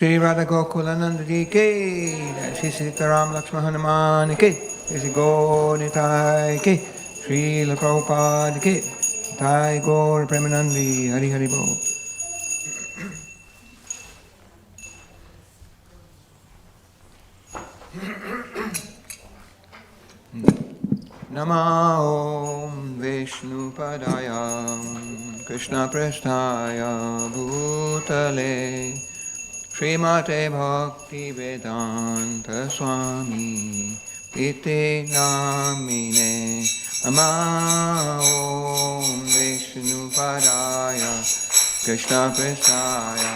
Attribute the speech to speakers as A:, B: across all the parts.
A: Shri Radha Gokulananda Ji Ki, Shri Sitaram Lakshman Hanuman Ki, Shri Gaur Nitai Ki, Shri La Prabhupada Ki, Nitai Gaur Premanandi, Hari Hari Bo. Nama Om Vishnu Padaya Krishna Prasthaya Bhutale Srimate Bhaktivedanta Swami Iti Namine Nama Om Vishnu Padaya Krishna Prasthaya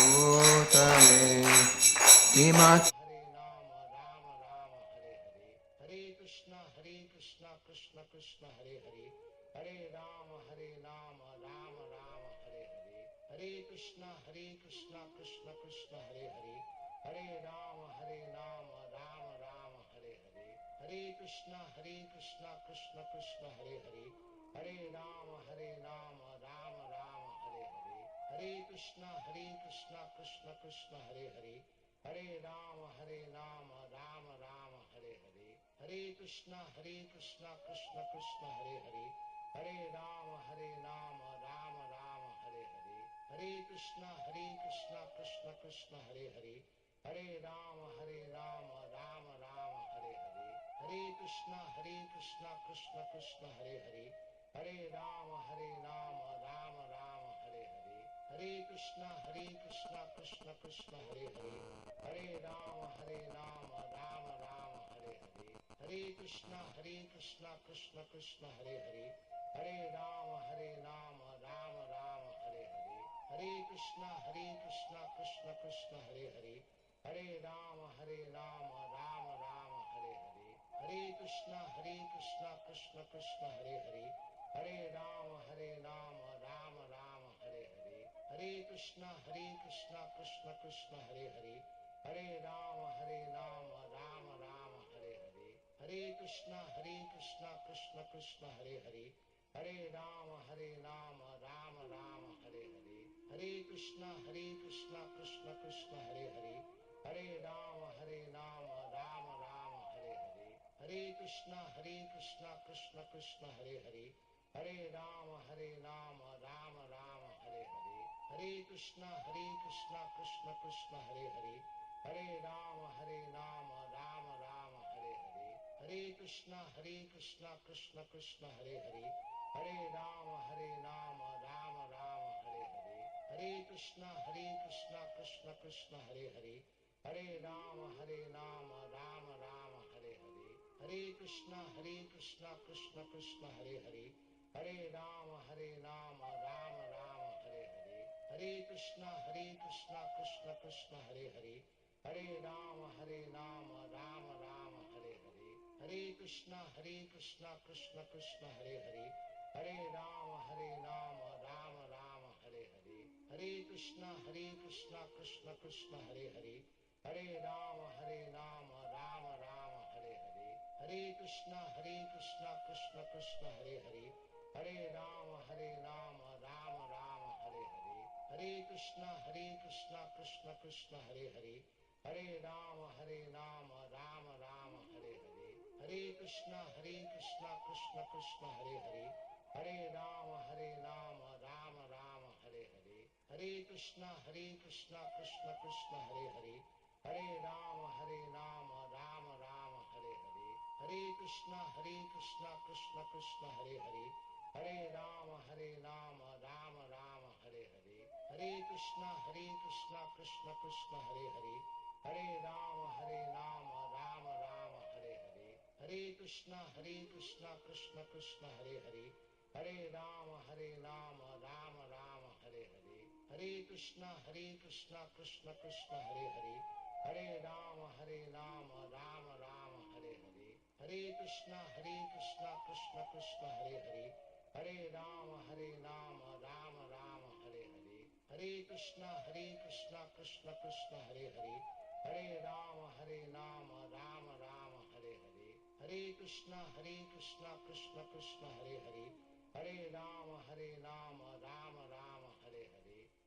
A: Bhutale Srimate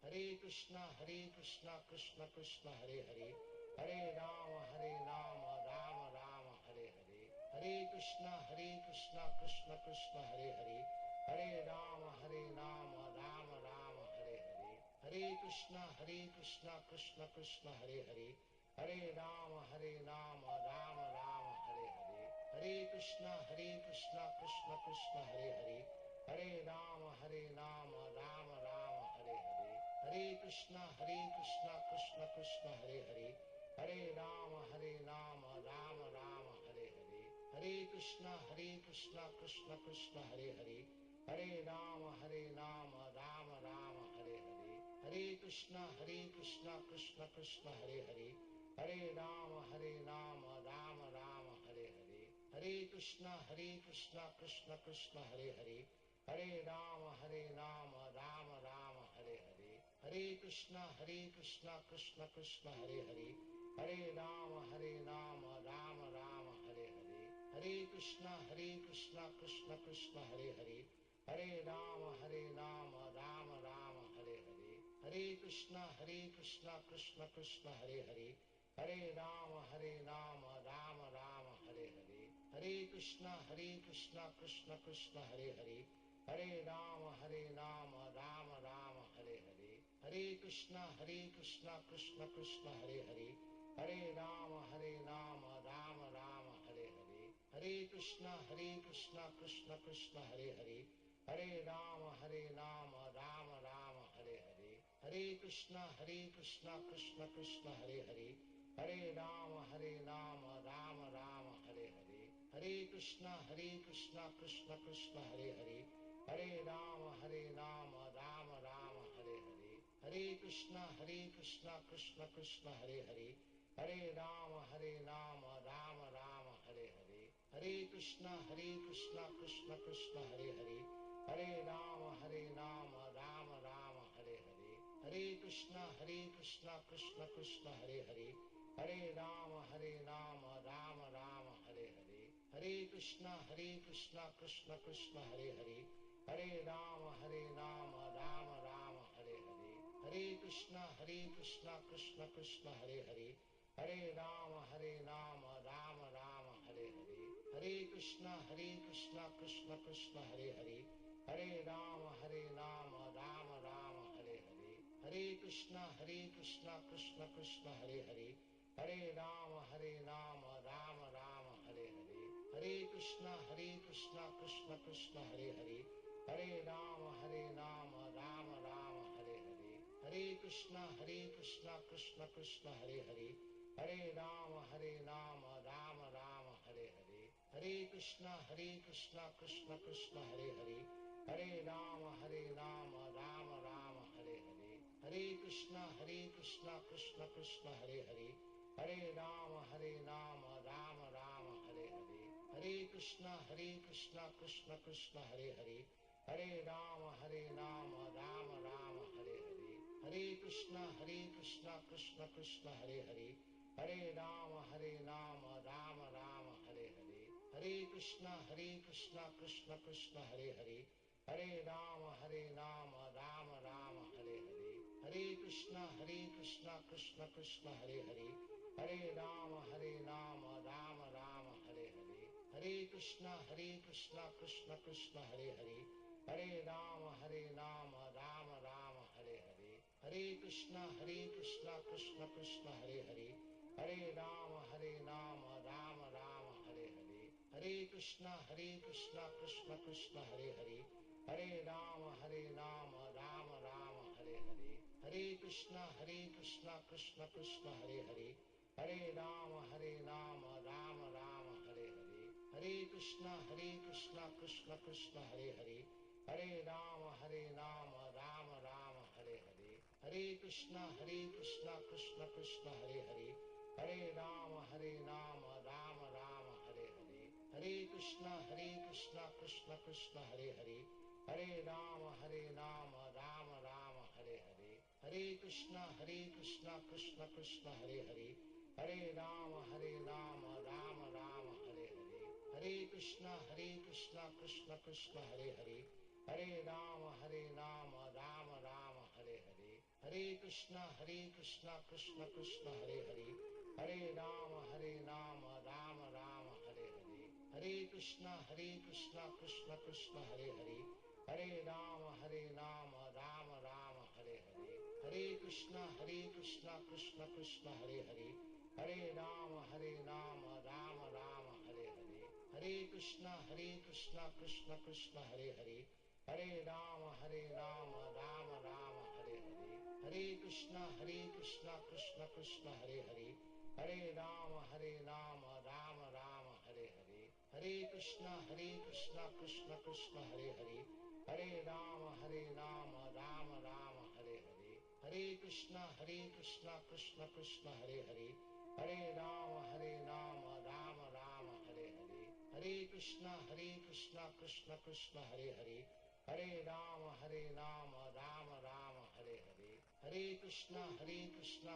B: Hare Krishna Krishna Krishna Hare Hare, Hare Rama Rama Rama Hare Hare, Hare Krishna Krishna Krishna Hare Hare, Hare Rama Rama Rama Hare Hare, Hare Krishna Krishna Krishna Hare Hare, Hare Rama Rama Rama Hare Hare, Hare Krishna Krishna Krishna Hare Hare, Hare Rama Rama Rama Hare Hare, Hare Krishna Krishna Krishna Hare Hare, Hare Rama Rama Rama Hare Hare, Hare Krishna Krishna Krishna Hare Hare, Hare Rama Rama Rama Hare Hare, Hare Krishna Krishna Krishna Hare Hare, Hare Rama Rama Rama Hare Hare, Hare Krishna Krishna Krishna Hare Hare, Hare Rama Rama Rama Hare Hare, Hare Krishna Krishna Krishna Hare Hare, Hare Rama Rama Rama Hare Hare, Hare Krishna Krishna Krishna Hare Hare, Hare Rama Rama Rama Hare Hare, Hare Krishna Krishna Krishna Hare Hare, Hare Rama Rama Rama Hare Hare, Hare Krishna Krishna Krishna Hare Hare, Hare Rama Rama Rama Hare Hare, Hare Krishna Krishna Krishna Hare Hare, Hare Rama Rama Rama Hare Hare, Hare Krishna Krishna Krishna Hare Hare, Hare Rama Rama Rama Hare Hare, Hare Krishna Krishna Krishna Hare Hare, Hare Rama Rama Rama Hare Hare, Hare Krishna Krishna Krishna Hare Hare, Hare Rama Rama Rama Hare Hare, Hare Krishna Krishna Krishna Hare Hare, Hare Rama Rama Rama Hare Hare, Hare Krishna Krishna Krishna Hare Hare, Hare Rama Rama Rama Hare Hare, Hare Krishna Krishna Krishna Hare Hare, Hare Rama Rama Rama Hare Hare, Hare Krishna Krishna Krishna Hare Hare, Hare Rama Rama Rama Hare Hare, Hare Krishna Krishna Krishna Hare Hare, Hare Rama Rama Rama Hare Hare, Hare Krishna Krishna Krishna Hare Hare, Hare Rama Rama Rama Hare Hare, Hare Krishna Krishna Krishna Hare Hare, Hare Rama Rama Rama Hare Hare, Hare Krishna Krishna Krishna Hare Hare, Hare Rama Rama Rama Hare Hare, Hare Krishna Krishna Krishna Hare Hare, Hare Rama Rama Rama Hare Hare, Hare Krishna Krishna Krishna Hare Hare, Hare Rama Rama Rama Hare Hare, Hare Krishna Krishna Krishna Hare Hare, Hare Rama Rama Rama Hare Hare, Hare Krishna Krishna Krishna Hare Hare, Hare Rama Rama Rama Hare Hare, Hare Krishna Krishna Krishna Hare Hare, Hare Rama Rama Rama Hare Hare, Hare Krishna Krishna Krishna Hare Hare, Hare Rama Rama Rama Hare Hare, Hare Krishna Krishna Krishna Hare Hare, Hare Rama Rama Rama Hare Hare, Hare Krishna Krishna Krishna Hare Hare, Hare Rama Rama Rama Hare Hare, Hare Krishna Krishna Krishna Hare Hare, Hare Rama Rama Rama Hare Hare, Hare Krishna Krishna Krishna Hare Hare, Hare Rama Rama Rama Hare Hare, Hare Krishna Krishna Krishna Hare Hare, Hare Rama Rama Rama Hare Hare, Hare Krishna Krishna Krishna Hare Hare, Hare Rama Rama Rama Hare Hare, Hare Krishna Krishna Krishna Hare Hare, Hare Rama Rama Rama Hare Hare, Hare Krishna Krishna Krishna Hare Hare, Hare Rama Rama Rama Hare Hare, Hare Krishna Krishna Krishna Hare Hare, Hare Rama Rama Rama Hare Hare, Hare Krishna Krishna Krishna Hare Hare, Hare Rama Rama Rama Hare Hare, Hare Krishna Krishna Krishna Hare Hare, Hare Rama Rama Rama Hare Hare, Hare Krishna Krishna Krishna Hare Hare, Hare Rama Rama Rama Hare Hare, Hare Krishna Krishna Krishna Hare Hare, Hare Rama Rama Rama Hare Hare, Hare Krishna Krishna Krishna Hare Hare, Hare Rama Rama Rama Hare Hare, Hare Krishna Krishna Krishna Hare Hare, Hare Rama Rama Rama Hare Hare, Hare Krishna Krishna Krishna Hare Hare, Hare Rama Rama Rama Hare Hare, Hare Krishna Krishna Krishna Hare Hare, Hare Rama Rama Rama Hare Hare, Hare Krishna Krishna Krishna Hare Hare, Hare Rama Rama Rama Hare Hare, Hare Krishna Krishna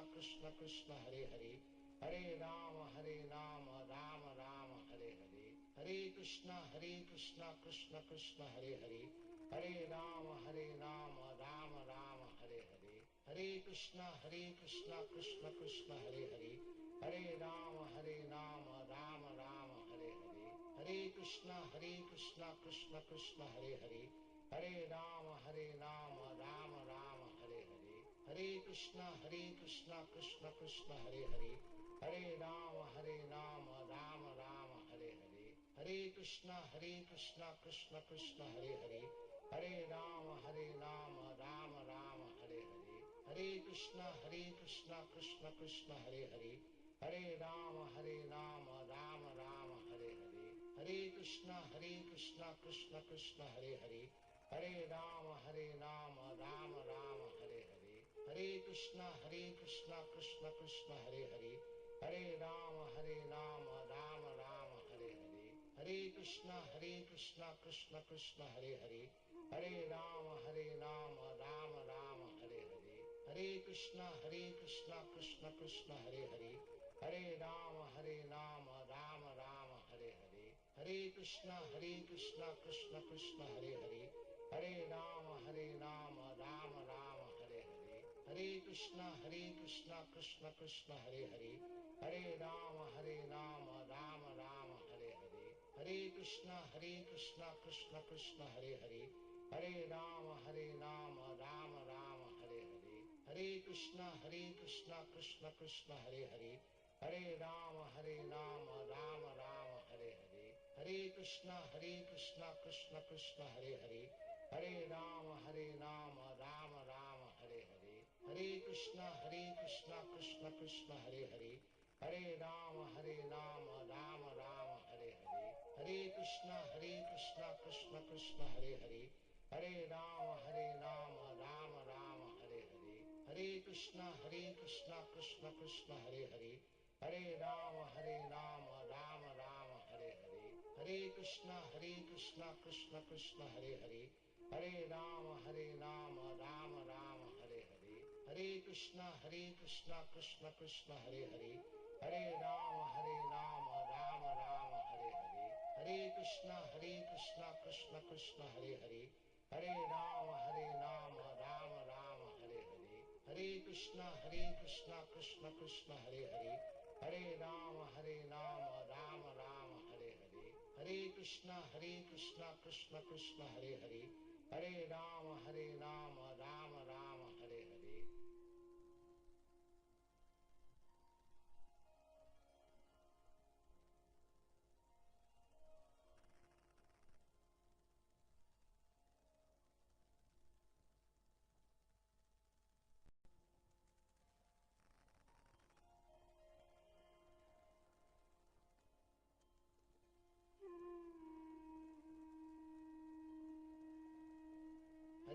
B: Krishna Hare Hare, Hare Rama Rama Rama Hare Hare, Hare Krishna Krishna Krishna Hare Hare, Hare Rama Rama Rama Hare Hare, Hare Krishna Krishna Krishna Hare Hare, Hare Rama Rama Rama Hare Hare, Hare Krishna Krishna Krishna Hare Hare, Hare Rama Rama Rama Hare Hare, Hare Krishna Krishna Krishna Hare Hare, Hare Rama Rama Rama Hare Hare, Hare Krishna Krishna Krishna Hare Hare, Hare Rama Rama Rama Hare Hare, Hare Krishna Krishna Krishna Hare Hare, Hare Rama Rama Rama Hare Hare, Hare Krishna Krishna Krishna Hare Hare, Hare Rama Rama Rama Hare Hare, Hare Krishna Krishna Krishna Hare Hare, Hare Rama Rama Rama Hare Hare, Hare Krishna Krishna Krishna Hare Hare, Hare Rama Rama Rama Hare Hare, Hare Krishna Krishna Krishna Hare Hare, Hare Rama Rama Rama Hare Hare, Hare Krishna Krishna Krishna Hare Hare, Hare Rama Rama Rama Hare Hare, Hare Krishna Krishna Krishna Hare Hare, Hare Rama Rama Rama Hare Hare, Hare Krishna Krishna Krishna Hare Hare, Hare Rama Rama Rama Hare Hare, Hare Krishna Krishna Krishna Hare Hare, Hare Rama Rama Rama Hare Hare, Hare Krishna Krishna Krishna Hare Hare, Hare Rama Rama Rama Hare Hare, Hare Krishna Krishna Krishna Hare Hare, Hare Rama Rama Rama Hare Hare, Hare Krishna Krishna Krishna Hare Hare, Hare Rama Rama Rama Hare Hare, Hare Krishna Krishna Krishna Hare Hare, Hare Rama Rama Rama Hare Hare, Hare Krishna Krishna Krishna Hare Hare, Hare Rama Rama Rama Hare Hare, Hare Krishna Krishna Krishna Hare Hare, Hare Rama Rama Rama Hare Hare, Hare Krishna Krishna Hare Hare, Hare Rama Rama Rama Hare Hare, Hare Krishna Krishna Hare Hare, Hare Rama Rama Hare Hare, Hare Krishna Krishna Hare Hare, Hare Rama Rama Hare Hare.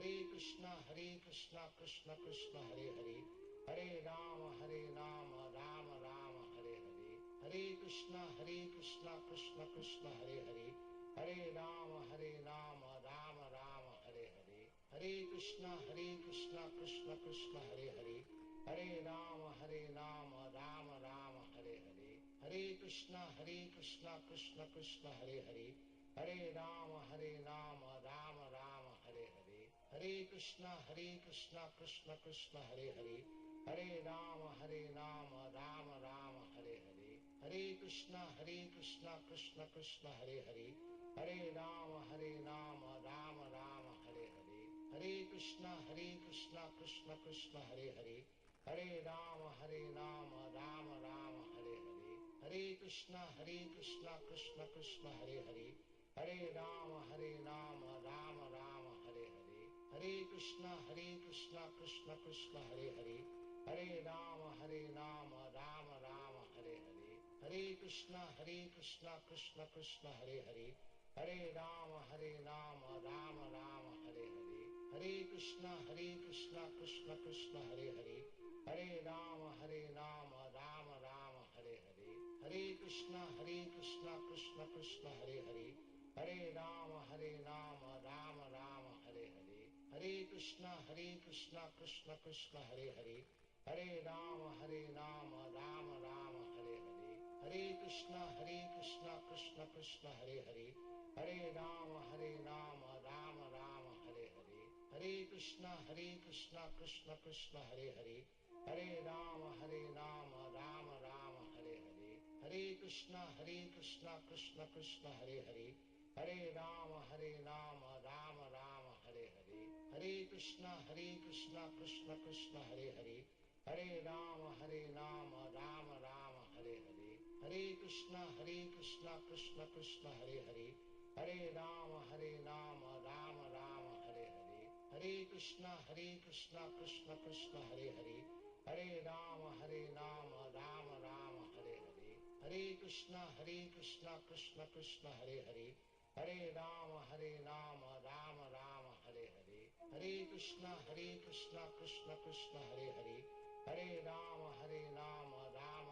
B: Hare Krishna Krishna Krishna Hare Hare, Hare Rama Rama Rama Hare Hare, Hare Krishna Krishna Krishna Hare Hare, Hare Rama Rama Rama Hare Hare, Hare Krishna Krishna Krishna Hare Hare, Hare Rama Rama Hare Hare, Hare Krishna Krishna Krishna Hare Hare, Hare Rama Rama Rama Hare Hare, Hare Hare Krishna Krishna Krishna Hare Hare, Hare Rama Rama Rama Hare Hare, Hare Krishna Krishna Krishna Hare Hare, Hare Rama Rama Rama Hare Hare, Hare Krishna Krishna Krishna Hare Hare, Hare Rama Rama Rama Hare Hare, Hare Krishna Krishna Krishna Hare Hare, Hare Rama Rama Rama Hare Hare, Hare Krishna Krishna Krishna Hare Hare, Hare Rama Rama Rama Hare Hare, Hare Krishna Krishna Krishna Hare Hare, Hare Rama Rama Rama Hare Hare, Hare Krishna Krishna Krishna Hare Hare, Hare Rama Rama Rama Hare Hare, Hare Krishna Krishna Krishna Hare Hare, Hare Rama Rama Rama Hare Hare, Hare Krishna Krishna Krishna Hare Hare, Hare Rama Rama Rama Hare Hare, Hare Krishna Krishna Krishna Hare Hare, Hare Rama Rama Rama Hare Hare, Hare Krishna Krishna Krishna Hare Hare, Hare Rama Rama Rama Hare Hare, Hare Krishna Krishna Krishna Hare Hare, Hare Rama Rama Rama Hare Hare, Hare Krishna Krishna Krishna Hare Hare, Hare Rama Rama Rama Hare Hare, Hare Krishna Krishna Krishna Hare Hare, Hare Rama Rama Rama Hare Hare, Hare Krishna Krishna Krishna Hare Hare, Hare Rama Rama Rama Hare Hare, Hare Krishna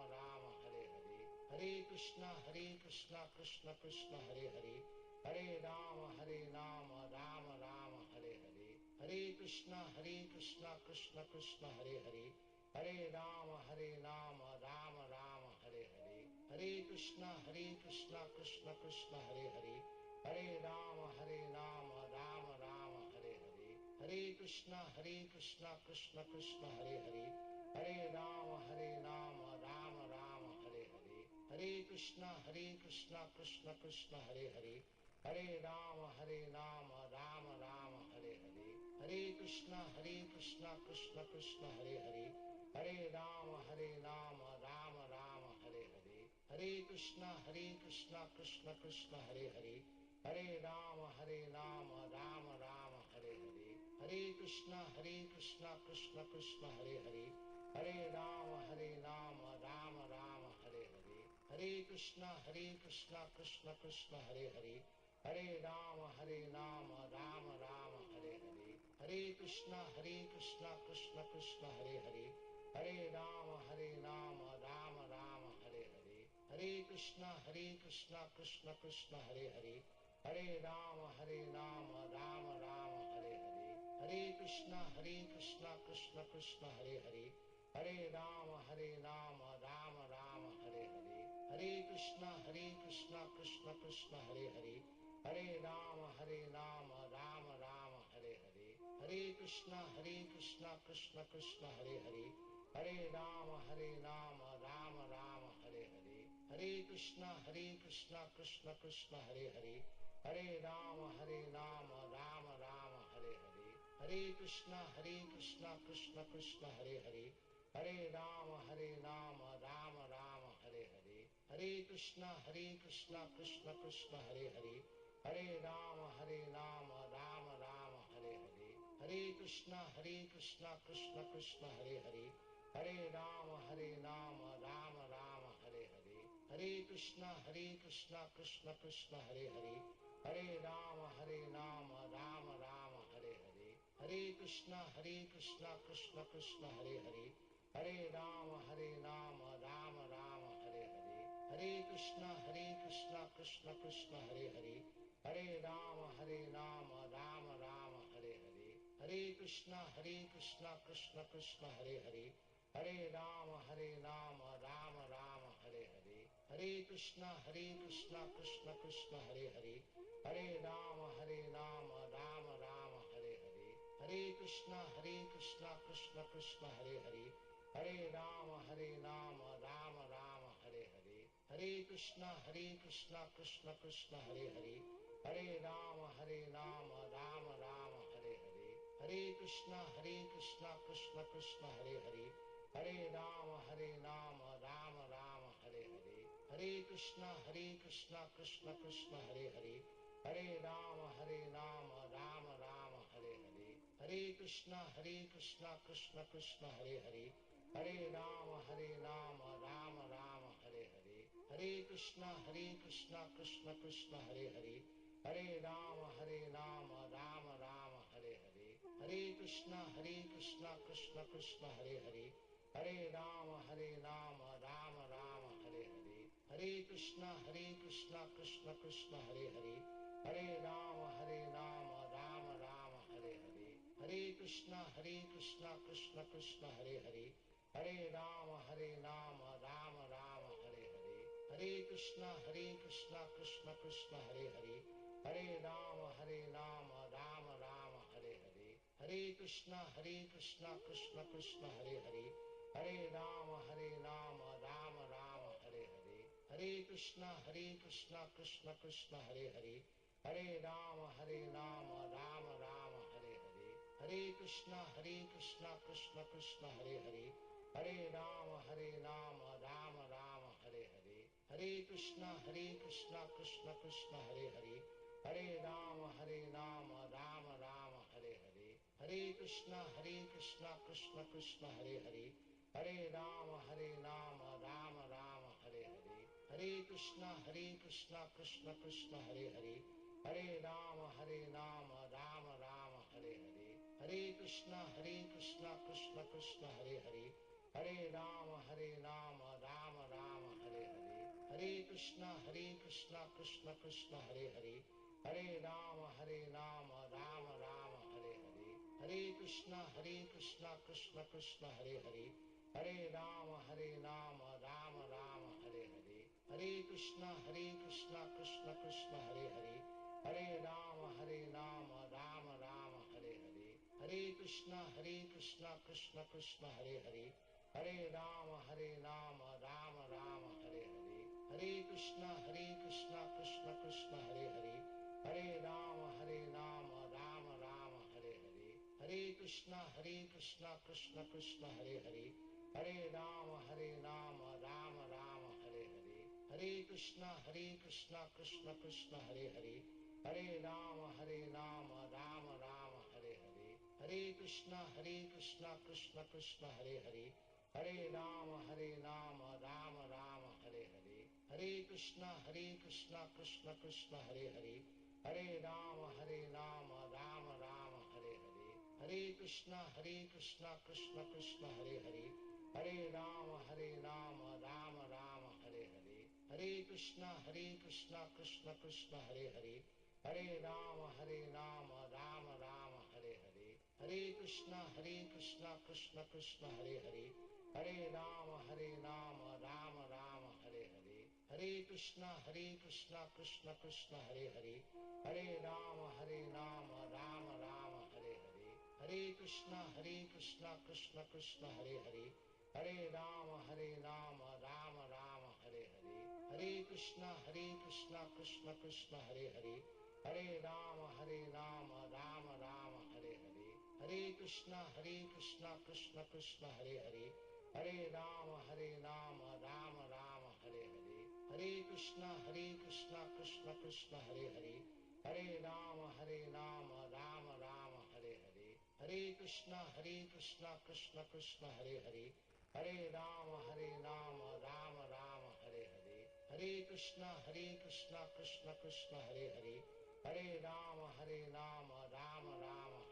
B: Krishna Krishna Hare Hare, Hare Rama Rama Rama Hare Hare, Hare Krishna Krishna Krishna Hare Hare, Hare Rama Rama Rama Hare Hare, Hare Krishna Krishna Krishna Hare Hare, Hare Rama Rama Rama Hare Hare, Hare Krishna Krishna Krishna Hare Hare, Hare Rama Rama Rama Hare Hare, Hare Krishna Krishna Krishna Hare Hare, Hare Rama Rama Rama Hare Hare, Hare Krishna Krishna Krishna Hare Hare, Hare Rama Rama Rama Hare Hare, Hare Krishna Krishna Krishna Hare Hare, Hare Rama Rama Rama Hare Hare, Hare Krishna Krishna Krishna Hare Hare, Hare Rama Rama Rama Hare Hare, Hare Krishna Krishna Krishna Hare Hare, Hare Rama Rama Rama Hare Hare, Hare Krishna Krishna Krishna Hare Hare, Hare Rama Rama Rama Hare Hare, Hare Krishna Krishna Krishna Hare Hare, Hare Rama Rama Rama Hare Hare, Hare Krishna Krishna Krishna Hare Hare, Hare Rama Rama Rama Hare Hare, Hare Krishna Krishna Krishna Hare Hare, Hare Rama Rama Rama Hare Hare, Hare Krishna Krishna Krishna Hare Hare, Hare Rama Rama Rama Hare Hare, Hare Krishna Krishna Krishna Hare Hare, Hare Rama Rama Rama Hare Hare, Hare Krishna Krishna Krishna Hare Hare, Hare Rama Rama Rama Hare Hare, Hare Krishna Krishna Krishna Hare Hare, Hare Rama Rama Rama Hare Hare, Hare Krishna Krishna Krishna Hare Hare, Hare Rama Rama Rama Hare Hare, Hare Krishna Krishna Krishna Hare Hare, Hare Rama Rama Rama Hare Hare, Hare Krishna Krishna Krishna Hare Hare, Hare Rama Rama Rama Hare Hare, Hare Krishna Krishna Krishna Hare Hare, Hare Rama Rama Rama Hare Hare, Hare Krishna Krishna Krishna Hare Hare, Hare Rama Rama Rama Hare Hare, Hare Krishna Krishna Krishna Hare Hare, Hare Rama Rama Rama Hare Hare, Hare Krishna Krishna Krishna Hare Hare, Hare Rama Rama Rama Hare Hare, Hare Krishna Krishna Krishna Hare Hare, Hare Rama Rama Rama Hare Hare, Hare Hare Krishna Krishna Krishna Hare Hare, Hare Rama Rama Rama Hare Hare, Hare Krishna Krishna Krishna Hare Hare, Hare Rama Rama Rama Hare Hare, Hare Krishna Krishna Krishna Hare Hare, Hare Rama Rama Rama Hare Hare, Hare Krishna Krishna Krishna Hare Hare, Hare Rama Rama Rama Hare Hare, Hare Krishna Krishna Krishna Hare Hare, Hare Rama Rama Rama Hare Hare, Hare Krishna Krishna Krishna Hare Hare, Hare Rama Rama Rama Hare Hare, Hare Krishna Krishna Krishna Hare Hare, Hare Rama Rama Rama Hare Hare, Hare Krishna Krishna Krishna Hare Hare, Hare Rama Rama Rama Hare Hare, Hare Krishna Krishna Krishna Hare Hare, Hare Rama Rama Rama Hare Hare, Hare Krishna Krishna Krishna Hare Hare, Hare Rama Rama Rama Hare Hare, Hare Krishna Krishna Krishna Hare Hare, Hare Rama Rama Rama Hare Hare, Hare Krishna Krishna Krishna Hare Hare, Hare Rama Rama Rama Hare Hare, Hare Krishna Krishna Krishna Hare Hare, Hare Rama Rama Rama Hare Hare, Hare Krishna Krishna Krishna Hare Hare, Hare Rama Rama Rama Hare Hare, Hare Krishna Krishna Krishna Hare Hare, Hare Rama Rama Rama Hare Hare, Hare Krishna Krishna Krishna Hare Hare, Hare Rama Rama Rama Hare Hare, Hare Krishna Krishna Krishna Hare Hare, Hare Rama Rama Rama Hare Hare, Hare Krishna Krishna Krishna Hare Hare, Hare Rama Rama Rama Hare Hare, Hare Krishna Krishna Krishna Hare Hare, Hare Rama Rama Rama Hare Hare, Hare Krishna Krishna Krishna Hare Hare, Hare Rama Rama Rama Hare Hare, Hare Krishna Krishna Krishna Hare Hare, Hare Rama Rama Rama Hare Hare, Hare Krishna Krishna Krishna Hare Hare, Hare Rama Rama Rama Hare Hare, Hare Krishna Krishna Krishna Hare Hare, Hare Rama Rama Rama Hare Hare, Hare Krishna Krishna Krishna Hare Hare, Hare Rama Rama Rama Hare Hare, Hare Krishna Krishna Krishna Hare Hare, Hare Rama Rama Rama Hare Hare, Hare Krishna Krishna Krishna Hare Hare, Hare Rama Rama Rama Hare Hare, Hare Krishna Krishna Krishna Hare Hare, Hare Rama Rama Rama Hare Hare, Hare Krishna Krishna Krishna Hare Hare, Hare Rama Rama Rama Hare Hare, Hare Krishna Krishna Krishna Hare Hare, Hare Rama Rama Rama Hare Hare, Hare Krishna Krishna Krishna Hare Hare, Hare Rama Rama Rama Hare Hare, Hare Krishna Krishna Krishna Hare Hare, Hare Rama Rama Rama Hare Hare, Hare Krishna Krishna Krishna Hare Hare, Hare Rama Rama Rama Hare Hare, Hare Krishna Krishna Krishna Hare Hare, Hare Rama Rama Rama Hare Hare, Hare Krishna Krishna Krishna Hare Hare, Hare Rama Rama Rama Hare Hare, Hare Krishna Krishna Krishna Hare Hare, Hare Rama Rama Rama Hare Hare, Hare Krishna Krishna Krishna Hare Hare, Hare Rama Rama Rama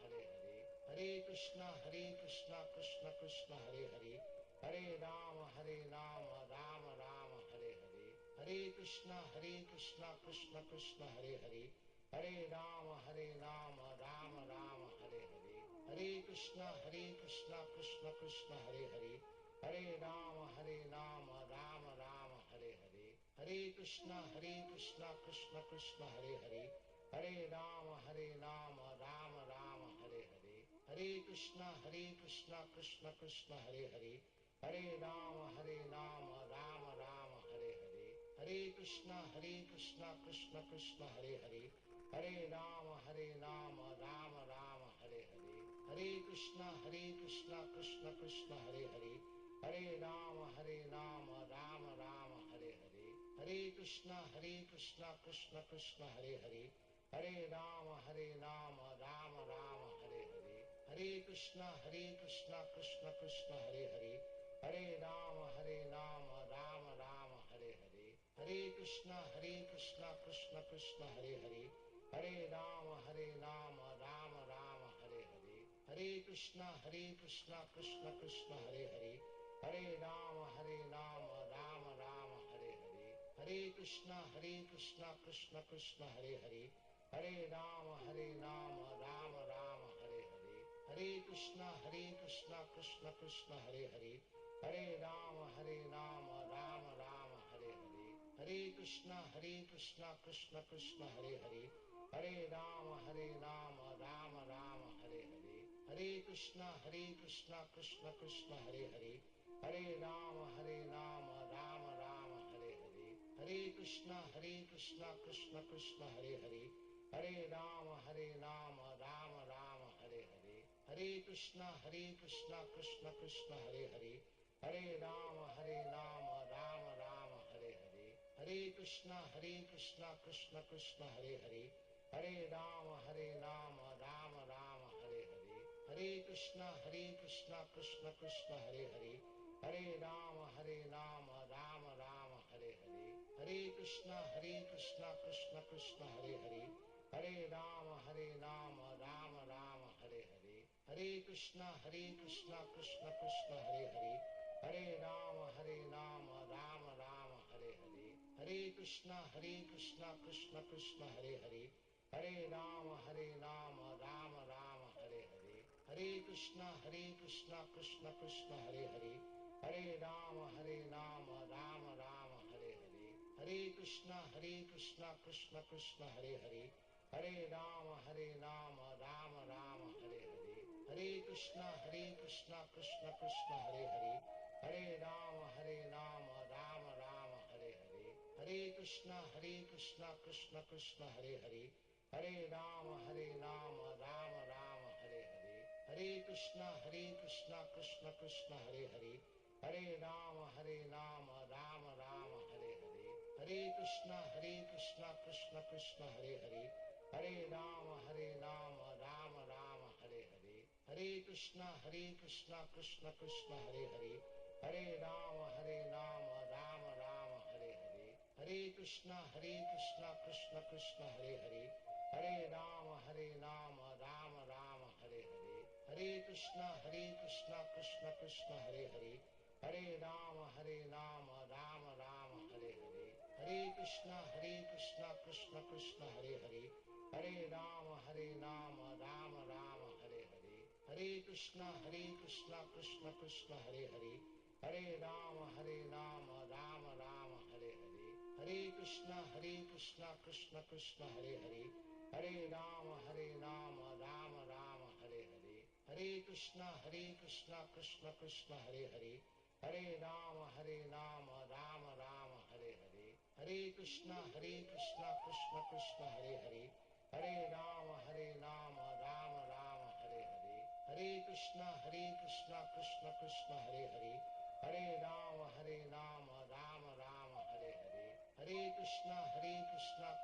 B: Hare Hare, Hare Krishna Krishna Krishna Hare Hare, Hare Rama Rama Rama Hare Hare, Hare Krishna Krishna Krishna Hare Hare, Hare Rama Rama Rama Hare Hare, Hare Krishna Krishna Krishna Hare Hare, Hare Rama Rama Rama Hare Hare, Hare Krishna Krishna Krishna Hare Hare, Hare Rama Rama Rama Hare Hare, Hare Hare Krishna Krishna Krishna Hare Hare, Hare Rama Rama Rama Hare Hare, Hare Krishna Krishna Krishna Hare Hare, Hare Rama Rama Rama Hare Hare, Hare Krishna Krishna Krishna Hare Hare, Hare Rama Rama Rama Hare Hare, Hare Krishna Krishna Krishna Hare Hare, Hare Rama Rama Rama Hare Hare, Hare Krishna Krishna Krishna Hare Hare, Hare Rama Rama Rama Hare Hare, Hare Krishna Krishna Krishna Hare Hare, Hare Rama Rama Rama Hare Hare, Hare Krishna Krishna Krishna Hare Hare, Hare Rama Rama Rama Hare Hare, Hare Krishna Krishna Krishna Hare Hare, Hare Rama Rama Rama Hare Hare, Hare Krishna Krishna Krishna Hare Hare, Hare Rama Rama Rama Hare Hare, Hare Krishna Krishna Krishna Hare Hare, Hare Rama Rama Rama Hare Hare, Hare Krishna Krishna Krishna Hare Hare, Hare Rama Rama Rama Hare Hare, Hare Krishna Krishna Krishna Hare Hare, Hare Rama Rama Rama Hare Hare, Hare Krishna Krishna Krishna Hare Hare, Hare Rama Rama Rama Hare Hare, Hare Krishna Krishna Krishna Hare Hare, Hare Rama Rama Rama Hare Hare, Hare Krishna Krishna Krishna Hare Hare, Hare Rama Rama Rama Hare Hare, Hare Krishna Krishna Krishna Hare Hare, Hare Rama Rama Rama Hare Hare, Hare Krishna Krishna Krishna Hare Hare, Hare Rama Rama Rama Hare Hare, Hare Krishna Krishna Krishna Hare Hare, Hare Rama Rama Rama Hare Hare, Hare Krishna Krishna Krishna Hare Hare, Hare Rama Rama Rama Hare Hare, Hare Krishna Krishna Krishna Hare Hare, Hare Rama Rama Rama Hare Hare, Hare Krishna Krishna Krishna Hare Hare, Hare Rama Rama Rama Hare Hare, Hare Krishna Krishna Krishna Hare Hare, Hare Rama Rama Rama Hare Hare, Hare Krishna Krishna Krishna Hare Hare, Hare Rama Rama Rama Hare Hare, Hare Krishna Krishna Krishna Hare Hare, Hare Rama Rama Rama Hare Hare, Hare Krishna Krishna Krishna Hare Hare, Hare Rama Rama Rama Hare Hare, Hare Krishna Krishna Krishna Hare Hare, Hare Rama Rama Rama Hare Hare, Hare Krishna Krishna Krishna Hare Hare, Hare Rama Rama Rama Hare Hare, Hare Krishna Krishna Krishna Hare Hare, Hare Rama Rama Rama Hare Hare, Hare Krishna Krishna Krishna Hare Hare, Hare Rama Rama Rama Hare Hare, Hare Krishna Krishna Krishna Hare Hare, Hare Rama Rama Rama Hare Hare, Hare Krishna Krishna Krishna Hare Hare, Hare Rama Rama Rama Hare Hare, Hare Krishna Krishna Krishna Hare Hare, Hare Rama Rama Rama Hare Hare, Hare Krishna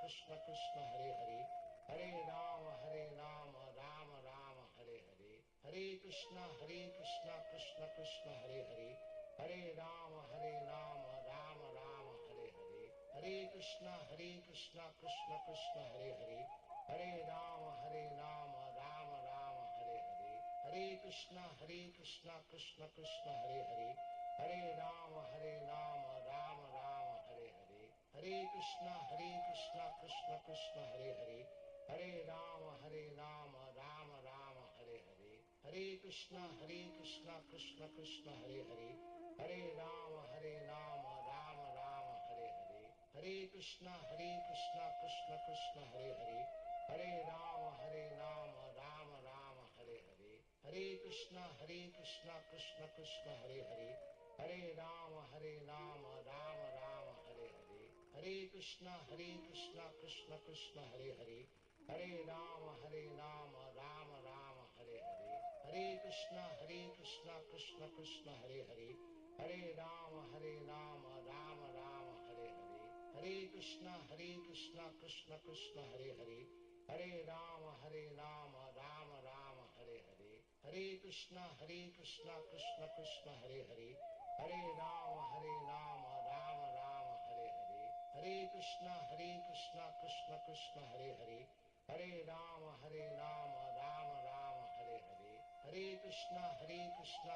B: Krishna Krishna Hare Hare, Hare Rama Rama Rama Hare Hare, Hare Krishna Krishna Krishna Hare Hare, Hare Rama Rama Rama Hare Hare, Hare Krishna Krishna Krishna Hare Hare, Hare Rama Rama Rama Hare Hare, Hare Krishna Krishna Krishna Hare Hare, Hare Rama Rama Rama Hare Hare, Hare Krishna Krishna Krishna Hare Hare, Hare Rama Rama Rama Hare Hare, Hare Krishna Krishna Krishna Hare Hare, Hare Rama Rama Rama Hare Hare, Hare Krishna Krishna Krishna Hare Hare, Hare Rama Rama Rama Hare Hare, Hare Krishna Krishna Krishna Hare Hare, Hare Rama Rama Rama Hare Hare, Hare Krishna Krishna Hare Hare, Hare Rama Rama Rama Hare Hare, Hare Krishna Krishna Krishna Hare Hare, Hare Rama Rama Rama Hare Hare, Hare Krishna Krishna Krishna Hare Hare, Hare Rama Rama Rama Hare Hare, Hare Krishna Krishna Krishna Hare Hare, Hare Rama Rama Rama Hare Hare, Hare Krishna Krishna Krishna Hare Hare, Hare Rama Rama Rama Hare Hare, Hare Krishna Krishna Krishna Hare Hare, Hare Rama Rama Rama Hare Hare, Hare Krishna Krishna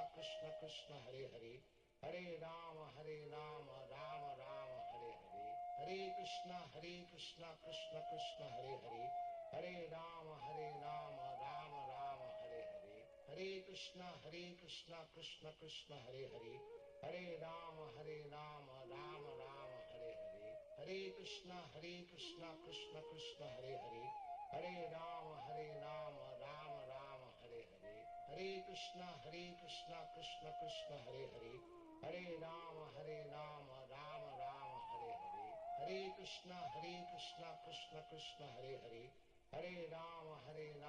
B: Krishna Hare Hare, Hare Rama Rama Rama Hare Hare, Hare Krishna Krishna Krishna Hare Hare, Hare Rama Rama Rama Hare Hare, Hare Krishna Krishna Krishna Hare Hare, Hare Rama Rama Rama Hare Hare, Hare Krishna Krishna Krishna Hare Hare, Hare Rama Rama Rama Hare Hare, Hare Krishna Krishna Krishna Hare Hare, Hare Rama Rama Rama Hare Hare, Hare Krishna Krishna Krishna Hare Hare, Hare Rama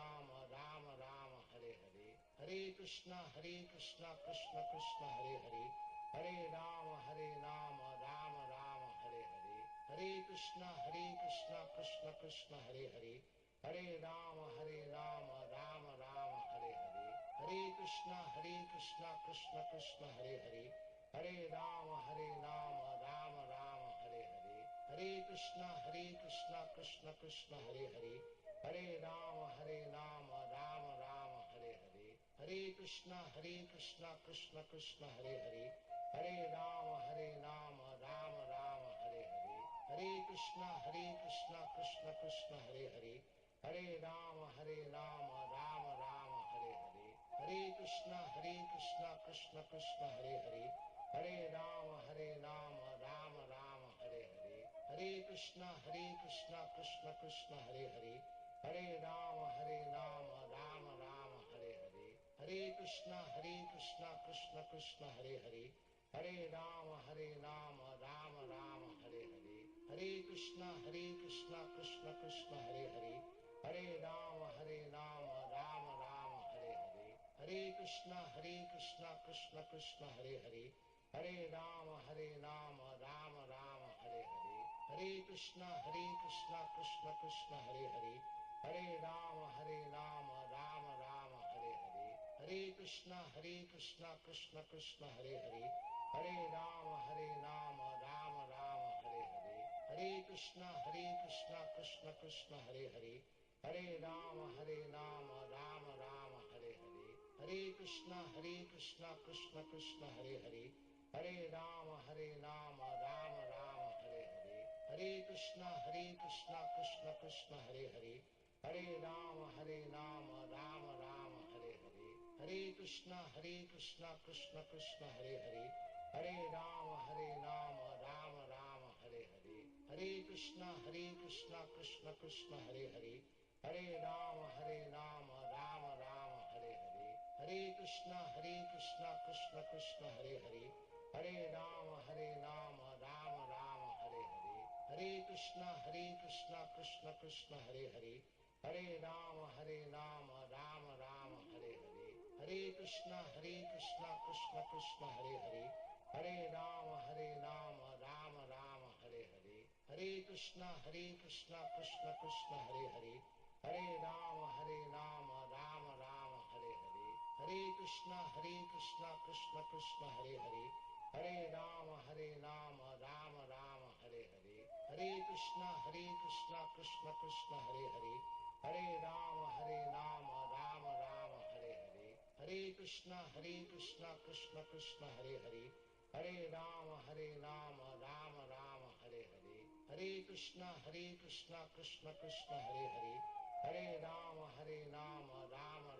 B: Rama Rama Hare Hare, Hare Krishna Krishna Krishna Hare Hare, Hare Rama Rama Rama Hare Hare, Hare Krishna Krishna Krishna Hare Hare, Hare Rama Rama Rama Hare Hare, Hare Krishna Krishna Krishna Hare Hare, Hare Rama Rama Rama Hare Hare, Hare Krishna Krishna Krishna Hare Hare, Hare Rama Rama Rama Hare Hare, Hare Krishna Krishna Krishna Hare Hare, Hare Rama Rama Rama Hare Hare, Hare Krishna Krishna Krishna Hare Hare, Hare Rama Rama Rama Hare Hare, Hare Krishna Krishna Krishna Hare Hare, Hare Rama Rama Rama Hare Hare, Hare Krishna Krishna Krishna Hare Hare, Hare Rama Rama Rama Hare Hare, Hare Krishna Krishna Krishna Hare Hare, Hare Rama Rama Rama Hare Hare, Hare Krishna Krishna Krishna Hare Hare, Hare Rama Rama Rama Hare Hare, Hare Krishna Krishna Krishna Hare Hare, Hare Rama Rama Rama Hare Hare, Hare Krishna Krishna Krishna Hare Hare, Hare Rama Rama Rama Hare Hare, Hare Krishna Krishna Krishna Hare Hare, Hare Rama Rama Rama Hare Hare, Hare Krishna Krishna Krishna Hare Hare, Hare Rama Rama Rama Hare Hare, Hare Krishna Krishna Krishna Hare Hare, Hare Rama Rama Rama Hare Hare, Hare Krishna Krishna Krishna Hare Hare, Hare Rama Rama Rama Hare Hare, Hare Krishna Krishna Krishna Hare Hare, Hare Rama Rama Rama Hare Hare, Hare Krishna Krishna Krishna Hare Hare, Hare Rama Rama Rama Hare Hare, Hare Krishna Krishna Krishna Hare Hare, Hare Rama Rama Rama Hare Hare, Hare Krishna Krishna Krishna Hare Hare, Hare Rama Rama Rama Hare Hare, Hare Krishna Krishna Krishna Hare Hare, Hare Rama Rama Rama Hare Hare, Hare Krishna Krishna Krishna Hare Hare, Hare Rama Rama Rama Hare Hare, Hare Krishna Krishna Krishna Hare Hare, Hare Rama Rama Rama Hare Hare, Hare Krishna Krishna Krishna Hare Hare, Hare Rama Rama Rama Hare Hare, Hare Krishna Krishna Krishna Hare Hare, Hare Rama Rama Rama Hare Hare, Hare Krishna Krishna Krishna Hare Hare, Hare Rama Rama Rama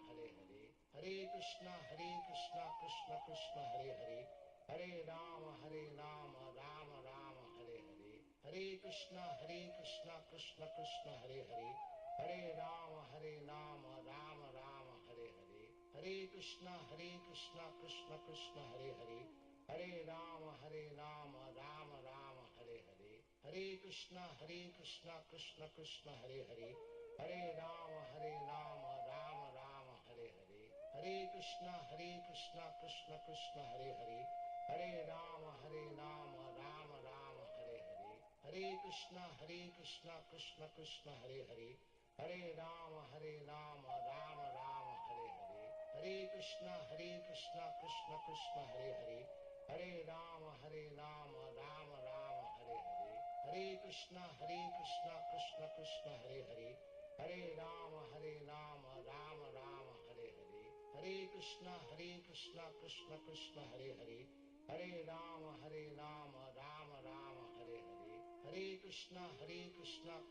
B: Hare Hare, Hare Krishna Krishna Krishna Hare Hare, Hare Rama Rama Rama Hare Hare, Hare Krishna Krishna Krishna Hare Hare, Hare Rama Rama Rama Hare Hare, Hare Hare Krishna Krishna Krishna Hare Hare, Hare Rama Rama Rama Hare Hare, Hare Krishna Krishna Krishna Hare Hare, Hare Rama Rama Rama Hare Hare, Hare Krishna Krishna Krishna Hare Hare, Hare Rama Rama Rama Hare Hare, Hare Krishna Krishna Krishna Hare Hare, Hare Rama Rama Rama Hare Hare, Hare Krishna Krishna Krishna Hare Hare, Hare Rama Rama Rama Hare Hare, Hare Krishna Krishna Krishna Hare Hare, Hare Rama Rama Rama Hare Hare, Hare Krishna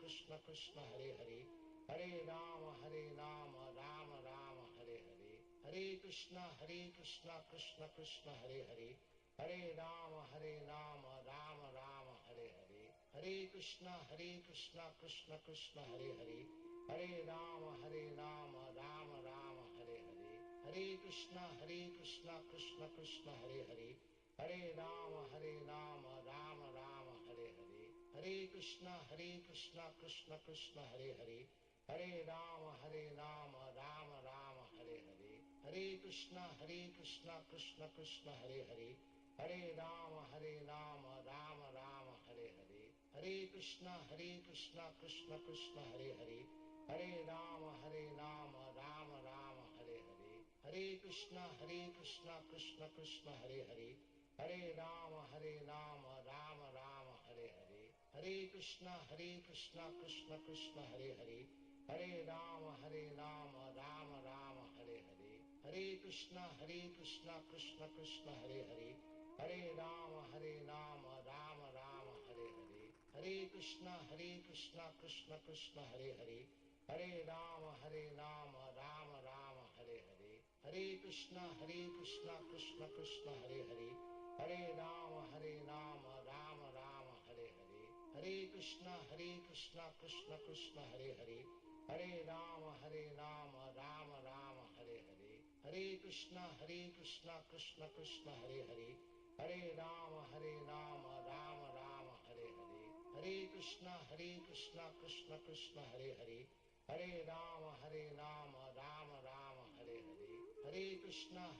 B: Krishna Krishna Hare Hare, Hare Rama Rama Rama Hare Hare, Hare Krishna Krishna Krishna Hare Hare, Hare Rama Rama Rama Hare Hare, Hare Krishna Krishna Krishna Hare Hare, Hare Rama Rama Rama Hare Hare, Hare Krishna Krishna Krishna Hare Hare, Hare Rama Rama Rama Hare Hare, Hare Krishna Krishna Krishna Hare Hare, Hare Rama Rama Rama Hare Hare, Hare Krishna Krishna Krishna Hare Hare, Hare Rama Rama Rama Hare Hare, Hare Krishna Krishna Krishna Hare Hare, Hare Rama Rama Rama Hare Hare, Hare Krishna Krishna Krishna Hare Hare, Hare Rama Rama Rama Hare Hare, Hare Krishna Krishna Krishna Hare Hare, Hare Rama Rama Rama Hare Hare, Hare Krishna Krishna Krishna Hare Hare, Hare Rama Rama Rama Hare Hare, Hare Krishna Krishna Krishna Hare Hare, Hare Rama Rama Rama Hare Hare, Hare Krishna Krishna Krishna Hare Hare, Hare Rama Rama Rama Hare Hare, Hare Krishna Krishna Krishna Hare Hare, Hare Rama Rama Rama Hare Hare, Hare Krishna Krishna Krishna Hare Hare, Hare Rama Rama Rama Hare Hare, Hare Krishna Krishna Krishna Hare Hare, Hare Rama Rama Rama Hare Hare, Hare Krishna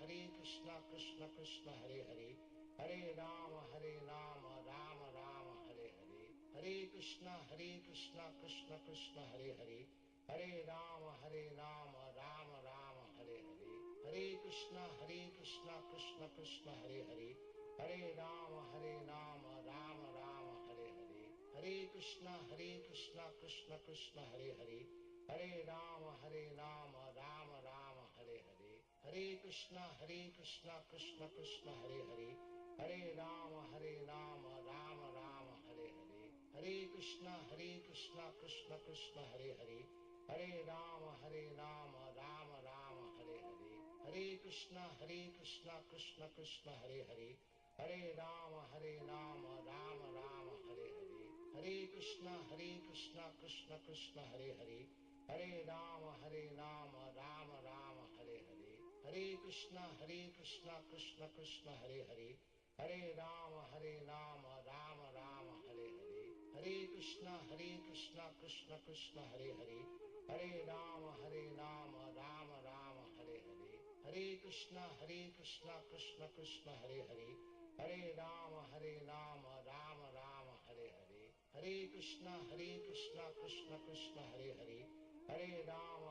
B: Krishna Krishna Hare Hare, Hare Rama Rama Rama Hare Hare, Hare Krishna Krishna Krishna Hare Hare, Hare Rama Rama Rama Hare Hare, Hare Krishna Krishna Krishna Hare Hare, Hare Rama Rama Rama Hare Hare, Hare Krishna Krishna Krishna Hare Hare, Hare Rama Rama Rama Hare Hare, Hare Krishna Krishna Krishna Hare Hare, Hare Rama Rama Rama Hare Hare, Hare Krishna Krishna Krishna Hare Hare, Hare Rama Rama Rama Hare Hare, Hare Krishna Krishna Krishna Hare Hare, Hare Rama Rama Rama Hare Hare, Hare Krishna Krishna Krishna Hare Hare, Hare Rama Rama Rama Hare Hare, Hare Krishna Krishna Krishna Hare Hare, Hare Rama Rama Rama Hare Hare, Hare Krishna Krishna Krishna Hare Hare, Hare Rama Rama Rama Hare Hare, Hare Krishna Krishna Krishna Hare Hare, Hare Rama Rama Rama Hare Hare, Hare Krishna Krishna Krishna Hare Hare, Hare Rama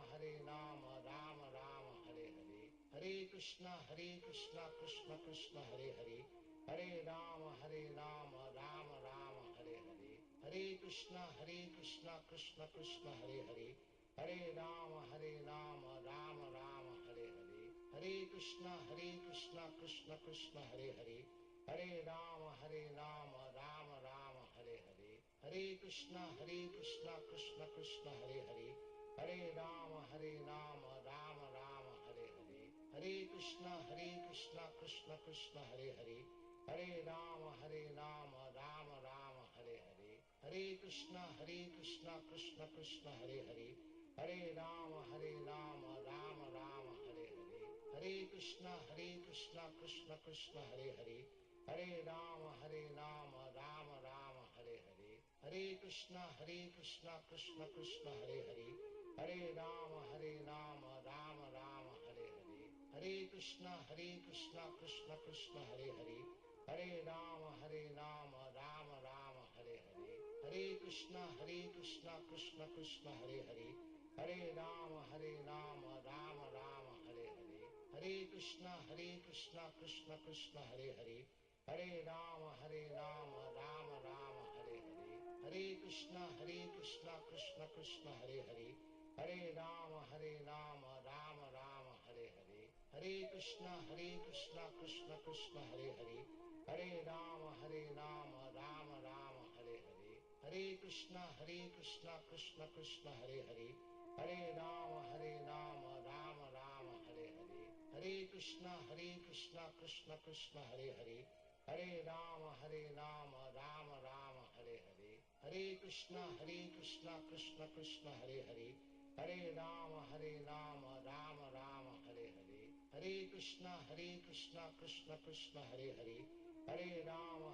B: Rama Rama Hare Hare, Hare Krishna Krishna Krishna Hare Hare, Hare Rama Rama Rama Hare Hare, Hare Krishna Krishna Krishna Hare Hare, Hare Rama Rama Rama Hare Hare, Hare Krishna Krishna Krishna Hare Hare, Hare Rama Rama Rama Hare Hare, Hare Krishna Krishna Krishna Hare Hare, Hare Rama Rama Rama Hare Hare, Hare Krishna Krishna Krishna Hare Hare, Hare Rama Rama Rama Hare Hare, Hare Krishna Krishna Krishna Hare Hare, Hare Rama Rama Rama Hare Hare, Hare Krishna Krishna Krishna Hare Hare, Hare Rama Rama Rama Hare Hare, Hare Krishna Krishna Krishna Hare Hare, Hare Rama Rama Rama Hare Hare, Hare Krishna Krishna Krishna Hare Hare, Hare Rama Rama Rama Hare Hare, Hare Krishna Krishna Krishna Hare Hare, Hare Rama Rama Rama Hare Hare, Hare Krishna Krishna Krishna Hare Hare, Hare Rama Rama Rama Hare Hare, Hare Krishna Krishna Krishna Hare Hare, Hare Rama Rama Rama Hare Hare, Hare Krishna Krishna Krishna Hare Hare, Hare Rama Rama Rama Hare Hare, Hare Krishna Krishna Krishna Hare Hare, Hare Rama Rama Rama Hare Hare, Hare Krishna Krishna Krishna Hare Hare, Hare Rama Rama Rama Hare Hare, Hare Krishna Krishna Krishna Hare Hare, Hare Rama Rama Rama Hare Hare, Hare Krishna Krishna Krishna Hare Hare, Hare Rama Rama Rama Hare Hare, Hare Krishna Krishna Krishna Hare Hare, Hare Rama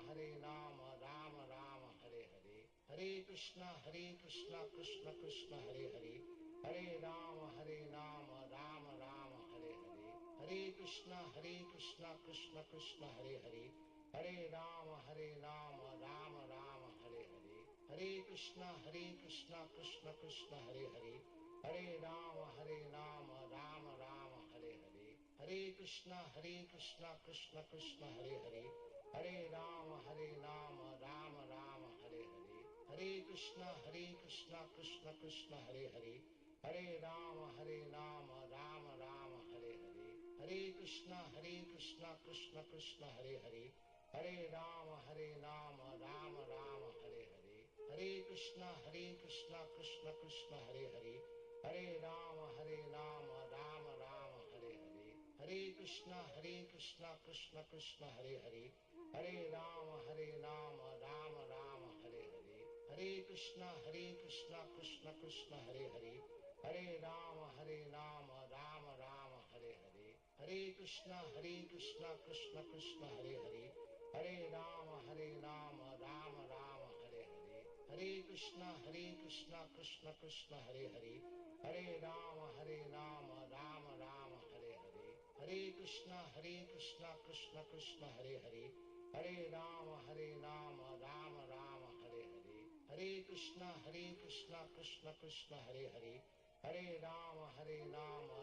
B: Rama Rama Hare Hare, Hare Krishna Krishna Krishna Hare Hare, Hare Rama Rama Rama Hare Hare, Hare Krishna Krishna Krishna Hare Hare, Hare Rama Rama Rama Hare Hare, Hare Krishna Krishna Krishna Hare Hare, Hare Rama Rama Rama Hare Hare, Hare Krishna Krishna Krishna Hare Hare, Hare Rama Rama Rama Hare Hare, Hare Krishna Krishna Krishna Hare Hare, Hare Rama Rama Rama Hare Hare, Hare Krishna Krishna Krishna Hare Hare, Hare Rama Rama Rama Hare Hare, Hare Krishna Krishna Krishna Hare Hare, Hare Rama Rama Rama Hare Hare, Hare Krishna Krishna Krishna Hare Hare, Hare Rama Rama Rama Hare Hare, Hare Krishna Krishna Krishna Hare Hare, Hare Rama Rama Rama Hare Hare, Hare Krishna Krishna Krishna Hare Hare, Hare Rama Rama Rama Hare Hare, Hare Krishna Krishna Krishna Hare Hare, Hare Rama Rama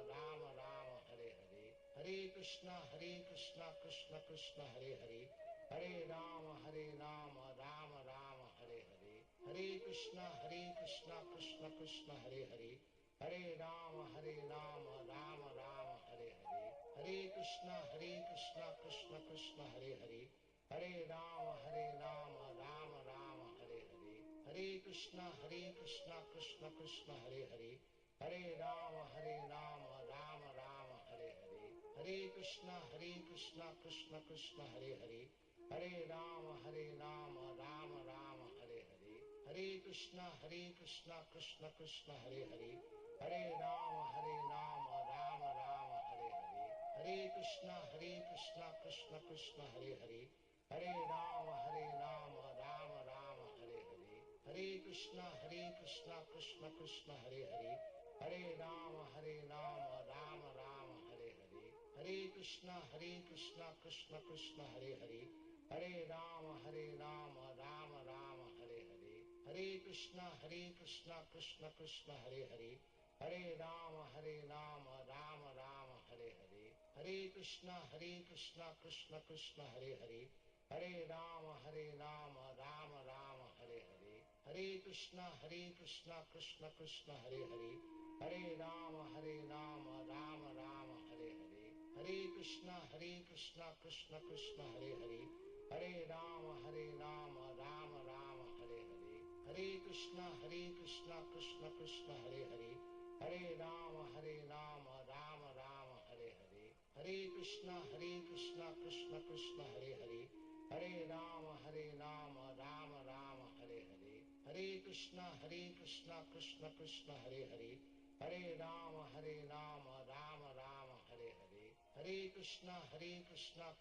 B: Rama Hare Hare, Hare Krishna Krishna Krishna Hare Hare, Hare Rama Rama Rama Hare Hare, Hare Krishna Krishna Krishna Hare Hare, Hare Rama Rama Rama Hare Hare, Hare Krishna Krishna Krishna Hare Hare, Hare Rama Rama Rama Hare Hare, Hare Krishna Krishna Krishna Hare Hare, Hare Rama Rama Rama Hare Hare, Hare Krishna Krishna Krishna Hare Hare, Hare Rama Rama Rama Hare Hare, Hare Krishna Krishna Krishna Hare Hare, Hare Rama Rama Rama Hare Hare, Hare Krishna Krishna Krishna Hare Hare, Hare Rama Rama Rama Hare Hare, Hare Krishna Krishna Krishna Hare Hare, Hare Rama Rama Rama Hare Hare, Hare Krishna Krishna Hare Hare, Hare Rama Rama Rama Hare Hare, Hare Krishna Krishna Hare Hare, Hare Rama Rama Rama Hare Hare, Hare Krishna Krishna Hare Hare, Hare Rama Rama Rama Hare Hare, Hare Krishna Krishna Hare Hare, Hare Rama Rama Rama Hare Hare, Hare Krishna Krishna Hare Hare, Hare Rama Rama Rama Hare Hare, Hare Krishna Krishna Hare Hare, Hare Rama Rama Rama Hare Hare, Hare Krishna Krishna Hare Hare, Hare Rama Rama Rama Hare Hare, Hare Krishna Krishna Hare Hare, Hare Rama Rama Rama Hare Hare, Hare Krishna Krishna Hare Hare, Hare Rama Rama Rama Hare Hare, Hare Krishna Krishna Hare Hare, Hare Rama Rama Rama Hare Hare, Hare Hare Krishna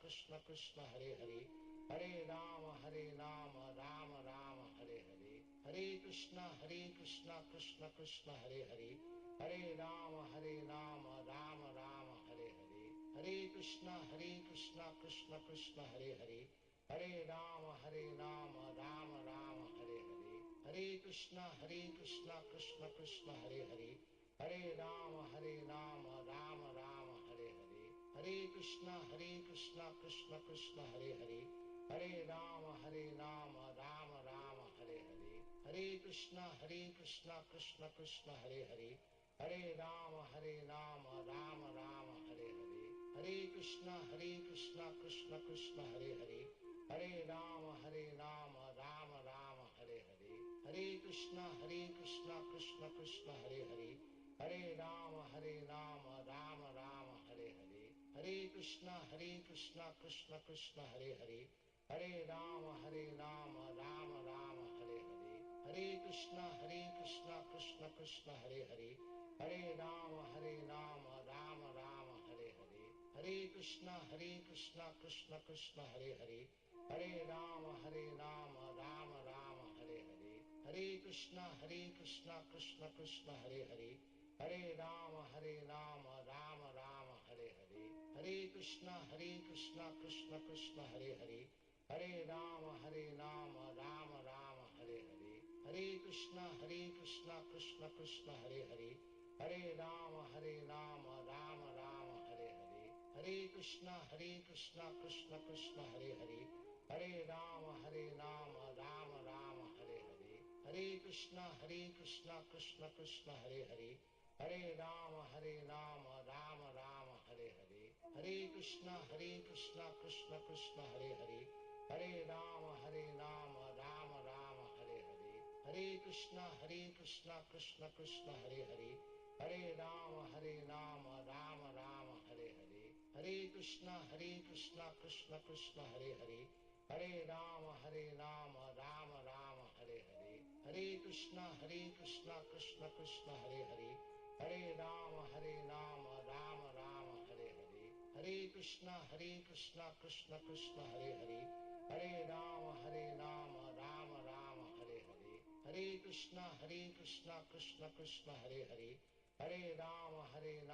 B: Krishna Krishna Hare Hare, Hare Rama Rama Rama Hare Hare, Hare Krishna Krishna Krishna Hare Hare, Hare Rama Rama Rama Hare Hare, Hare Krishna Krishna Krishna Hare Hare, Hare Rama Rama Rama Hare Hare, Hare Krishna Krishna Krishna Hare Hare, Hare Rama Rama Rama Hare Hare, Hare Krishna Krishna Krishna Hare Hare, Hare Rama Rama Rama Hare Hare, Hare Krishna Krishna Krishna Hare Hare, Hare Rama Rama Rama Hare Hare, Hare Krishna Krishna Krishna Hare Hare, Hare Rama Rama Rama Hare Hare, Hare Krishna Krishna Krishna Hare Hare, Hare Rama Rama Rama Hare Hare, Hare Krishna Krishna Krishna Hare Hare, Hare Rama Rama Rama Hare Hare, Hare Krishna Krishna Krishna Hare Hare, Hare Rama Rama Rama Hare Hare, Hare Krishna Krishna Krishna Hare Hare, Hare Rama Rama Rama Hare Hare, Hare Krishna Krishna Krishna Hare Hare, Hare Rama Rama Rama Hare Hare, Hare Krishna Krishna Krishna Hare Hare, Hare Rama Rama Rama Hare Hare, Hare Krishna Krishna Krishna Hare Hare, Hare Rama Rama Rama Hare Hare, Hare Krishna Krishna Krishna Hare Hare, Hare Rama Rama Rama Hare Hare, Hare Krishna Krishna Krishna Hare Hare, Hare Rama Rama Rama Hare Hare, Hare Krishna Krishna Krishna Hare Hare, Hare Rama Rama Rama Hare Hare, Hare Krishna Krishna Krishna Hare Hare, Hare Rama Rama Rama Hare Hare, Hare Krishna Krishna Krishna Hare Hare, Hare Rama Rama Rama Hare Hare, Hare Krishna Krishna Krishna Hare Hare, Hare Rama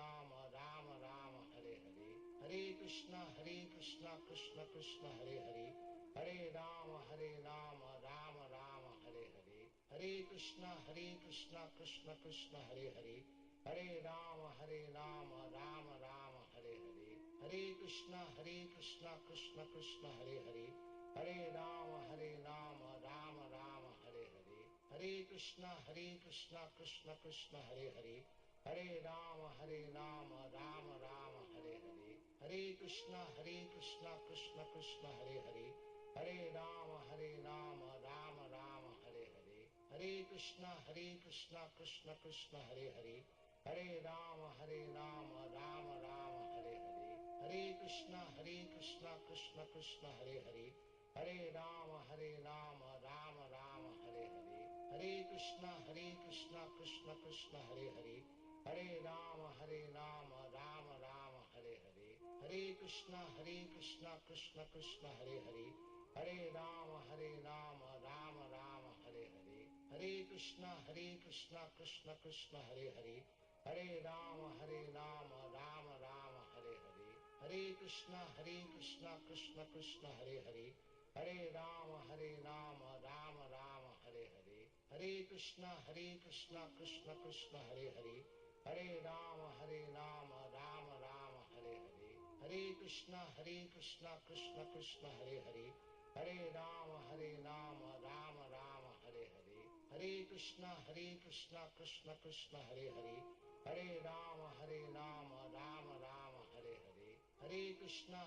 B: Rama Rama Hare Hare, Hare Krishna Krishna Krishna Hare Hare, Hare Rama Rama Rama Hare Hare, Hare Krishna Krishna Krishna Hare Hare, Hare Rama Rama Rama Hare Hare, Hare Krishna Krishna Krishna Hare Hare, Hare Rama Rama Rama Hare Hare, Hare Krishna Krishna Krishna Hare Hare, Hare Rama Rama Rama Hare Hare, Hare Krishna Krishna Krishna Hare Hare, Hare Rama Rama Rama Hare Hare, Hare Krishna Krishna Krishna Hare Hare, Hare Rama Rama Rama Hare Hare, Hare Krishna Krishna Krishna Hare Hare, Hare Rama Rama Rama Hare Hare, Hare Krishna Krishna Krishna Hare Hare, Hare Rama Rama Rama Hare Hare, Hare Krishna Krishna Krishna Hare Hare, Hare Rama Rama Rama Hare Hare, Hare Krishna Krishna Krishna Hare Hare, Hare Rama Rama Rama Hare Hare, Hare Krishna Krishna Krishna Hare Hare, Hare Rama Rama Rama Hare Hare, Hare Krishna Krishna Krishna Hare Hare, Hare Rama Rama Rama Hare Hare, Hare Krishna Krishna Krishna Hare Hare, Hare Rama Rama Rama Hare Hare, Hare Krishna Krishna Krishna Hare Hare, Hare Rama Rama Rama Hare Hare, Hare Krishna Krishna Krishna Hare Hare, Hare Rama Rama Rama Hare Hare, Hare Krishna Krishna Krishna Hare Hare, Hare Rama Rama Rama Hare Hare, Hare Krishna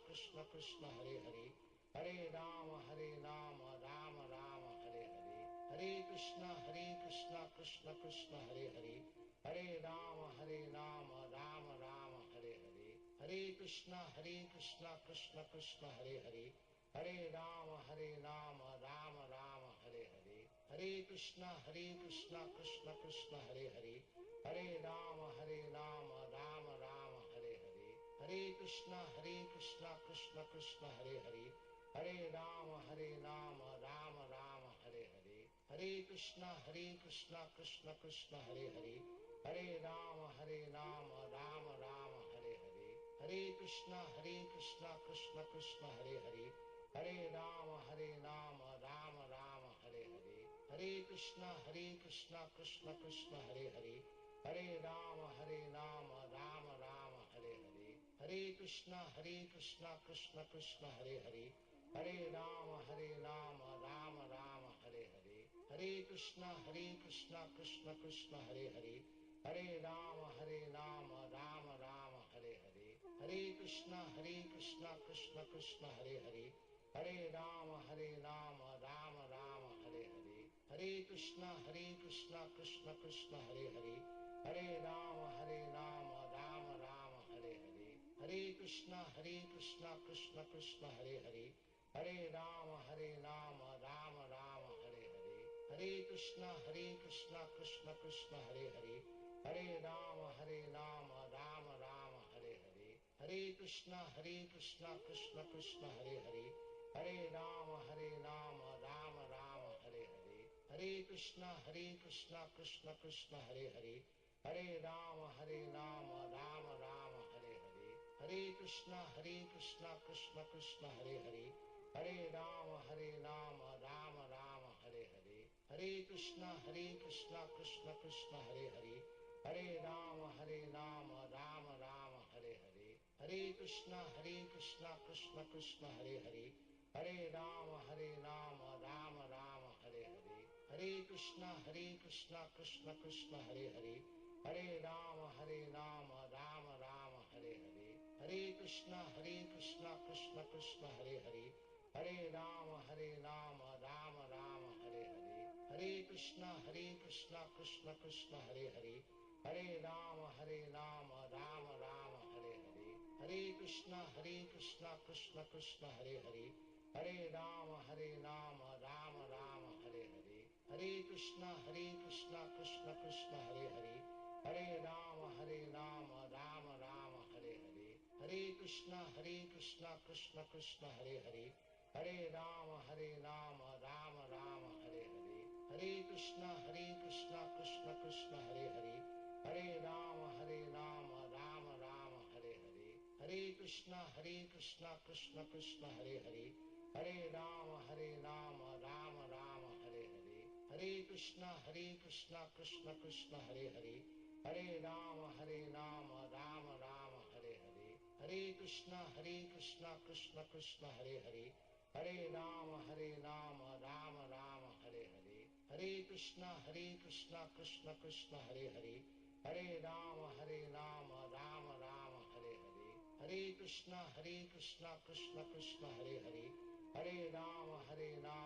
B: Krishna Krishna Hare Hare, Hare Rama Rama Rama Hare Hare, Hare Krishna Krishna Krishna Hare Hare, Hare Rama Rama Rama Hare Hare, Hare Krishna Krishna Krishna Hare Hare, Hare Rama Rama Rama Hare Hare, Hare Krishna Krishna Krishna Hare Hare, Hare Rama Rama Rama Hare Hare, Hare Hare Krishna Krishna Krishna Hare Hare, Hare Rama Rama Rama Hare Hare, Hare Krishna Krishna Krishna Hare Hare, Hare Rama Rama Rama Hare Hare, Hare Krishna Krishna Krishna Hare Hare, Hare Rama Rama Rama Hare Hare, Hare Krishna Krishna Krishna Hare Hare, Hare Rama Rama Rama Hare Hare, Hare Krishna Krishna Krishna Hare Hare, Hare Rama Rama Rama Hare Hare, Hare Krishna Krishna Krishna Hare Hare, Hare Rama Rama Rama Hare Hare, Hare Krishna Krishna Krishna Hare Hare, Hare Rama Rama Rama Hare Hare, Hare Krishna Krishna Krishna Hare Hare, Hare Rama Rama Rama Hare Hare, Hare Krishna Krishna Krishna Hare Hare, Hare Rama Rama Rama Hare Hare, Hare Krishna Krishna Krishna Hare Hare, Hare Rama Rama Rama Hare Hare, Hare Krishna Krishna Krishna Hare Hare, Hare Rama Rama Rama Hare Hare, Hare Krishna Krishna Krishna Hare Hare, Hare Rama Rama Rama Hare Hare, Hare Krishna Krishna Krishna Hare Hare, Hare Rama Rama Rama Hare Hare, Hare Krishna Krishna Krishna Hare Hare, Hare Rama Rama Rama Hare Hare, Hare Krishna Krishna Krishna Hare Hare, Hare Rama Rama Rama Hare Hare, Hare Krishna Krishna Krishna Hare Hare, Hare Rama Rama Rama Hare Hare, Hare Krishna Krishna Krishna Hare Hare, Hare Rama Rama Rama Hare Hare, Hare Krishna Krishna Krishna Hare Hare, Hare Rama Rama Rama Hare Hare, Hare Krishna Krishna Krishna Hare Hare, Hare Rama Rama Rama Hare Hare, Hare Krishna Krishna Krishna Hare Hare, Hare Rama Rama Rama Hare Hare, Hare Krishna Krishna Krishna Hare Hare, Hare Rama Rama Rama Hare Hare, Hare Krishna Krishna Krishna Hare Hare, Hare Rama Rama Rama Hare Hare, Hare Krishna Krishna Krishna Hare Hare, Hare Rama Rama Rama Hare Hare, Hare Krishna Krishna Krishna Hare Hare, Hare Rama Rama Rama Hare Hare, Hare Krishna Krishna Krishna Hare Hare, Hare Rama Rama Rama Hare Hare, Hare Krishna Krishna Krishna Hare Hare, Hare Rama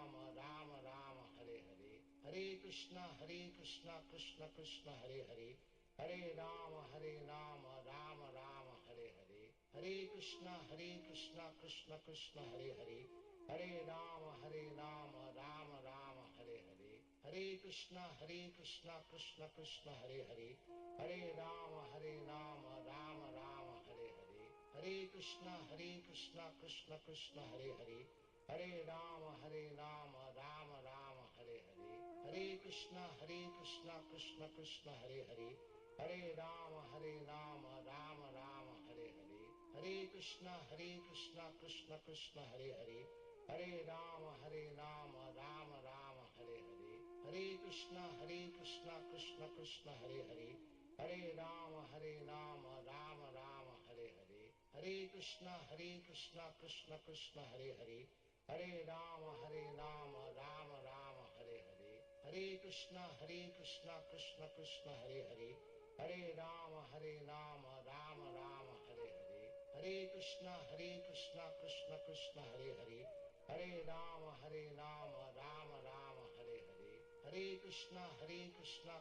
B: Rama Rama Hare Hare, Hare Krishna Krishna Krishna Hare Hare, Hare Rama Rama Rama Hare Hare, Hare Krishna Krishna Krishna Hare Hare, Hare Rama Rama Rama Hare Hare, Hare Krishna Krishna Krishna Hare Hare, Hare Rama Rama Rama Hare Hare, Hare Krishna Krishna Krishna Hare Hare, Hare Rama Rama Rama Hare Hare, Hare Krishna Krishna Krishna Hare Hare, Hare Rama Rama Rama Hare Hare, Hare Krishna Krishna Krishna Hare Hare, Hare Rama Rama Rama Hare Hare, Hare Krishna Krishna Krishna Hare Hare, Hare Rama Rama Rama Hare Hare, Hare Krishna Krishna Krishna Hare Hare, Hare Rama Rama Rama Hare Hare, Hare Krishna Krishna Krishna Hare Hare, Hare Rama Rama Rama Hare Hare, Hare Krishna Krishna Krishna Hare Hare, Hare Rama Rama Rama Hare Hare, Hare Krishna Krishna Krishna Hare Hare, Hare Rama Rama Rama Hare Hare, Hare Krishna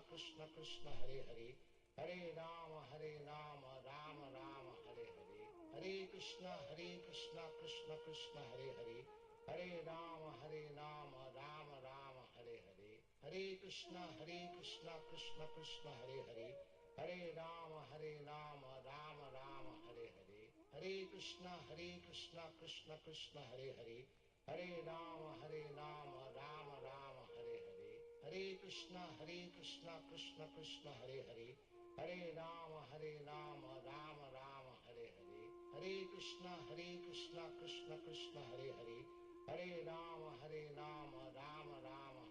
B: Krishna Krishna Hare Hare, Hare Rama Rama Rama Hare Hare, Hare Krishna Krishna Krishna Hare Hare, Hare Rama Rama Rama Hare Hare, Hare Krishna Krishna Krishna Hare Hare, Hare Rama Rama Rama Hare Hare, Hare Hare Krishna Krishna Krishna Hare Hare, Hare Rama Rama Rama Hare Hare, Hare Krishna Krishna Krishna Hare Hare, Hare Rama Rama Rama Hare Hare, Hare Krishna Krishna Krishna Hare Hare, Hare Rama Rama Rama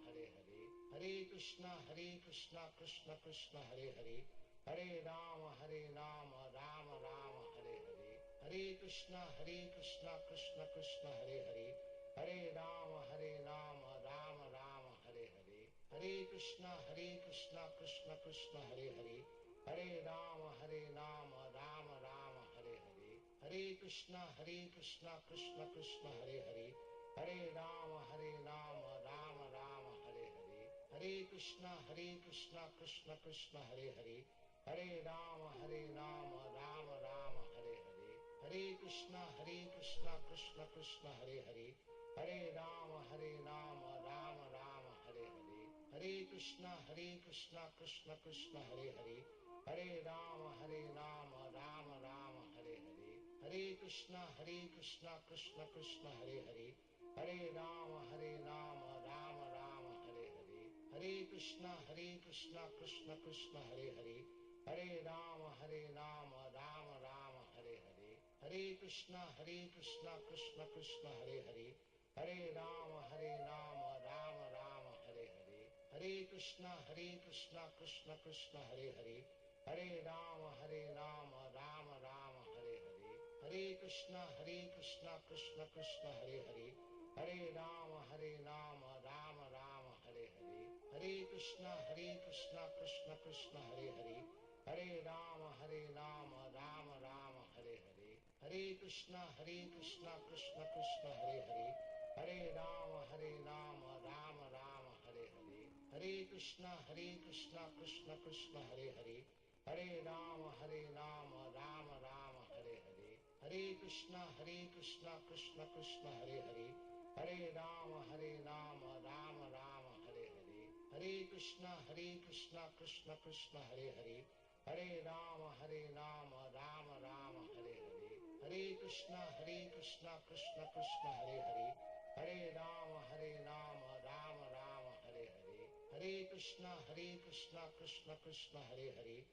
B: Hare Hare, Hare Krishna Krishna Krishna Hare Hare, Hare Rama Rama Rama Hare Hare, Hare Krishna Krishna Krishna Hare Hare, Hare Rama Rama Rama Hare Hare, Hare Krishna Krishna Krishna Hare Hare, Hare Rama Rama Rama Hare Hare, Hare Krishna Krishna Krishna Hare Hare, Hare Rama Rama Rama Hare Hare, Hare Krishna Krishna Krishna Hare Hare, Hare Rama Rama Rama Hare Hare, Hare Krishna Krishna Krishna Hare Hare, Hare Rama Rama Rama Hare Hare, Hare Krishna Krishna Krishna Hare Hare, Hare Rama Rama Rama Hare Hare, Hare Krishna Krishna Krishna Hare Hare, Hare Rama Rama Rama Hare Hare, Hare Krishna Krishna Krishna Hare Hare, Hare Rama Rama Rama Hare Hare, Hare Krishna Krishna Krishna Hare Hare, Hare Rama Rama Rama Hare Hare, Hare Krishna Krishna Krishna Hare Hare, Hare Rama Rama Rama Hare Hare, Hare Krishna Krishna Krishna Hare Hare, Hare Rama Rama Rama Hare Hare, Hare Krishna Krishna Krishna Hare Hare, Hare Rama Rama Rama Hare Hare, Hare Krishna Krishna Krishna Hare Hare, Hare Rama Rama Rama Hare Hare, Hare Krishna Krishna Krishna Hare Hare, Hare Rama Rama Rama Hare Hare, Hare Krishna Krishna Krishna Hare Hare, Hare Rama Rama Rama Hare Hare, Hare Krishna Krishna Krishna Hare Hare, Hare Rama Rama Rama Hare Hare, Hare Krishna Krishna Krishna Hare Hare,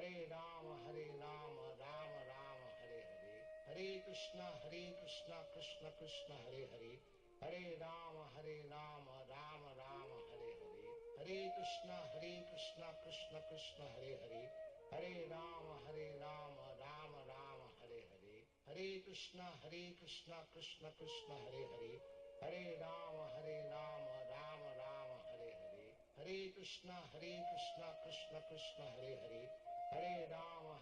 B: Hare Rama Rama Rama Hare Hare, Hare Krishna Krishna Krishna Hare Hare, Hare Rama Rama Rama Hare Hare, Hare Krishna Krishna Krishna Hare Hare, Hare Rama Rama Rama Hare Hare, Hare Krishna Krishna Krishna Hare Hare, Hare Rama Rama Rama Hare Hare, Hare Krishna Krishna Krishna Hare Hare, Hare Rama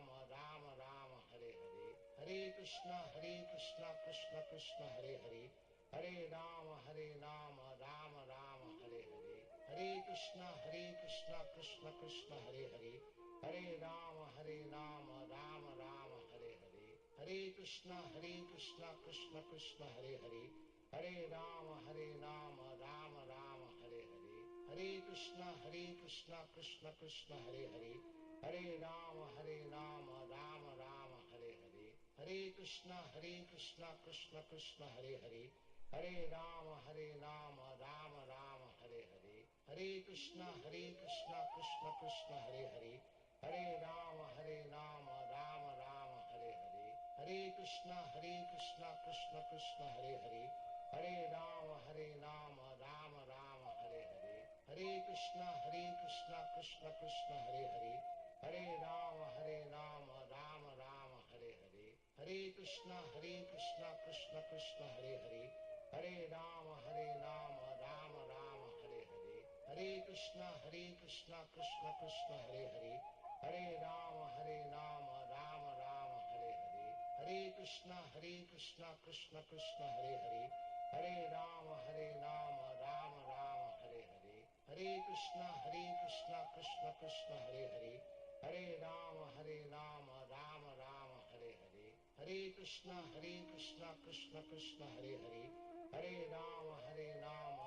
B: Rama Rama Hare Hare, Hare Krishna Krishna Krishna Hare Hare, Hare Rama Rama Rama Hare Hare, Hare Krishna Krishna Krishna Hare Hare, Hare Rama Rama Rama Hare Hare, Hare Krishna Krishna Krishna Hare Hare, Hare Rama Rama Rama Hare Hare, Hare Krishna Krishna Krishna Hare Hare, Hare Rama Rama Rama Hare Hare, Hare Krishna Krishna Krishna Hare Hare, Hare Rama Rama Rama Hare Hare, Hare Krishna Krishna Krishna Hare Hare, Hare Rama Rama Rama Hare Hare, Hare Krishna Krishna Krishna Hare Hare, Hare Rama Rama Rama Hare Hare, Hare Krishna Krishna Krishna Hare Hare, Hare Rama Rama Rama Hare Hare, Hare Krishna Krishna Krishna Hare Hare, Hare Rama Rama Rama Hare Hare, Hare Krishna Krishna Krishna Hare Hare, Hare Rama Rama Rama Hare Hare, Hare Krishna Krishna Krishna Hare Hare, Hare Rama Rama Rama Hare Hare, Hare Krishna Krishna Krishna Hare Hare, Hare Rama Rama Rama Hare Hare, Hare Krishna Krishna Krishna Hare Hare, Hare Rama Rama Rama Hare Hare, Hare Krishna Krishna Krishna Hare Hare, Hare Rama Rama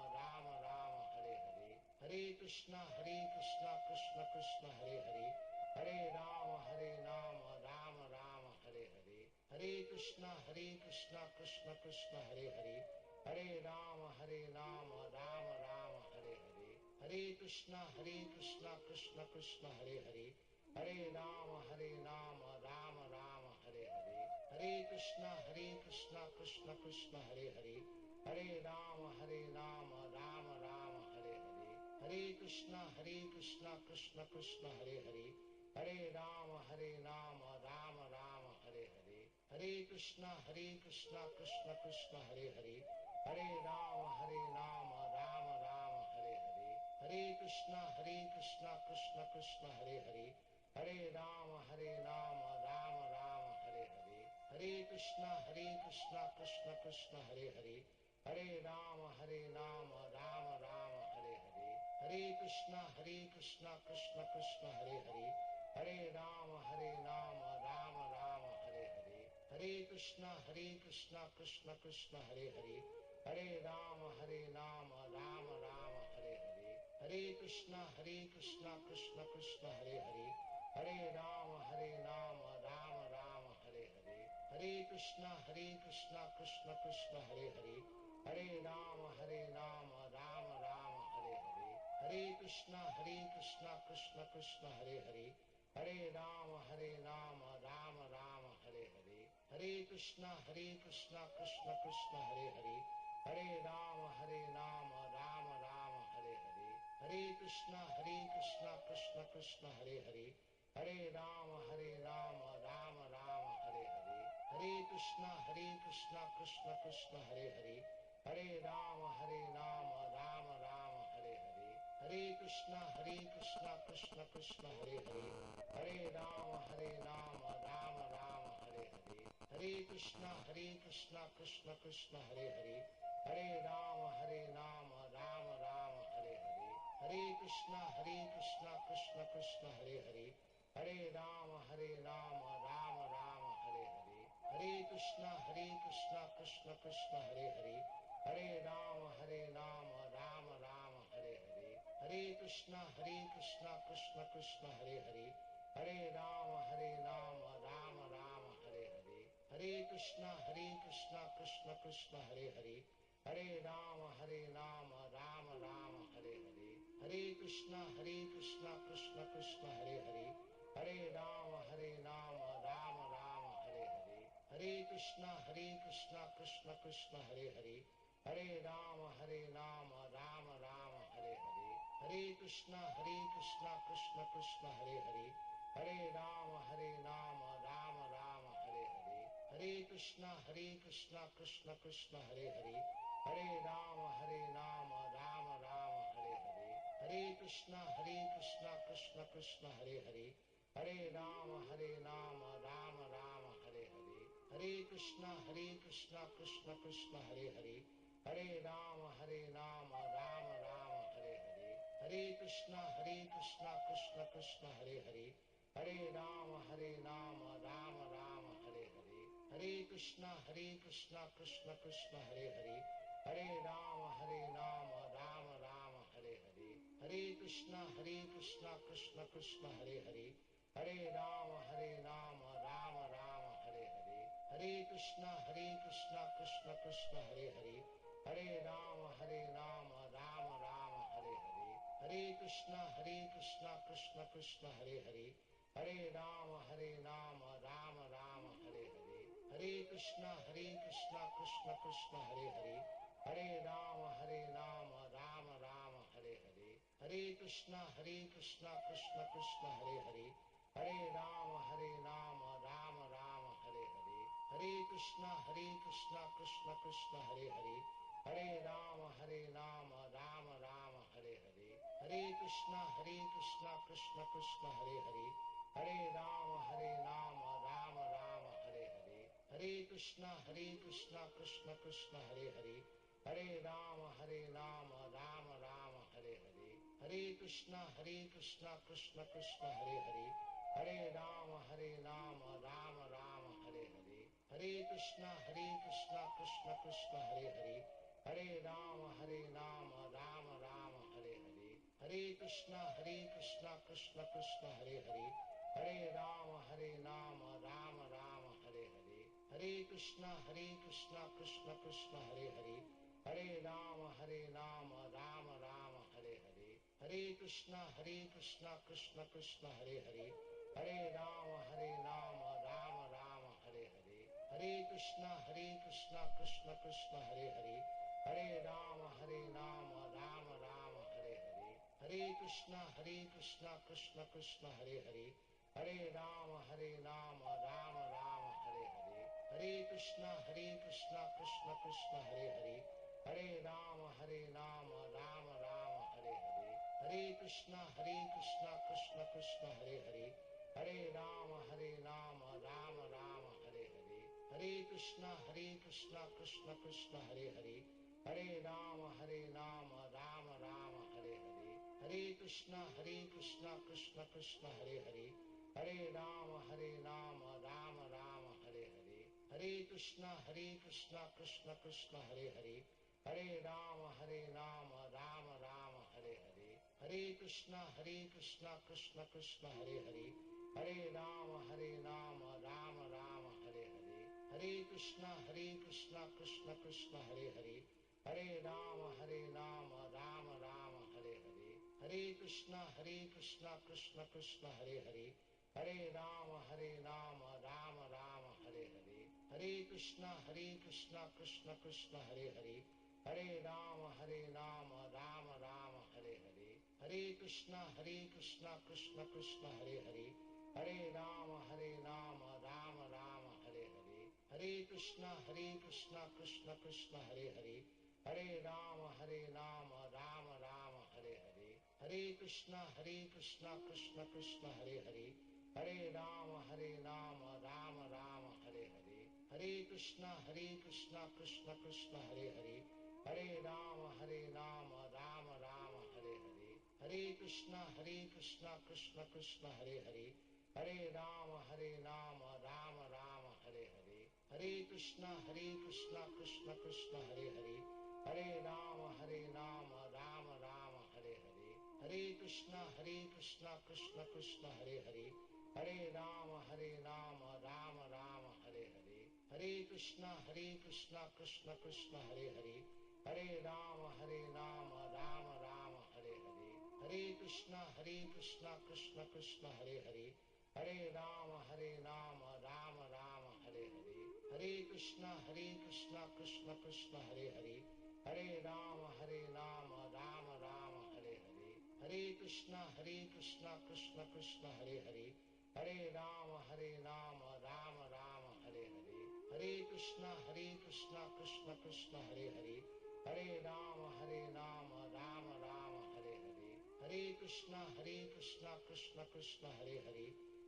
B: Rama Hare Hare, Hare Krishna Krishna Krishna Hare Hare, Hare Rama Rama Rama Hare Hare, Hare Krishna Krishna Krishna Hare Hare Hare Rama Rama Rama Hare Hare Hare Krishna Krishna Krishna Hare Hare Hare Rama Rama Rama Hare Hare Hare Krishna Krishna Krishna Hare Hare Hare Rama Rama Rama Hare Hare Hare Krishna Krishna Krishna Hare Hare Hare Rama Rama Rama Hare Hare Hare Krishna Krishna Krishna Hare Hare Hare Rama Rama Rama Hare Hare Hare Krishna Krishna Krishna Hare Hare Hare Rama Rama Rama Hare Hare Hare Krishna Krishna Krishna Hare Hare Hare Rama Rama Rama Hare Hare Hare Krishna Krishna Krishna Hare Hare Hare Rama Rama Rama Hare Hare Hare Krishna Krishna Krishna Hare Hare Hare Rama Rama Rama Hare Hare Hare Krishna Krishna Krishna Hare Hare Hare Rama Rama Rama Hare Hare Hare Krishna Krishna Krishna Hare Hare Hare Rama Rama Rama Hare Hare Hare Krishna Krishna Krishna Hare Hare Hare Rama Rama Rama Hare Hare Hare Krishna Krishna Krishna Hare Hare Hare Rama Rama Rama Hare Hare Hare Krishna Krishna Krishna Hare Hare Hare Rama Rama Rama Hare Hare Hare Krishna Krishna Krishna Hare Hare Hare Rama Rama Rama Hare Hare Hare Krishna Krishna Krishna Hare Hare Hare Rama Rama Rama Hare Hare Hare Krishna Krishna Krishna Hare Hare Hare Rama Rama Rama Hare Hare Hare Krishna Krishna Krishna Hare Hare Hare Rama Rama Rama Hare Hare Hare Krishna Krishna Krishna Hare Hare Hare Rama Rama Rama Hare Hare Hare Krishna Krishna Krishna Hare Hare Hare Rama Rama Rama Hare Hare Hare Krishna Krishna Krishna Hare Hare Hare Rama Rama Rama Hare Hare Hare Krishna Krishna Krishna Hare Hare Hare Rama Rama Rama Hare Hare Hare Krishna Krishna Krishna Hare Hare Hare Rama Rama Rama Hare Hare Hare Krishna Krishna Krishna Hare Hare Hare Rama Rama Rama Hare Hare Hare Krishna Krishna Krishna Hare Hare Hare Rama Rama Rama Hare Hare Hare Krishna Krishna Krishna Hare Hare Hare Rama Rama Rama Hare Hare Hare Krishna Krishna Krishna Hare Hare Hare Rama Rama Rama Hare Hare Hare Krishna Krishna Krishna Hare Hare Hare Rama Rama Rama Hare Hare Hare Krishna Krishna Krishna Hare Hare Hare Rama Rama Rama Hare Hare Hare Krishna Krishna Krishna Hare Hare Hare Rama Rama Rama Hare Hare Hare Krishna Krishna Krishna Hare Hare Hare Rama Rama Rama Hare Hare Hare Krishna Krishna Krishna Hare Hare Hare Rama Rama Rama Hare Hare Hare Krishna Krishna Krishna Hare Hare Hare Rama Rama Rama Hare Hare Hare Krishna Krishna Krishna Hare Hare Hare Rama Rama Rama Hare Hare Hare Krishna Krishna Krishna Hare Hare Hare Rama Rama Rama Hare Hare Hare Krishna Krishna Krishna Hare Hare Hare Rama Rama Rama Hare Hare Hare Krishna Krishna Krishna Hare Hare Hare Rama Rama Rama Hare Hare Hare Krishna Krishna Krishna Hare Hare Hare Rama Rama Rama Hare Hare Hare Krishna Krishna Krishna Hare Hare Hare Rama Rama Rama Hare Hare Hare Krishna Krishna Krishna Hare Hare Hare Rama Rama Rama Hare Hare Hare Hare Krishna Krishna Krishna Hare Hare, Hare Rama Rama Rama Hare Hare, Hare Krishna Krishna Krishna Hare Hare, Hare Rama Rama Rama Hare Hare, Hare Krishna Krishna Krishna Hare Hare, Hare Rama Rama Rama Hare Hare, Hare Krishna Krishna Krishna Hare Hare, Hare Rama Rama Rama Hare Hare, Hare Krishna Krishna Krishna Hare Hare, Hare Rama Rama Rama Hare Hare, Hare Krishna Krishna Krishna Hare Hare, Hare Rama Rama Rama Hare Hare, Hare Krishna Krishna Krishna Hare Hare, Hare Rama Rama Rama Hare Hare, Hare Krishna Krishna Krishna Hare Hare, Hare Rama Rama Rama Hare Hare, Hare Krishna Krishna Krishna Hare Hare, Hare Rama Rama Rama Hare Hare, Hare Krishna Krishna Krishna Hare Hare, Hare Rama Rama Rama Hare Hare, Hare Krishna Krishna Krishna Hare Hare, Hare Rama Rama Rama Hare Hare, Hare Krishna Krishna Krishna Hare Hare, Hare Rama Rama Rama Hare Hare, Hare Krishna Krishna Krishna Hare Hare, Hare Rama Rama Rama Hare Hare, Hare Krishna Krishna Krishna Hare Hare, Hare Rama Rama Rama Hare Hare, Hare Krishna Krishna Krishna Hare Hare, Hare Rama Rama Rama Hare Hare, Hare Krishna Krishna Krishna Hare Hare, Hare Rama Rama Rama Hare Hare, Hare Krishna Krishna Krishna Hare Hare, Hare Rama Rama Rama Hare Hare, Hare Krishna Krishna Krishna Hare Hare, Hare Rama Rama Rama Hare Hare, Hare Krishna Krishna Krishna Hare Hare, Hare Rama Rama Rama Hare Hare, Hare Krishna Krishna Krishna Hare Hare, Hare Rama Rama Rama Hare Hare, Hare Krishna Krishna Krishna Hare Hare, Hare Rama Rama Rama Hare Hare, Hare Krishna Krishna Krishna Hare Hare, Hare Rama Rama Rama Hare Hare, Hare Krishna Krishna Krishna Hare Hare, Hare Rama Rama Rama Hare Hare, Hare Krishna Krishna Krishna Hare Hare, Hare Rama Rama Rama Hare Hare, Hare Krishna Krishna Krishna Hare Hare, Hare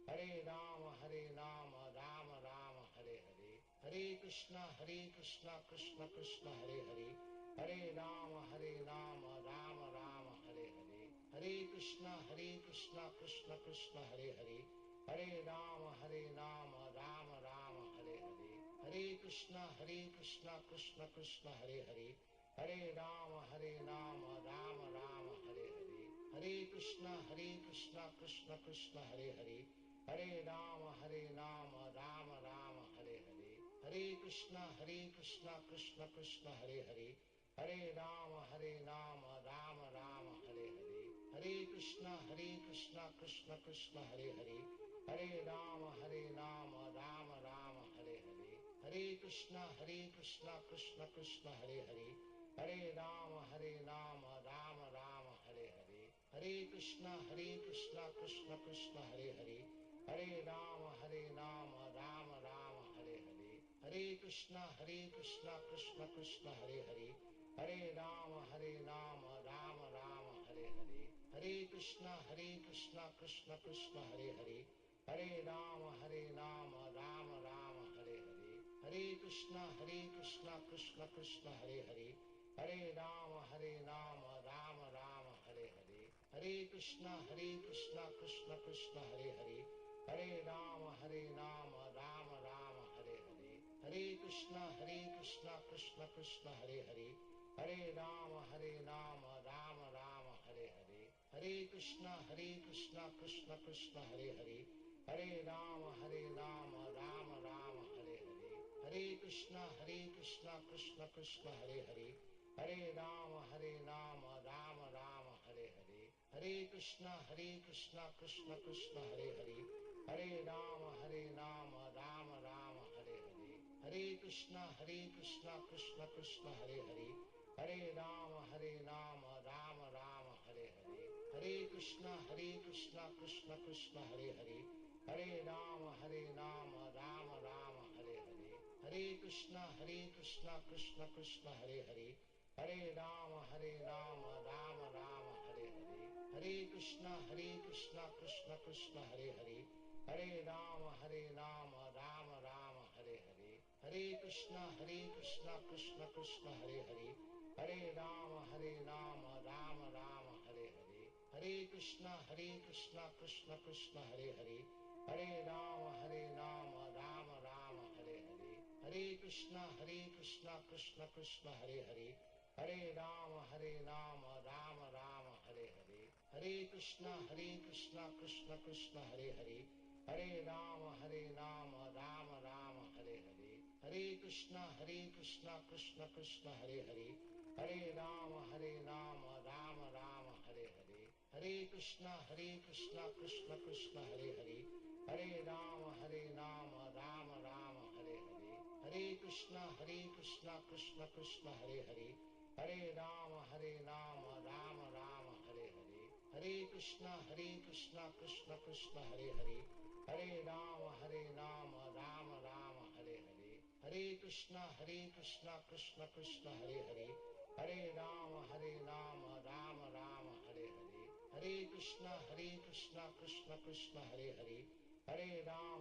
B: Rama Rama Rama Hare Hare, Hare Krishna Krishna Krishna Hare Hare, Hare Rama Rama Rama Hare Hare, Hare Krishna Krishna Krishna Hare Hare, Hare Rama Rama Rama Hare Hare, Hare Krishna Krishna Krishna Hare Hare, Hare Rama Rama Rama Hare Hare, Hare Krishna Krishna Krishna Hare Hare, Hare Rama Rama Rama Hare Hare, Hare Krishna Krishna Krishna Hare Hare, Hare Rama Rama Rama Hare Hare, Hare Krishna Krishna Krishna Hare Hare, Hare Rama Rama Rama Hare Hare, Hare Krishna Krishna Krishna Hare Hare, Hare Rama Rama Rama Hare Hare, Hare Krishna Krishna Krishna Hare Hare, Hare Rama Rama Rama Hare Hare, Hare Krishna Krishna Krishna Hare Hare, Hare Rama Rama Rama Hare Hare, Hare Krishna Krishna Krishna Hare Hare, Hare Rama Rama Rama Hare Hare, Hare Krishna Krishna Krishna Hare Hare, Hare Rama Rama Rama Hare Hare, Hare Krishna Krishna Krishna Hare Hare, Hare Rama Rama Rama Hare Hare, Hare Krishna Krishna Krishna Hare Hare, Hare Rama Rama Rama Hare Hare, Hare Krishna Krishna Krishna Hare Hare, Hare Rama Rama Rama Hare Hare, Hare Krishna Krishna Krishna Hare Hare, Hare Rama Rama Rama Hare Hare, Hare Krishna Krishna Krishna Hare Hare, Hare Rama Rama Rama Hare Hare, Hare Krishna Krishna Krishna Hare Hare, Hare Rama Rama Rama Hare Hare, Hare Krishna Krishna Krishna Hare Hare, Hare Rama Rama Rama Hare Hare, Hare Krishna Krishna Krishna Hare Hare, Hare Rama Rama Rama Hare Hare, Hare Krishna Krishna Krishna Hare Hare, Hare Rama Rama Rama Hare Hare, Hare Krishna Krishna Krishna Hare Hare, Hare Rama Rama Rama Hare Hare, Hare Krishna Krishna Krishna Hare Hare, Hare Rama Rama Rama Hare Hare, Hare Krishna Krishna Krishna Hare Hare, Hare Rama Rama Rama Hare Hare, Hare Krishna Krishna Krishna Hare Hare, Hare Rama Rama Rama Hare Hare, Hare Krishna Krishna Krishna Hare Hare, Hare Rama Rama Rama Hare Hare, Hare Krishna Krishna Krishna Hare Hare, Hare Rama Rama Rama Hare Hare, Hare Krishna Krishna Krishna Hare Hare, Hare Rama Rama Rama Hare Hare, Hare Krishna Krishna Krishna Hare Hare, Hare Rama Rama Rama Hare Hare, Hare Krishna Krishna Krishna Hare Hare, Hare Rama Rama Rama Hare Hare, Hare Krishna Krishna Krishna Hare Hare, Hare Rama Rama Rama Hare Hare, Hare Krishna Krishna Krishna Hare Hare,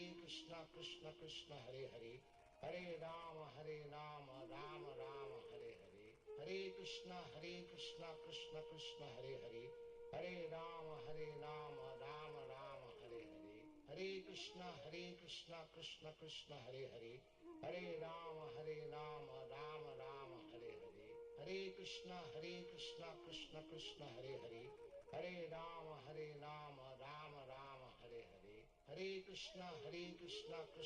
B: Hare Rama Rama Rama Hare Hare, Hare Krishna Krishna Krishna Hare Hare, Hare Rama Rama Rama Hare Hare, Hare Krishna Krishna Krishna Hare Hare, Hare Rama Rama Rama Hare Hare, Hare Krishna Krishna Krishna Hare Hare, Hare Rama Rama Rama Hare Hare, Hare Krishna Krishna Krishna Hare Hare,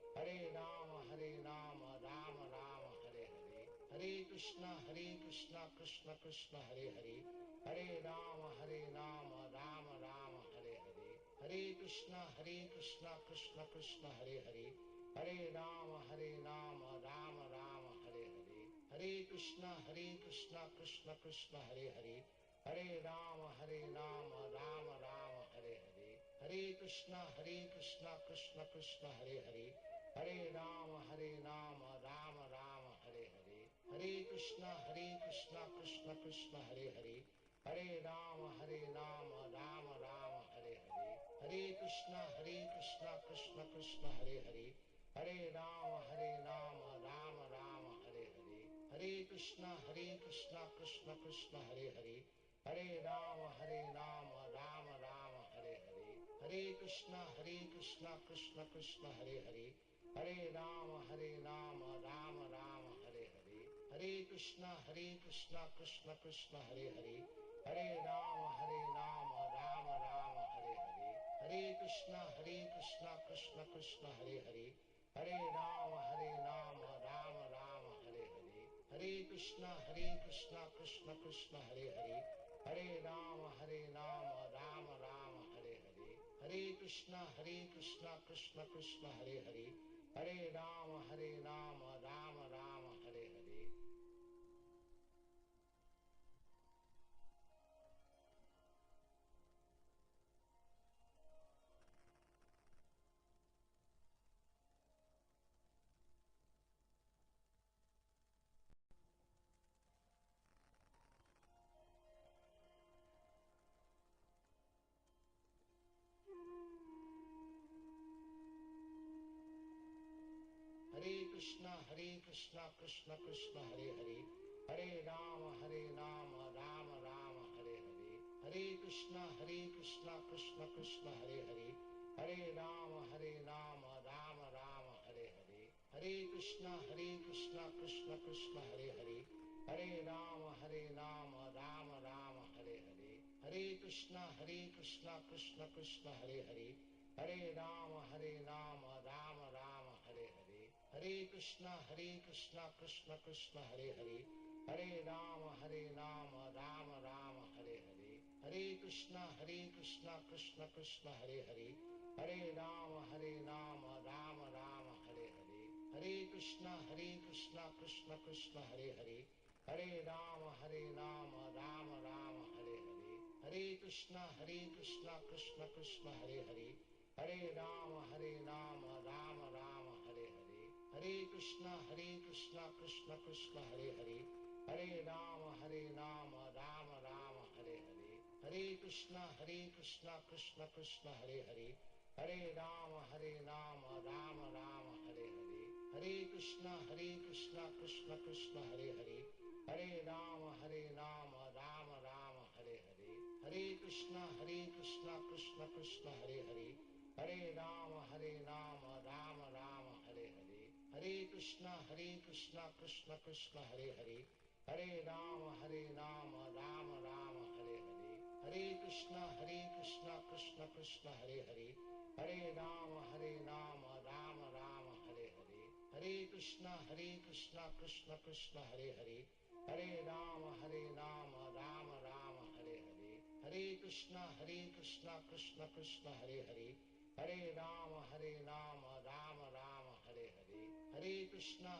B: Hare Rama Rama Rama Hare Hare, Hare Krishna Krishna Krishna Hare Hare, Hare Rama Rama Rama Hare Hare, Hare Krishna Krishna Krishna Hare Hare, Hare Rama Rama Rama Hare Hare, Hare Krishna Krishna Krishna Hare Hare, Hare Rama Rama Rama Hare Hare, Hare Krishna Krishna Krishna Hare Hare, Hare Rama Rama Rama Hare Hare, Hare Krishna Krishna Krishna Hare Hare, Hare Rama Rama Rama Hare Hare, Hare Krishna Krishna Krishna Hare Hare, Hare Rama Rama Rama Hare Hare, Hare Krishna Krishna Krishna Hare Hare, Hare Rama Rama Rama Hare Hare, Hare Krishna Krishna Krishna Hare Hare, Hare Rama Rama Rama Hare Hare, Hare Krishna Krishna Krishna Hare Hare, Hare Rama Rama Rama Hare Hare, Hare Krishna Krishna Krishna Hare Hare, Hare Rama Rama Rama Hare Hare, Hare Krishna Krishna Hare Hare, Hare Rama Rama Rama Hare Hare, Hare Krishna Krishna Hare Hare, Hare Rama Rama Rama Hare Hare, Hare Krishna Krishna Hare Hare, Hare Rama Rama Rama Hare Hare. Hare Krishna Krishna Krishna Hare Hare, Hare Rama Rama Rama Hare Hare, Hare Krishna Krishna Krishna Hare Hare, Hare Rama Rama Rama Hare Hare, Hare Krishna Krishna Krishna Hare Hare, Hare Rama Rama Rama Hare Hare, Hare Krishna Krishna Krishna Hare Hare, Hare Rama Rama Rama Hare Hare, Hare Krishna Krishna Krishna Hare Hare, Hare Rama Rama Rama Hare Hare, Hare Krishna Krishna Krishna Hare Hare, Hare Rama Rama Rama Hare Hare, Hare Krishna Krishna Krishna Hare Hare, Hare Rama Rama Rama Hare Hare, Hare Krishna Krishna Krishna Hare Hare, Hare Rama Rama Rama Hare Hare, Hare Krishna Krishna Krishna Hare Hare, Hare Rama Rama Rama Hare Hare, Hare Krishna Krishna Krishna Hare Hare, Hare Rama Rama Rama Hare Hare, Hare Krishna Krishna Krishna Hare Hare, Hare Rama Rama Rama Hare Hare, Hare Krishna Krishna Krishna Hare Hare, Hare Rama Rama Rama Hare Hare, Hare Krishna Krishna Krishna Hare Hare, Hare Rama Rama Rama Hare Hare, Hare Krishna Krishna Krishna Hare Hare, Hare Rama Rama Rama Hare Hare, Hare Krishna Krishna Krishna Hare Hare, Hare Rama Rama Rama Hare Hare, Hare Krishna Krishna Krishna Hare Hare, Hare Rama Rama Rama Hare Hare, Hare Krishna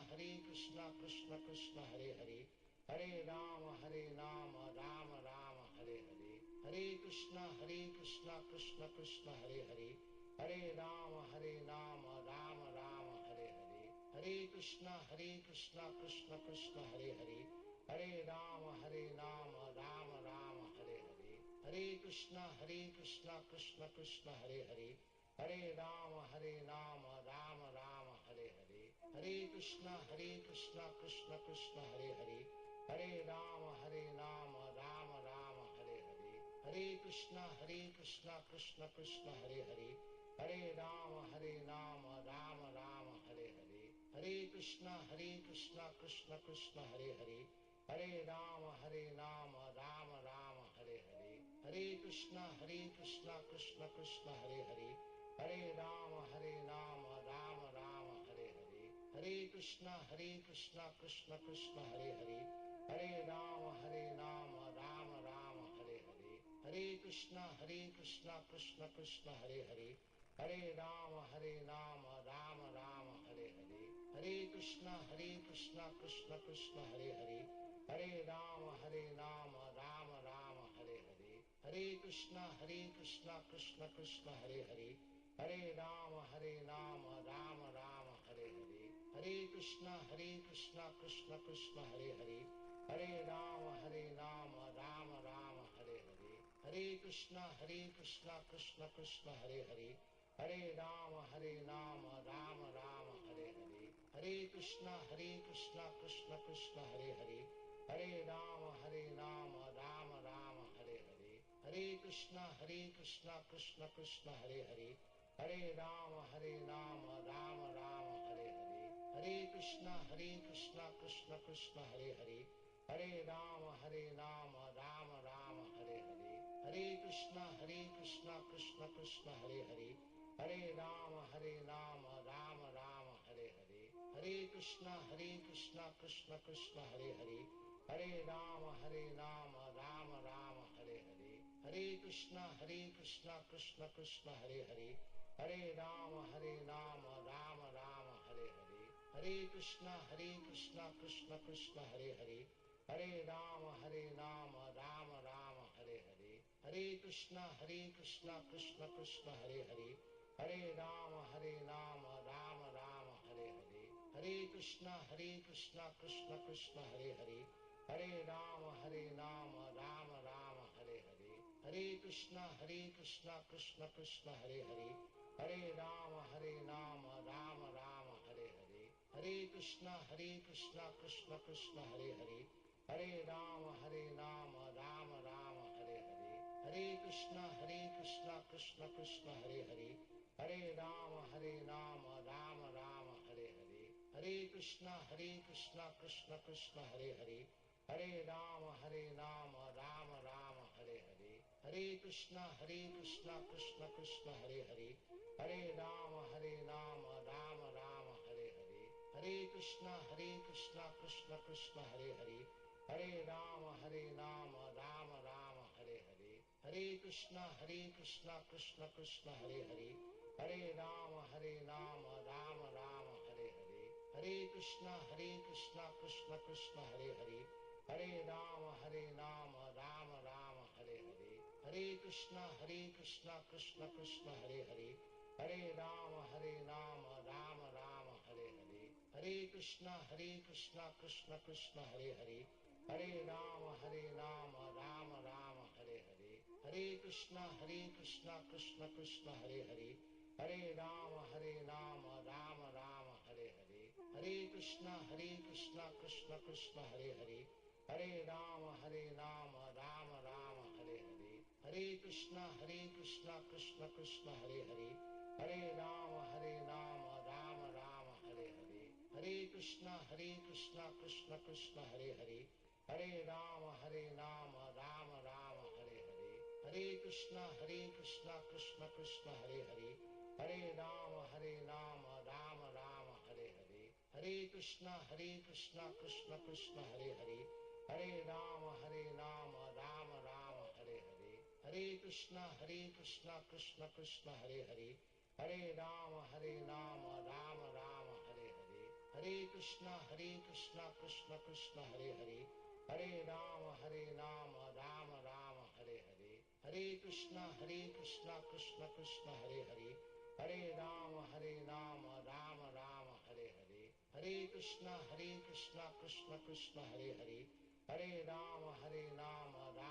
B: Krishna Krishna Hare Hare, Hare Rama Rama Rama Hare Hare, Hare Krishna Krishna Krishna Hare Hare, Hare Rama Rama Rama Hare Hare, Hare Krishna Krishna Krishna Hare Hare, Hare Rama Rama Rama Hare Hare, Hare Krishna Krishna Krishna Hare Hare, Hare Rama Rama Rama Hare Hare, Hare Krishna Krishna Krishna Hare Hare, Hare Rama Rama Rama Hare Hare, Hare Krishna Krishna Krishna Hare Hare, Hare Rama Rama Rama Hare Hare, Hare Krishna Krishna Krishna Hare Hare, Hare Rama Rama Rama Hare Hare, Hare Krishna Krishna Krishna Hare Hare, Hare Rama Rama Rama Hare Hare, Hare Krishna Krishna Krishna Hare Hare, Hare Rama Rama Rama Hare Hare, Hare Krishna Krishna Krishna Hare Hare, Hare Rama Rama Rama Hare Hare, Hare Krishna Krishna Krishna Hare Hare, Hare Rama Rama Rama Hare Hare, Hare Krishna Krishna Krishna Hare Hare, Hare Rama Rama Rama Hare Hare, Hare Krishna Krishna Krishna Hare Hare, Hare Rama Rama Rama Hare Hare, Hare Krishna Krishna Krishna Hare Hare, Hare Rama Rama Rama Hare Hare, Hare Krishna Krishna Krishna Hare Hare, Hare Rama Rama Rama Hare Hare, Hare Krishna Krishna Krishna Hare Hare, Hare Rama Rama Rama Hare Hare, Hare Krishna Krishna Krishna Hare Hare, Hare Rama Rama Rama Hare Hare, Hare Krishna Krishna Krishna Hare Hare, Hare Rama Rama Rama Hare Hare, Hare Krishna Krishna Krishna Hare Hare, Hare Rama Rama Rama Hare Hare, Hare Krishna Krishna Krishna Hare Hare, Hare Rama Rama Rama Hare Hare, Hare Krishna Krishna Krishna Hare Hare, Hare Rama Rama Rama Hare Hare, Hare Krishna Krishna Krishna Hare Hare, Hare Rama Rama Rama Hare Hare, Hare Krishna Krishna Krishna Hare Hare, Hare Rama Rama Rama Hare Hare, Hare Krishna Krishna Krishna Hare Hare, Hare Rama Rama Rama Hare Hare, Hare Krishna Krishna Krishna Hare Hare, Hare Rama Rama Rama Hare Hare, Hare Krishna Krishna Krishna Hare Hare, Hare Rama Rama Rama Hare Hare, Hare Krishna Krishna Krishna Hare Hare, Hare Rama Rama Rama Hare Hare, Hare Hare Krishna Krishna Krishna Hare Hare, Hare Rama Rama Rama Hare Hare, Hare Krishna Krishna Krishna Hare Hare, Hare Rama Rama Rama Hare Hare, Hare Krishna Krishna Krishna Hare Hare, Hare Rama Rama Rama Hare Hare, Hare Krishna Krishna Krishna Hare Hare, Hare Rama Rama Rama Hare Hare, Hare Krishna Krishna Krishna Hare Hare, Hare Rama Rama Rama Hare Hare, Hare Krishna Krishna Krishna Hare Hare, Hare Rama Rama Rama Hare Hare, Hare Krishna Krishna Krishna Hare Hare, Hare Rama Rama Rama Hare Hare, Hare Krishna Krishna Krishna Hare Hare, Hare Rama Rama Rama Hare Hare, Hare Krishna Krishna Krishna Hare Hare, Hare Rama Rama Rama Hare Hare, Hare Krishna Krishna Krishna Hare Hare, Hare Rama Rama Rama Hare Hare, Hare Krishna Krishna Krishna Hare Hare, Hare Rama Rama Rama Hare Hare, Hare Krishna Krishna Krishna Hare Hare, Hare Rama Rama Rama Hare Hare, Hare Krishna Krishna Krishna Hare Hare, Hare Rama Rama Rama Hare Hare, Hare Krishna Krishna Krishna Hare Hare, Hare Rama Rama Rama Hare Hare, Hare Krishna Krishna Krishna Hare Hare, Hare Rama Rama Rama Hare Hare, Hare Krishna Krishna Krishna Hare Hare, Hare Rama Rama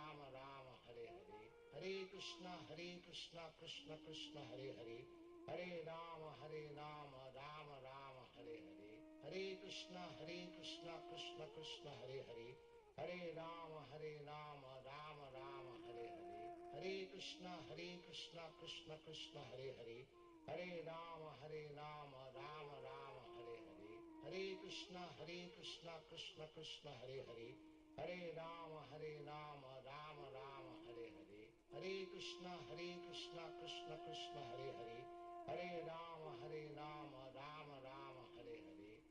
B: Rama Hare Hare, Hare Krishna Krishna Krishna Hare Hare, Hare Rama Rama Rama Hare Hare, Hare Krishna Krishna Krishna Hare Hare, Hare Rama Rama Rama Hare Hare, Hare Krishna Krishna Krishna Hare Hare, Hare Rama Rama Rama Hare Hare, Hare Krishna Krishna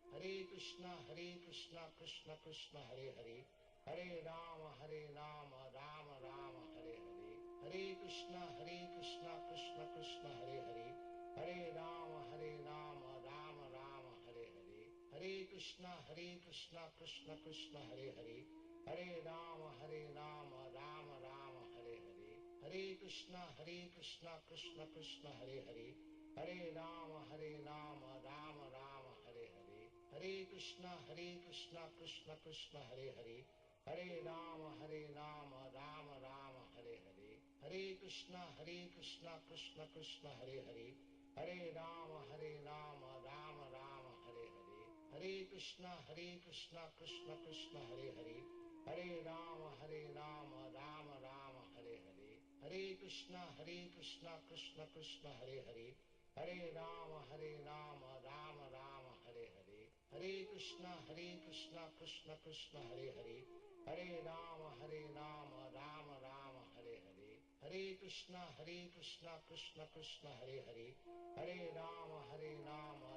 B: Krishna Hare Hare, Hare Rama Rama Rama Hare Hare, Hare Krishna Krishna Krishna Hare Hare, Hare Rama Rama Rama Hare Hare, Hare Krishna Krishna Krishna Hare Hare, Hare Rama Rama Rama Hare Hare, Hare Krishna Krishna Krishna Hare Hare, Hare Rama Rama Rama Hare Hare, Hare Krishna Krishna Krishna Hare Hare, Hare Rama Rama Rama Hare Hare, Hare Krishna Krishna Krishna Hare Hare, Hare Rama Rama Rama Hare Hare, Hare Krishna Krishna Krishna Hare Hare, Hare Rama Rama Rama Hare Hare, Hare Krishna Krishna Krishna Hare Hare, Hare Rama Rama Rama Hare Hare, Hare Krishna Krishna Krishna Hare Hare, Hare Rama Rama Rama Hare Hare, Hare Krishna Krishna Krishna Hare Hare, Hare Rama Rama Rama Hare Hare, Hare Krishna Krishna Krishna Hare Hare, Hare Rama Rama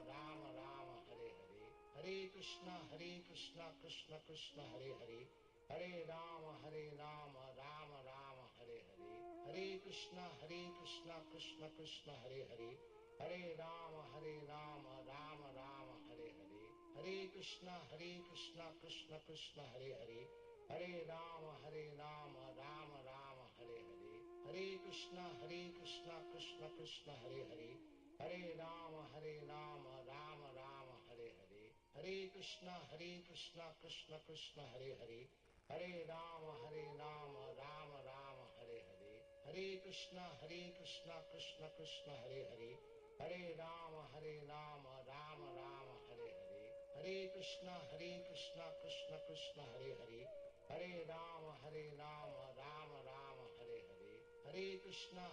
B: Rama Hare Hare, Hare Krishna Krishna Krishna Hare Hare, Hare Rama Rama Rama Hare Hare, Hare Krishna Krishna Krishna Hare Hare, Hare Rama Rama Rama Hare Hare, Hare Krishna Krishna Krishna Hare Hare, Hare Rama Rama Rama Hare Hare, Hare Krishna Krishna Krishna Hare Hare, Hare Rama Rama Rama Hare Hare, Hare Krishna Krishna Krishna Hare Hare, Hare Rama Rama Rama Hare Hare, Hare Krishna Krishna Krishna Hare Hare, Hare Rama Rama Rama Hare Hare, Hare Krishna Krishna Krishna Hare Hare, Hare Rama Rama Rama Hare Hare, Hare Krishna Krishna Krishna Hare Hare, Hare Rama Rama Rama Hare Hare, Hare Krishna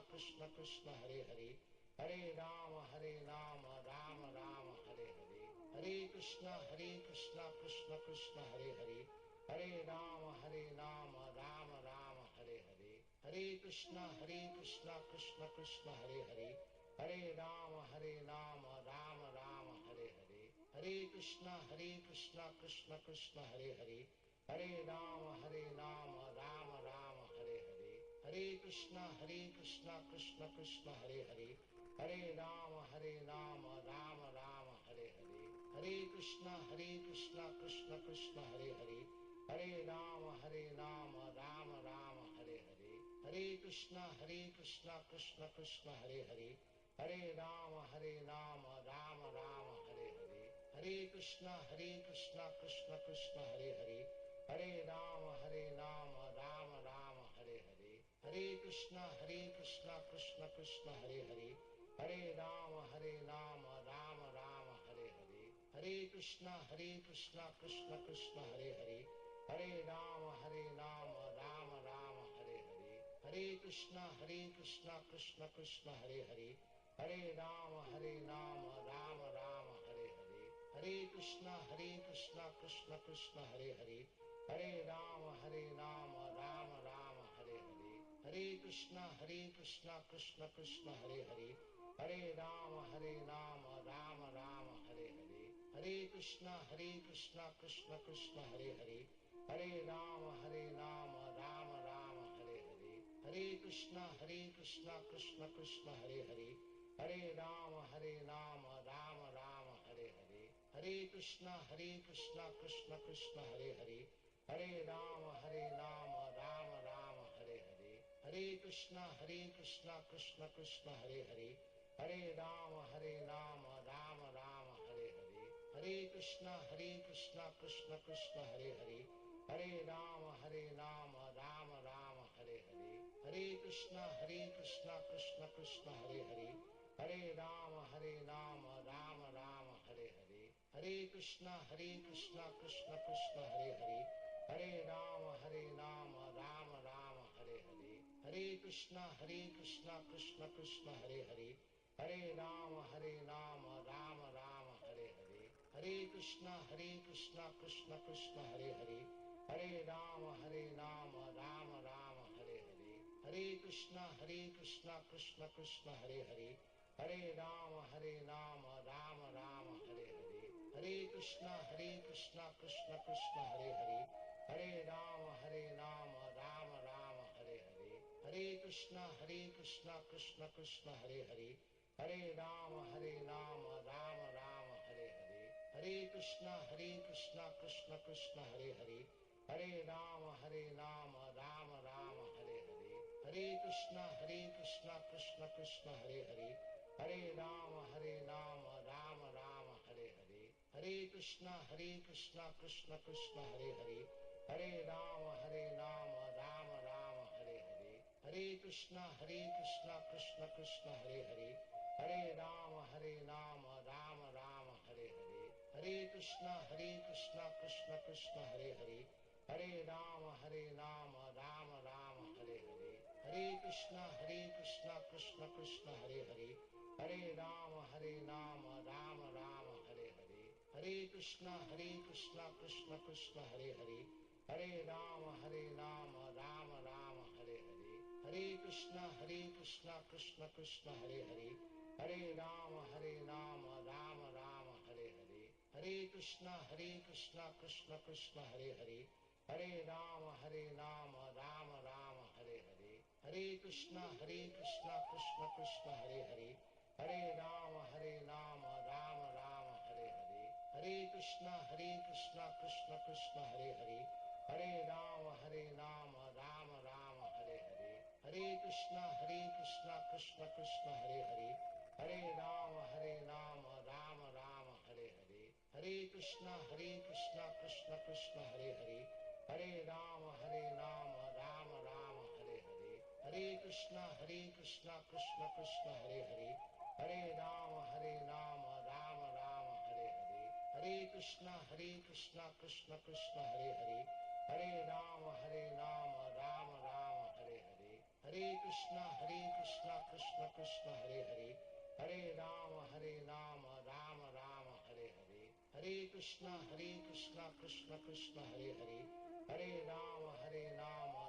B: Krishna Krishna Hare Hare, Hare Rama Rama Rama Hare Hare, Hare Krishna Krishna Krishna Hare Hare, Hare Rama Rama Rama Hare Hare, Hare Hare Krishna Krishna Krishna Hare Hare, Hare Rama Rama Rama Hare Hare, Hare Krishna Krishna Krishna Hare Hare, Hare Rama Rama Rama Hare Hare, Hare Krishna Krishna Krishna Hare Hare, Hare Rama Rama Rama Hare Hare, Hare Krishna Krishna Krishna Hare Hare, Hare Rama Rama Rama Hare Hare, Hare Krishna Krishna Krishna Hare Hare, Hare Rama Rama Rama Hare Hare, Hare Krishna Krishna Krishna Hare Hare, Hare Rama Rama Rama Hare Hare, Hare Krishna Krishna Krishna Hare Hare, Hare Rama Rama Rama Hare Hare, Hare Krishna Krishna Krishna Hare Hare, Hare Rama Rama Rama Hare Hare, Hare Krishna Krishna Krishna Hare Hare, Hare Rama Rama Rama Hare Hare, Hare Krishna Krishna Krishna Hare Hare, Hare Rama Rama Rama Hare Hare, Hare Krishna Krishna Krishna Hare Hare, Hare Rama Rama Rama Hare Hare, Hare Krishna Krishna Krishna Hare Hare, Hare Rama Rama Rama Hare Hare, Hare Krishna Krishna Krishna Hare Hare, Hare Rama Rama Rama Hare Hare, Hare Krishna Krishna Krishna Hare Hare, Hare Rama Rama Rama Hare Hare, Hare Krishna Krishna Krishna Hare Hare, Hare Rama Rama Rama Hare Hare, Hare Krishna Krishna Krishna Hare Hare, Hare Rama Rama Rama Hare Hare, Hare Krishna Krishna Krishna Hare Hare, Hare Rama Rama Rama Hare Hare, Hare Krishna Krishna Krishna Hare Hare, Hare Rama Rama Rama Hare Hare, Hare Krishna Krishna Krishna Hare Hare, Hare Rama Rama Rama Hare Hare, Hare Krishna Krishna Krishna Hare Hare, Hare Rama Rama Rama Hare Hare, Hare Krishna Krishna Krishna Hare Hare, Hare Rama Rama Rama Hare Hare, Hare Krishna Krishna Krishna Hare Hare, Hare Rama Rama Rama Hare Hare, Hare Krishna Krishna Krishna Hare Hare, Hare Rama Rama Rama Hare Hare, Hare Krishna Krishna Krishna Hare Hare, Hare Rama Rama Rama Hare Hare, Hare Krishna Krishna Krishna Hare Hare, Hare Rama Rama Rama Hare Hare, Hare Krishna Krishna Krishna Hare Hare, Hare Rama Rama Rama Hare Hare, Hare Krishna Krishna Krishna Hare Hare, Hare Rama Rama Rama Hare Hare, Hare Krishna Krishna Krishna Hare Hare, Hare Rama Rama Rama Hare Hare, Hare Krishna Krishna Krishna Hare Hare, Hare Rama Rama Rama Hare Hare, Hare Krishna Krishna Krishna Hare Hare, Hare Rama Rama Rama Hare Hare, Hare Krishna Krishna Krishna Hare Hare, Hare Rama Rama Rama Hare Hare, Hare Krishna Krishna Krishna Hare Hare, Hare Rama Rama Rama Hare Hare, Hare Krishna Krishna Krishna Hare Hare, Hare Rama Rama Rama Hare Hare, Hare Krishna Krishna Krishna Hare Hare, Hare Rama Rama Rama Hare Hare, Hare Krishna Krishna Krishna Hare Hare, Hare Rama Rama Rama Hare Hare, Hare Krishna Krishna Krishna Hare Hare, Hare Rama Rama Rama Hare Hare, Hare Krishna Krishna Krishna Hare Hare, Hare Rama Rama Rama Hare Hare, Hare Krishna Krishna Krishna Hare Hare, Hare Rama Rama Rama Hare Hare, Hare Krishna Krishna Hare Hare, Hare Rama Rama Rama Hare Hare, Hare Krishna Krishna Hare Hare, Hare Rama Rama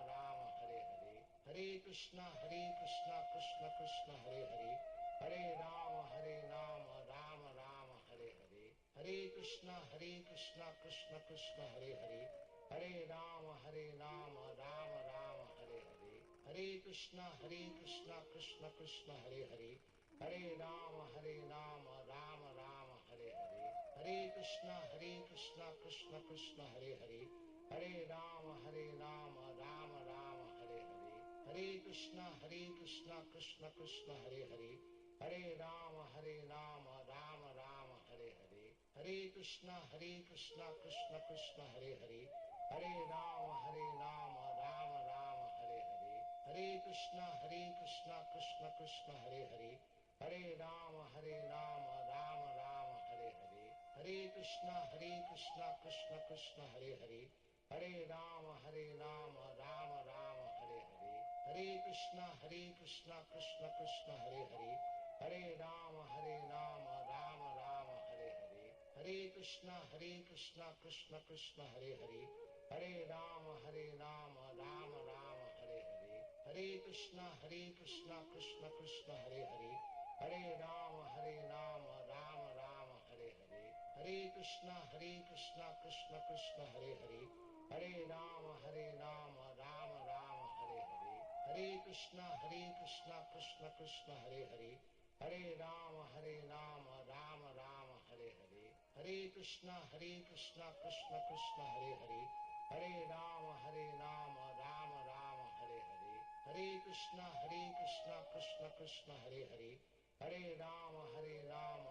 B: Rama Hare Hare, Hare Krishna Krishna Krishna Hare Hare, Hare Rama Rama Rama Hare Hare, Hare Krishna Krishna Krishna Hare Hare, Hare Rama Rama Rama Hare Hare, Hare Krishna Krishna Krishna Hare Hare, Hare Rama Rama Rama Hare Hare, Hare Krishna Krishna Krishna Hare Hare, Hare Rama Rama Rama Hare Hare, Hare Krishna Krishna Krishna Hare Hare, Hare Rama Rama Rama Hare Hare, Hare Krishna Krishna Krishna Hare Hare, Hare Rama Rama Rama Hare Hare, Hare Krishna Krishna Krishna Hare Hare, Hare Rama Rama Rama Hare Hare, Hare Krishna Krishna Krishna Hare Hare, Hare Rama Rama Rama Hare Hare, Hare Krishna Krishna Krishna Hare Hare, Hare Rama Rama Rama Hare Hare, Hare Krishna Krishna Krishna Hare Hare, Hare Rama Rama Rama Hare Hare, Hare Krishna Krishna Krishna Hare Hare, Hare Rama Rama Rama Hare Hare, Hare Krishna Krishna Krishna Hare Hare, Hare Rama Rama Rama Hare Hare, Hare Krishna Krishna Krishna Hare Hare, Hare Rama Rama Rama Hare Hare, Hare Krishna Krishna Krishna Hare Hare, Hare Rama Rama Rama Hare Hare, Hare Krishna Krishna Krishna Hare Hare, Hare Rama Rama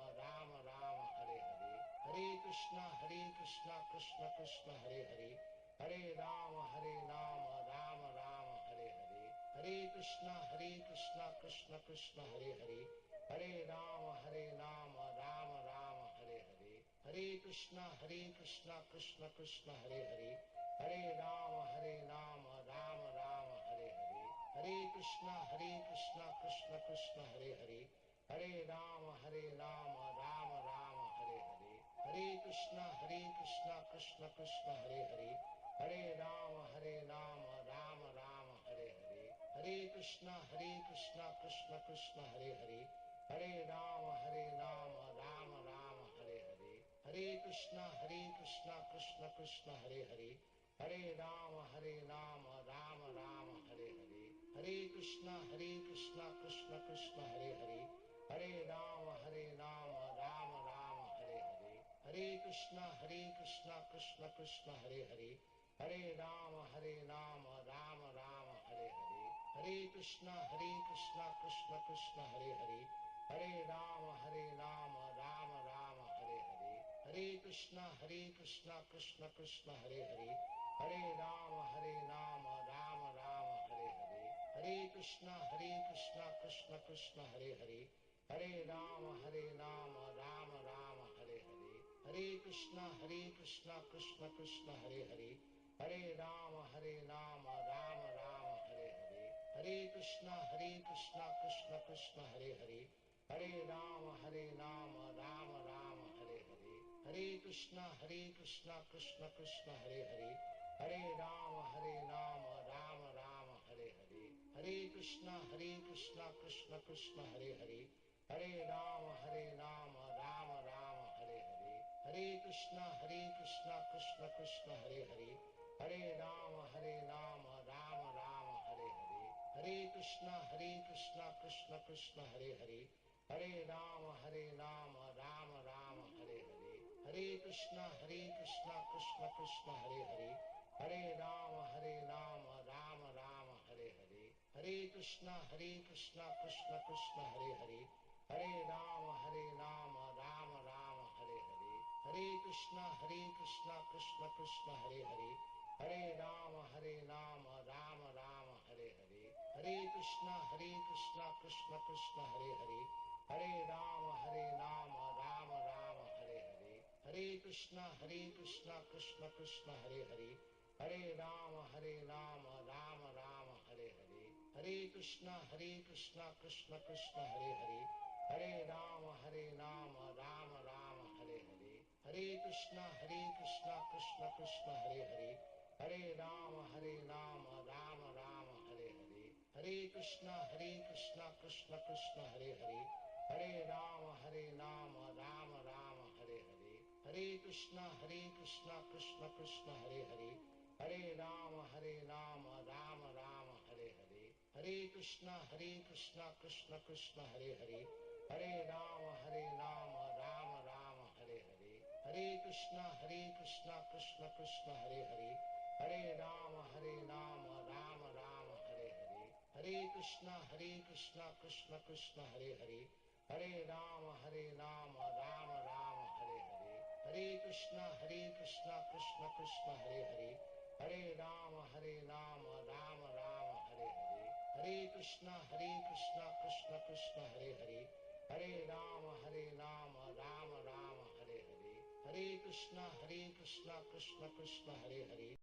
B: Rama Hare Hare, Hare Krishna Krishna Krishna Hare Hare, Hare Rama Rama Rama Hare Hare, Hare Krishna Krishna Krishna Hare Hare, Hare Rama Rama Rama Hare Hare, Hare Krishna Krishna Krishna Hare Hare, Hare Rama Rama Rama Hare Hare, Hare Krishna Krishna Krishna Hare Hare, Hare Rama Rama Rama Hare Hare, Hare Krishna Krishna Krishna Hare Hare, Hare Rama Rama Rama Hare Hare, Hare Krishna Krishna Krishna Hare Hare, Hare Rama Rama Rama Hare Hare, Hare Krishna Krishna Krishna Hare Hare, Hare Rama Rama Rama Hare Hare, Hare Krishna Krishna Krishna Hare Hare, Hare Rama Rama Rama Hare Hare, Hare Krishna Krishna Krishna Hare Hare, Hare Rama Rama Rama Hare Hare, Hare Krishna Krishna Krishna Hare Hare, Hare Rama Rama Rama Hare Hare, Hare Krishna Krishna Krishna Hare Hare, Hare Rama Rama Rama Hare Hare, Hare Krishna Krishna Krishna Hare Hare, Hare Rama Rama Rama Hare Hare, Hare Krishna Krishna Krishna Hare Hare, Hare Rama Rama Rama Hare Hare, Hare Krishna Krishna Krishna Hare Hare, Hare Rama Rama Rama Hare Hare, Hare Krishna Krishna Krishna Hare Hare, Hare Rama Rama Rama Hare Hare, Hare Krishna Krishna Krishna Hare Hare, Hare Rama Rama Rama Hare Hare, Hare Krishna Krishna Krishna Hare Hare, Hare Rama Rama Rama Hare Hare, Hare Krishna Krishna Krishna Hare Hare, Hare Rama Rama Rama Hare Hare, Hare Krishna Krishna Krishna Hare Hare, Hare Rama Rama Rama Hare Hare, Hare Krishna Krishna Krishna Hare Hare, Hare Rama Rama Rama Hare Hare, Hare Krishna Krishna Krishna Hare Hare, Hare Rama Rama Rama Hare Hare, Hare Krishna Krishna Krishna Hare Hare, Hare Rama Rama Rama Hare Hare, Hare Krishna Krishna Krishna Hare Hare, Hare Rama Rama Rama Hare Hare, Hare Krishna Krishna Krishna Hare Hare, Hare Rama Rama Rama Hare Hare, Hare Krishna Krishna Krishna Hare Hare, Hare Rama Rama Rama Hare Hare, Hare Krishna Krishna Krishna Hare Hare, Hare Rama Rama Rama Hare Hare, Hare Krishna Krishna Krishna Hare Hare, Hare Rama Rama Rama Hare Hare, Hare Krishna Krishna Krishna Hare Hare, Hare Rama Rama Rama Hare Hare, Hare Krishna Krishna Krishna Hare Hare, Hare Rama Rama Rama Hare Hare, Hare Krishna Krishna Krishna Hare Hare, Hare Rama Rama Rama Hare Hare, Hare Krishna Krishna Krishna Hare Hare, Hare Rama Rama Rama Hare Hare, Hare Krishna Krishna Krishna Hare Hare, Hare Rama Rama Rama Hare Hare, Hare Krishna Krishna Krishna Hare Hare,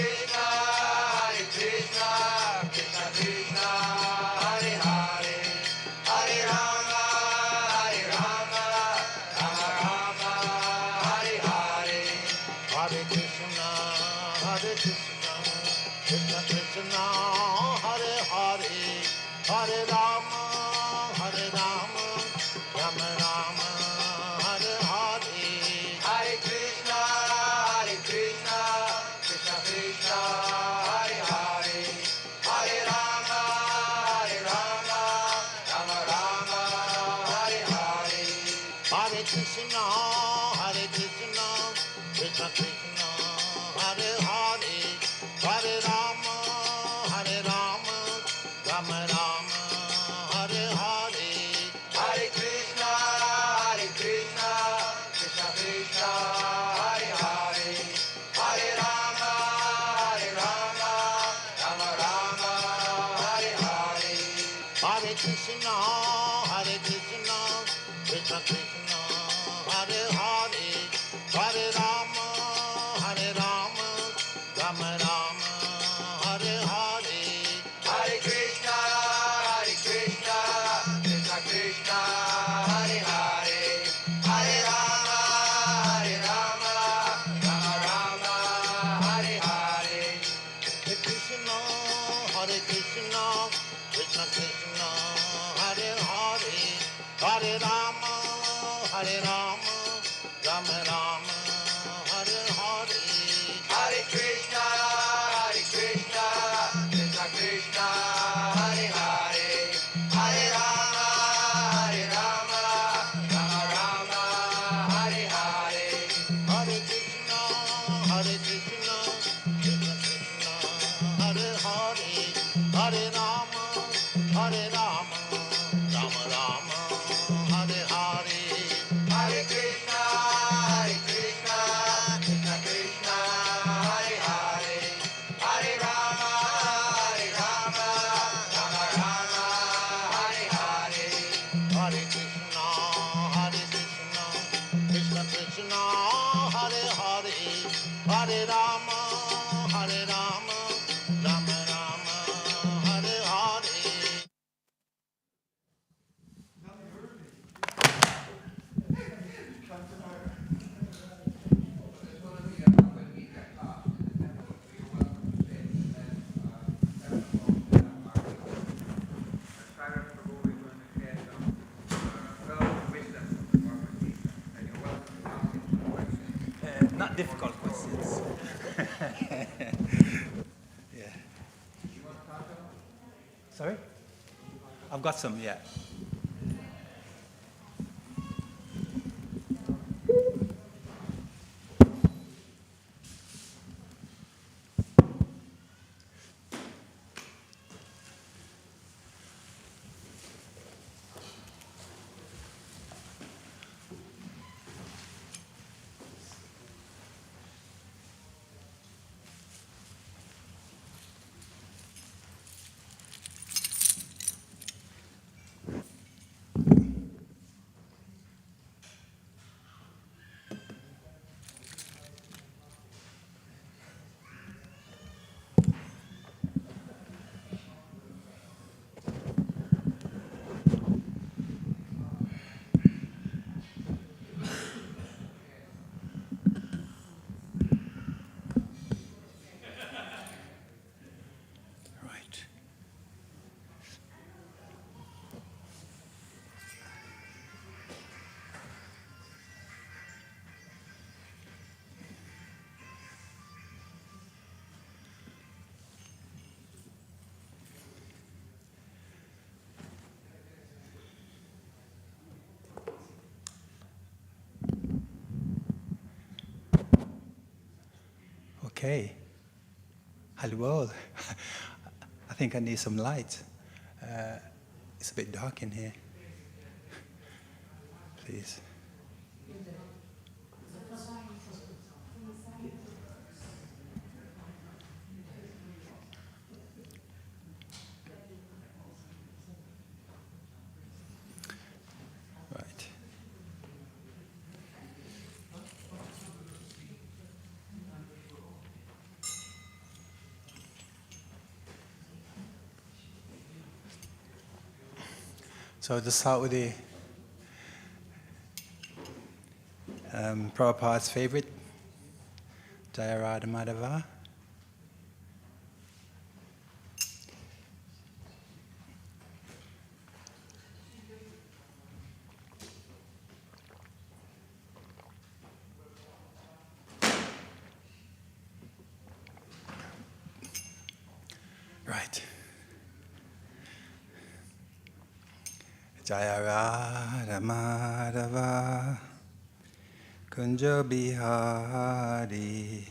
C: Krishna,
B: Hare Krishna, Krishna Krishna, Hare Hare, Hare Rama, Hare Rama, Rama Rama, Hare Hare. Hare Krishna, Krishna Krishna, Hare Hare, Hare Rama, Rama Rama, Hare Hare. Hare Krishna, Krishna Krishna, Hare Hare, Hare Rama, Rama Rama, Hare Hare. Hare Krishna, Krishna Krishna, Hare Hare, Hare Rama, Rama Rama, Hare Hare. Hare Krishna, Krishna Krishna, Hare Hare, Hare Rama, Rama Rama, Hare Hare. Hare Krishna, Krishna Krishna, Hare Hare, Hare Rama, Rama Rama, Hare Hare. Hare Krishna, Krishna Krishna, Hare Hare, Hare Rama, Rama Rama, Hare Hare. Hare Krishna, Krishna Krishna, Hare Hare, Hare Rama, Rama Rama, Hare Hare. Hare Krishna, Krishna Krishna, Hare Hare, Hare Rama, Rama Rama, Hare Hare. Hare Krishna, Krishna Krishna, Hare Hare, Hare Rama, Rama Rama, Hare Hare. Hare Krishna, Krishna Krishna, Hare Hare, Hare Rama, Rama Rama, Hare Hare.
C: Not difficult questions. Yeah. Sorry? I've got some, yeah. Right. Okay. Hello. I think I need some light. It's a bit dark in here. Please. Right. So to start with the Prabhupada's favorite, Jaya Radha Madhava. Right. Jaya Radha Madhava Kunja Bihari.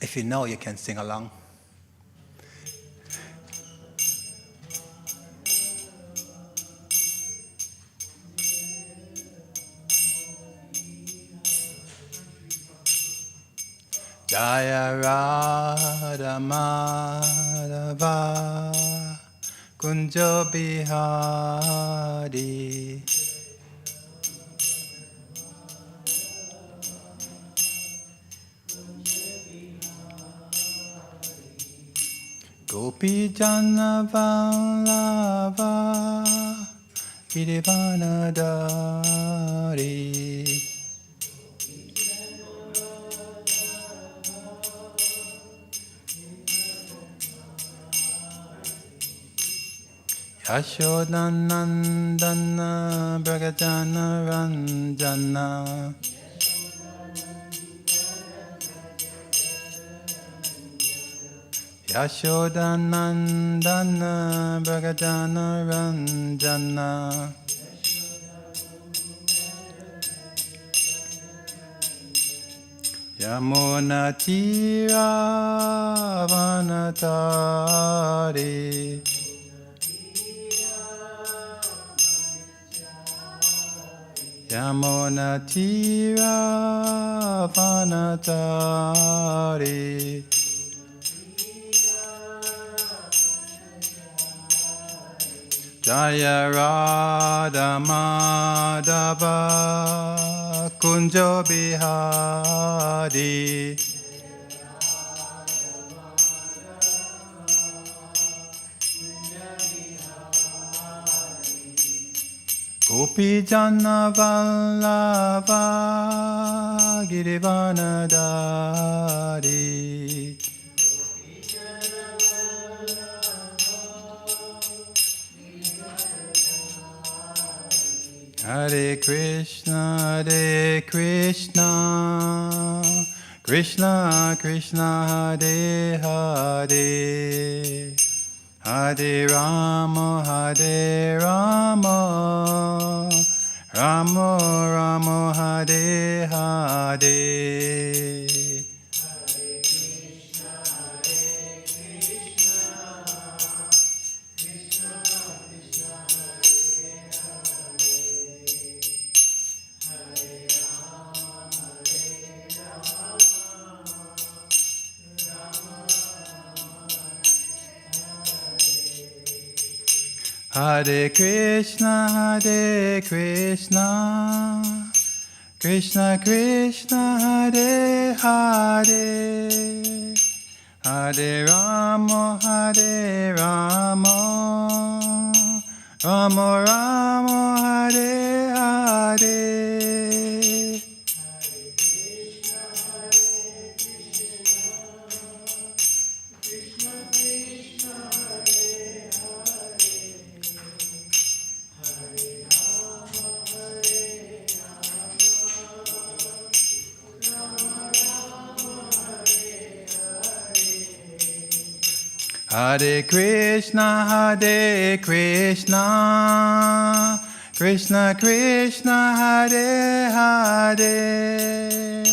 C: If you know, you can sing along. Jaya Radha Madhava Kunja Bihari. Gopi Jana Vallabha Girivanadari. Yashodanandana Bragajana Ranjana. Yashodanandana Bragajana Ranjana. Yamuna Tira Vanatari. Yamuna Tira Vanatari. Jaya Radha Madhava Kunja Bihari. Gopi Jana Vallabha Girivanadari. Hare Krishna, Krishna Krishna, Hare Hare, Hare Rama, Rama Rama, Hare Hare. Hare Krishna, Krishna Krishna, Hare Hare, Hare Rama, Rama Rama, Hare Hare. Hare Krishna, Krishna Krishna, Hare Hare,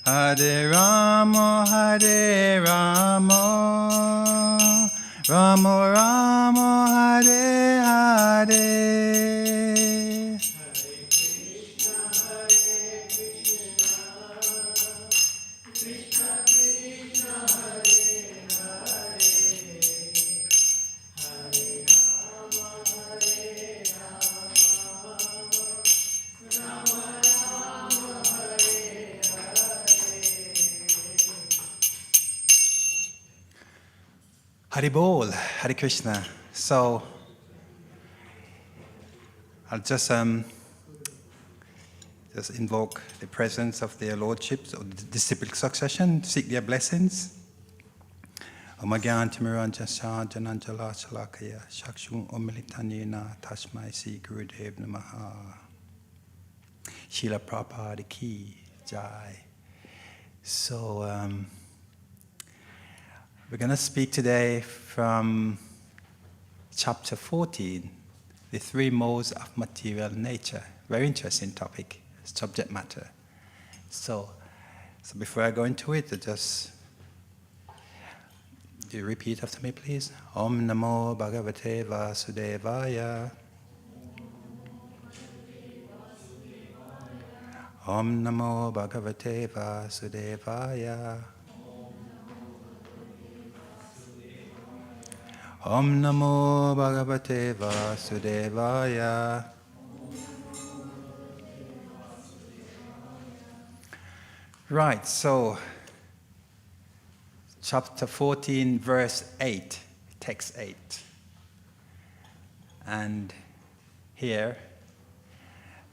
C: Hare Rama, Rama Rama, Hare Hare. Haribol, Hare Krishna. So I'll just invoke the presence of their lordships or the disciplic succession, seek their blessings. Omagyantimiranja Jananjala Salakaya Shakshun Omilitanina Tashmai Si Gurudev Namaha. Srila Prabhupada Ki Jai. So We're going to speak today from chapter 14, the three modes of material nature. Very interesting topic, subject matter. So before I go into it, just do you repeat after me, please? Om Namo Bhagavate Vasudevaya. Om Namo Bhagavate Vasudevaya. Om Namo Bhagavate Vasudevaya. Right, so chapter 14, verse 8, text 8. And here,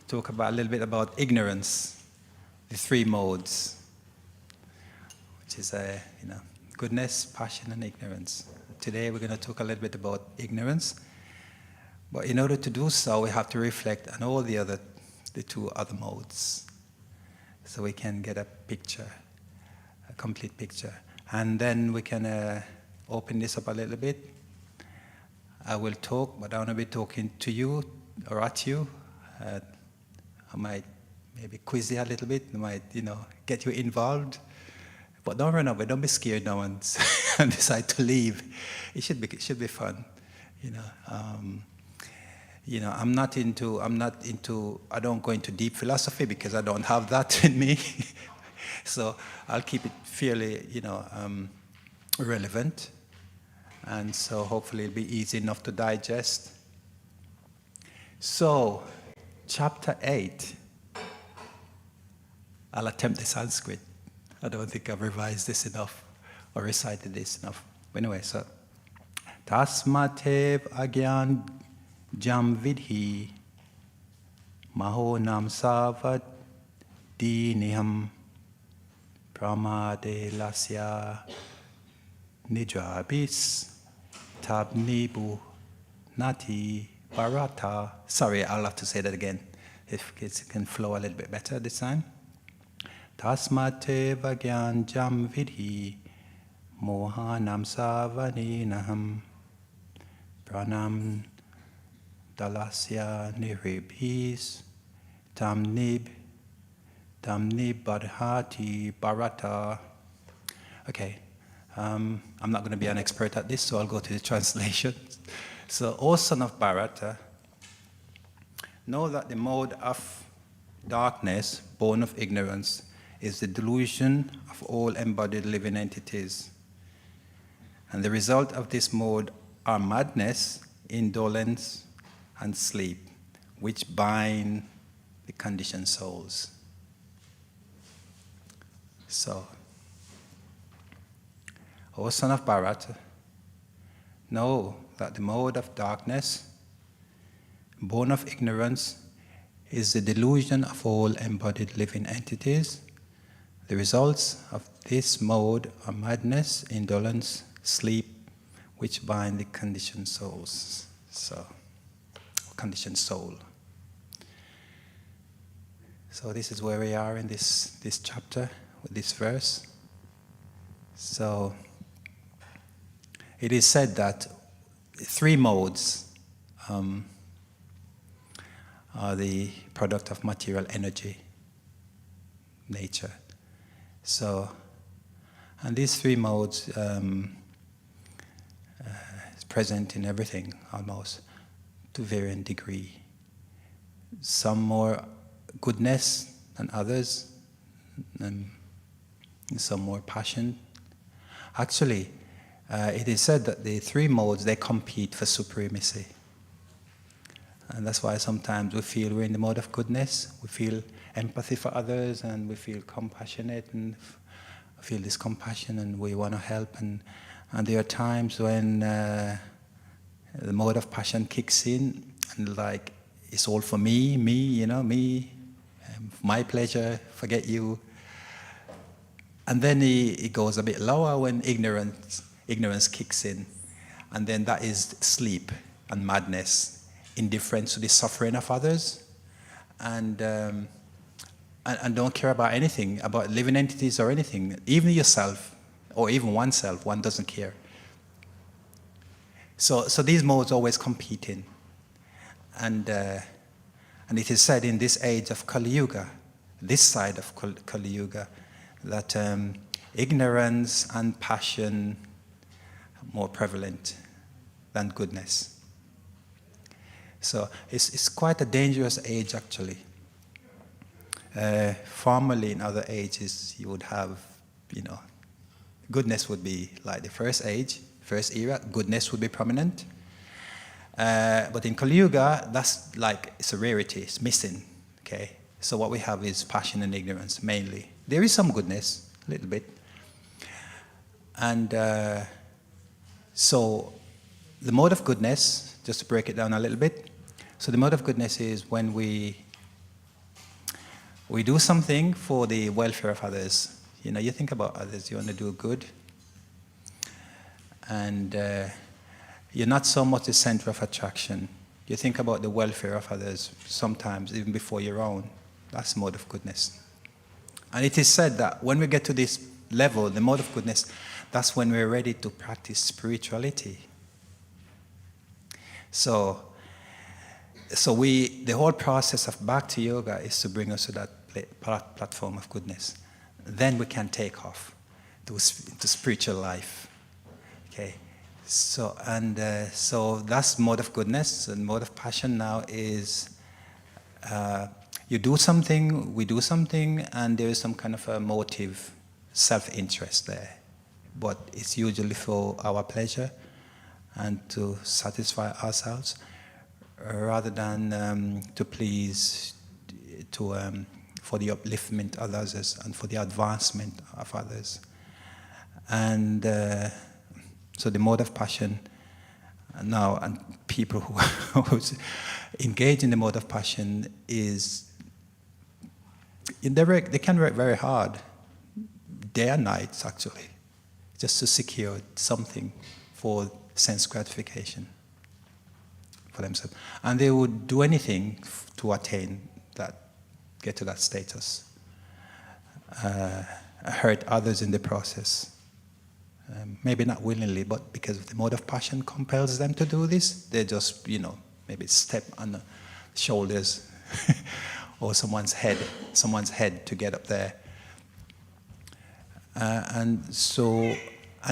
C: talk about a little bit about ignorance, the three modes, which is goodness, passion, and ignorance. Today we're going to talk a little bit about ignorance, but in order to do so, we have to reflect on all the two other modes, so we can get a picture, a complete picture. And then we can open this up a little bit. I will talk, but I want to be talking to you or at you. I might maybe quiz you a little bit. I might, get you involved. But don't run away. Don't be scared now and decide to leave. It should be fun. I don't go into deep philosophy because I don't have that in me. So I'll keep it fairly, relevant. And so hopefully it'll be easy enough to digest. So, chapter 8. I'll attempt the Sanskrit. I don't think I've revised this enough or recited this enough. But anyway, so Tasmatev agyan jam vidhi maho nam savat diniham pramade lasya nijabis tabnibu nati barata. Sorry, I'll have to say that again if it can flow a little bit better this time. Tasmate vagyan jam vidhi mohanam savani naham pranam dalasya niribhis tamnib badhati bharata. Okay, I'm not going to be an expert at this, so I'll go to the translation. So, O son of Bharata, know that the mode of darkness, born of ignorance, is the delusion of all embodied living entities. And the result of this mode are madness, indolence, and sleep, which bind the conditioned souls. So, O son of Bharata, know that the mode of darkness, born of ignorance, is the delusion of all embodied living entities. The results of this mode are madness, indolence, sleep, which bind the conditioned souls. So, conditioned soul. So this is where we are in this chapter with this verse. So it is said that three modes are the product of material energy, nature. So, and these three modes is present in everything almost to varying degree. Some more goodness than others, and some more passion. Actually, it is said that the three modes, they compete for supremacy. And that's why sometimes we feel we're in the mode of goodness, we feel empathy for others, and we feel compassionate and feel this compassion, and we want to help. And there are times when the mode of passion kicks in, and like, it's all for me, me, my pleasure, forget you. And then it goes a bit lower when ignorance kicks in. And then that is sleep and madness, indifference to the suffering of others, and don't care about anything, about living entities or anything, even yourself. or even oneself, one doesn't care. So these modes always competing. And it is said in this age of Kali Yuga, this side of Kali Yuga, that ignorance and passion are more prevalent than goodness. So it's quite a dangerous age, actually. Formerly, in other ages, you would have, goodness would be like the first age, first era, goodness would be prominent. But in Kali Yuga, that's like, it's a rarity, it's missing, okay? So what we have is passion and ignorance, mainly. There is some goodness, a little bit. And so the mode of goodness, just to break it down a little bit, so the mode of goodness is when we do something for the welfare of others. You think about others, you want to do good. And you're not so much the center of attraction. You think about the welfare of others, sometimes even before your own. That's the mode of goodness. And it is said that when we get to this level, the mode of goodness, that's when we're ready to practice spirituality. So the whole process of Bhakti Yoga is to bring us to that platform of goodness. Then we can take off to spiritual life. Okay, so that's mode of goodness, and mode of passion now is you do something, we do something, and there is some kind of a motive, self-interest there, but it's usually for our pleasure and to satisfy ourselves, rather than to please, for the upliftment of others and for the advancement of others. And so the mode of passion now, and people who engage in the mode of passion is, they can work very hard, day and night actually, just to secure something for sense gratification for themselves. And they would do anything to attain that, get to that status, hurt others in the process. Maybe not willingly, but because the mode of passion compels them to do this, they just, maybe step on the shoulders or someone's head to get up there. And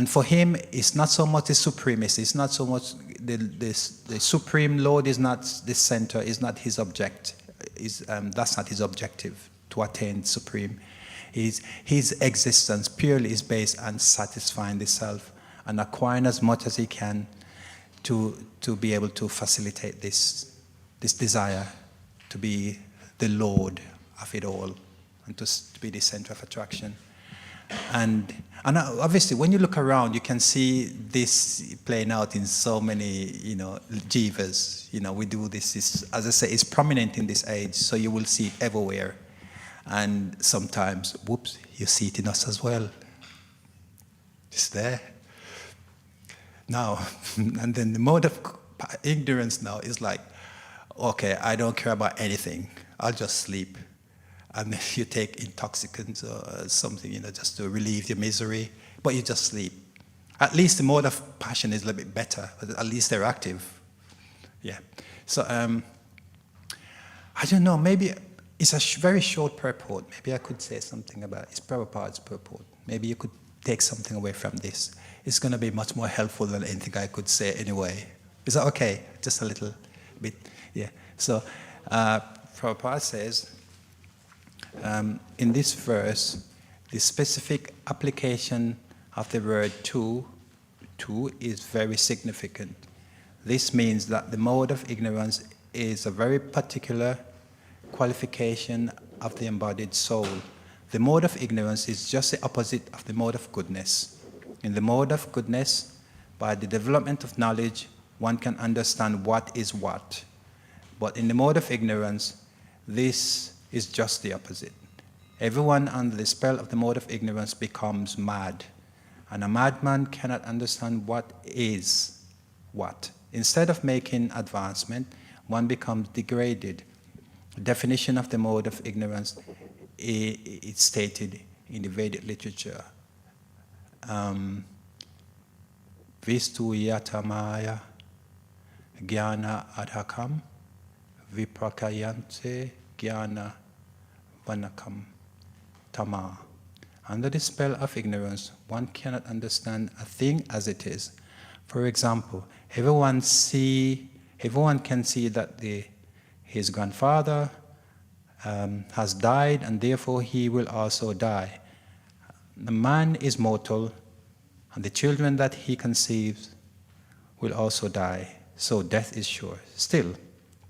C: for him, it's not so much the supremacy, it's not so much the Supreme Lord is not the center, is not his object. That's not his objective, to attain supreme. His existence purely is based on satisfying the self and acquiring as much as he can to be able to facilitate this desire to be the Lord of it all and to be the center of attraction. And obviously, when you look around, you can see this playing out in so many, jivas. We do this, as I say, it's prominent in this age, so you will see it everywhere. And sometimes, whoops, you see it in us as well. It's there. Now, and then the mode of ignorance now is like, okay, I don't care about anything. I'll just sleep. And if you take intoxicants or something, just to relieve your misery, but you just sleep. At least the mode of passion is a little bit better, but at least they're active. Yeah. So, I don't know, maybe it's a very short purport. Maybe I could say something about it's Prabhupada's purport. Maybe you could take something away from this. It's going to be much more helpful than anything I could say anyway. Is that okay? Just a little bit. Yeah. So, Prabhupada says, in this verse, the specific application of the word to is very significant. This means that the mode of ignorance is a very particular qualification of the embodied soul. The mode of ignorance is just the opposite of the mode of goodness. In the mode of goodness, by the development of knowledge, one can understand what is what. But in the mode of ignorance, this is just the opposite. Everyone under the spell of the mode of ignorance becomes mad, and a madman cannot understand what is what. Instead of making advancement, one becomes degraded. The definition of the mode of ignorance is stated in the Vedic literature. Vistu yatamaya jnana adhakam viprakayante jnana vanakam tama. Under the spell of ignorance, one cannot understand a thing as it is. For example, everyone can see that his grandfather has died, and therefore he will also die. The man is mortal, and the children that he conceives will also die. So death is sure. Still,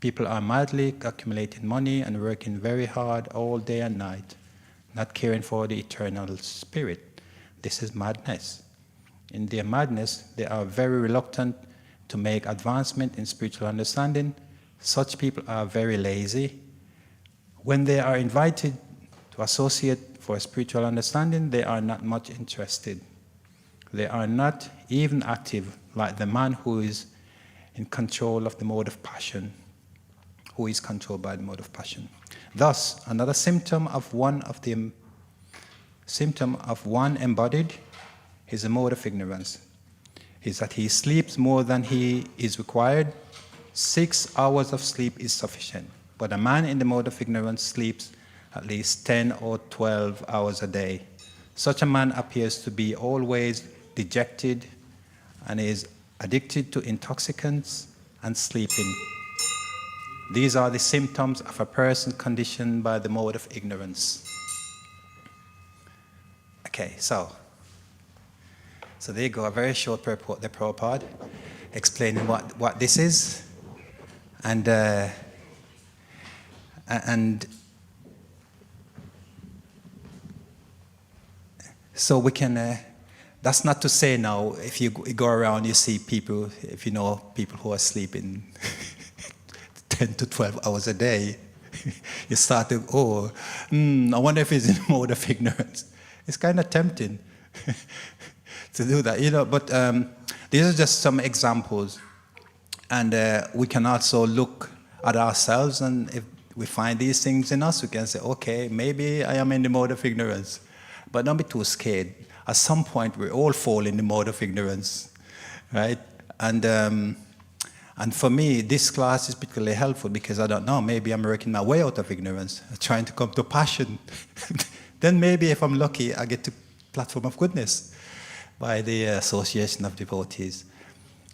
C: people are madly accumulating money and working very hard all day and night, not caring for the eternal spirit. This is madness. In their madness, they are very reluctant to make advancement in spiritual understanding. Such people are very lazy. When they are invited to associate for spiritual understanding, they are not much interested. They are not even active like the man who is in control of the mode of passion, who is controlled by the mode of passion. Thus, another symptom of one embodied is a mode of ignorance, is that he sleeps more than he is required. 6 hours of sleep is sufficient, but a man in the mode of ignorance sleeps at least 10 or 12 hours a day. Such a man appears to be always dejected and is addicted to intoxicants and sleeping. These are the symptoms of a person conditioned by the mode of ignorance. Okay, so there you go, a very short purport, the Prabhupada, explaining what this is, and so we can. That's not to say now, if you go around, you see people, if you know people who are sleeping 10 to 12 hours a day, you start to, I wonder if he's in a mode of ignorance. It's kind of tempting to do that, but these are just some examples. And we can also look at ourselves, and if we find these things in us, we can say, okay, maybe I am in the mode of ignorance. But don't be too scared. At some point, we all fall in the mode of ignorance, right? And for me, this class is particularly helpful because I don't know, maybe I'm working my way out of ignorance, trying to come to passion. Then maybe if I'm lucky, I get to platform of goodness by the association of devotees.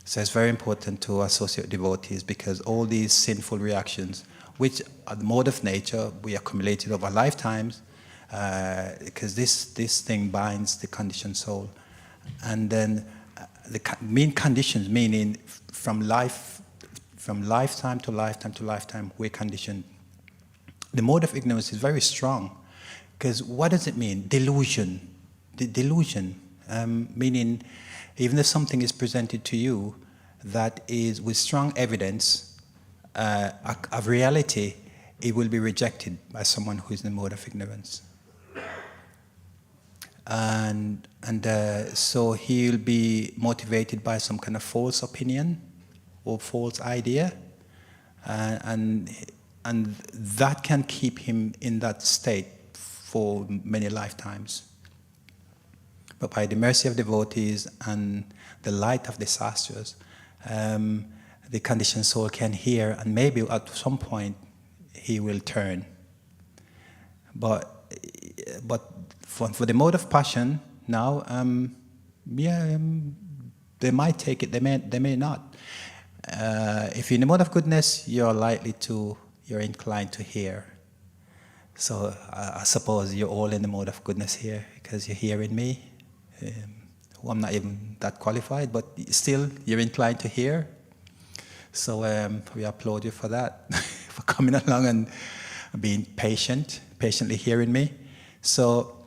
C: So it's very important to associate devotees because all these sinful reactions, which are the mode of nature, we accumulated over lifetimes, because this thing binds the conditioned soul. And then the main conditions, meaning from lifetime to lifetime to lifetime, we're conditioned. The mode of ignorance is very strong, because what does it mean? Delusion. The delusion, meaning even if something is presented to you that is with strong evidence of reality, it will be rejected by someone who is in the mode of ignorance. And so he'll be motivated by some kind of false opinion or false idea, and that can keep him in that state for many lifetimes. But by the mercy of devotees and the light of the sastras, the conditioned soul can hear, and maybe at some point he will turn. But for the mode of passion now, they might take it, they may not. If you're in the mode of goodness, you're inclined to hear. So I suppose you're all in the mode of goodness here because you're hearing me. I'm not even that qualified, but still you're inclined to hear. So we applaud you for that, for coming along and being patiently hearing me. So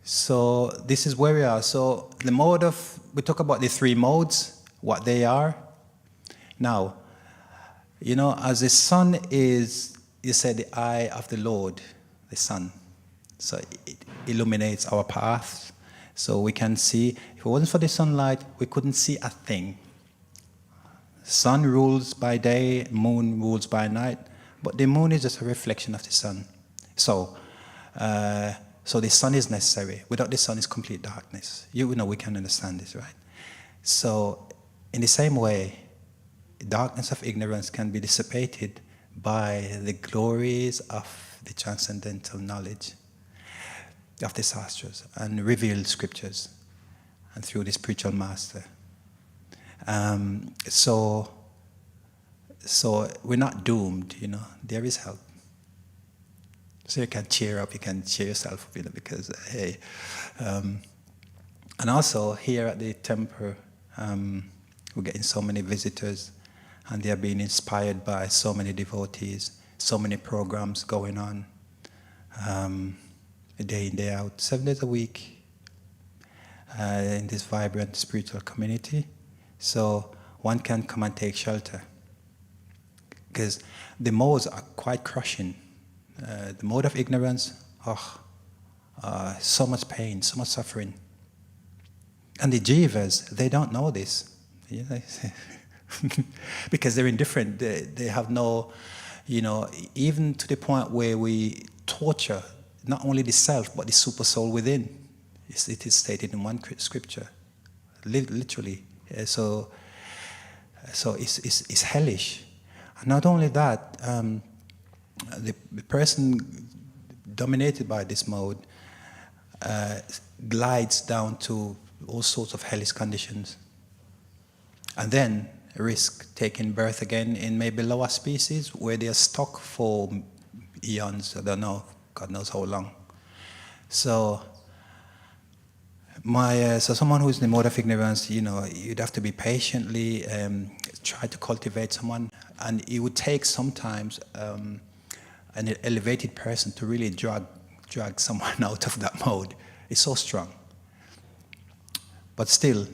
C: this is where we are. So we talk about the three modes, what they are. Now, as the sun is, you said, the eye of the Lord, the sun. So it illuminates our path. So we can see, if it wasn't for the sunlight, we couldn't see a thing. Sun rules by day, moon rules by night, but the moon is just a reflection of the sun. So So the sun is necessary. Without the sun is complete darkness. You know, we can understand this, right? So in the same way, the darkness of ignorance can be dissipated by the glories of the transcendental knowledge of the sastras and revealed scriptures and through the spiritual master. So we're not doomed, you know. There is help. So you can cheer up, you can cheer yourself up, you know, because, hey. And also here at the temple, we're getting so many visitors, and they are being inspired by so many devotees, so many programs going on, day in, day out, 7 days a week, in this vibrant spiritual community. So one can come and take shelter. Because the modes are quite crushing. The mode of ignorance, so much pain, so much suffering. And the jivas, they don't know this. You know? Because they're indifferent. They have no, you know, even to the point where we torture not only the self, but the super soul within. It is stated in one scripture, literally. So it's hellish. And not only that, the person dominated by this mode glides down to all sorts of hellish conditions, and then risk taking birth again in maybe lower species where they are stuck for eons. I don't know, God knows how long. So someone who is in the mode of ignorance, you know, you'd have to be patiently try to cultivate someone, and it would take sometimes an elevated person to really drag someone out of that mode. It's so strong. But still,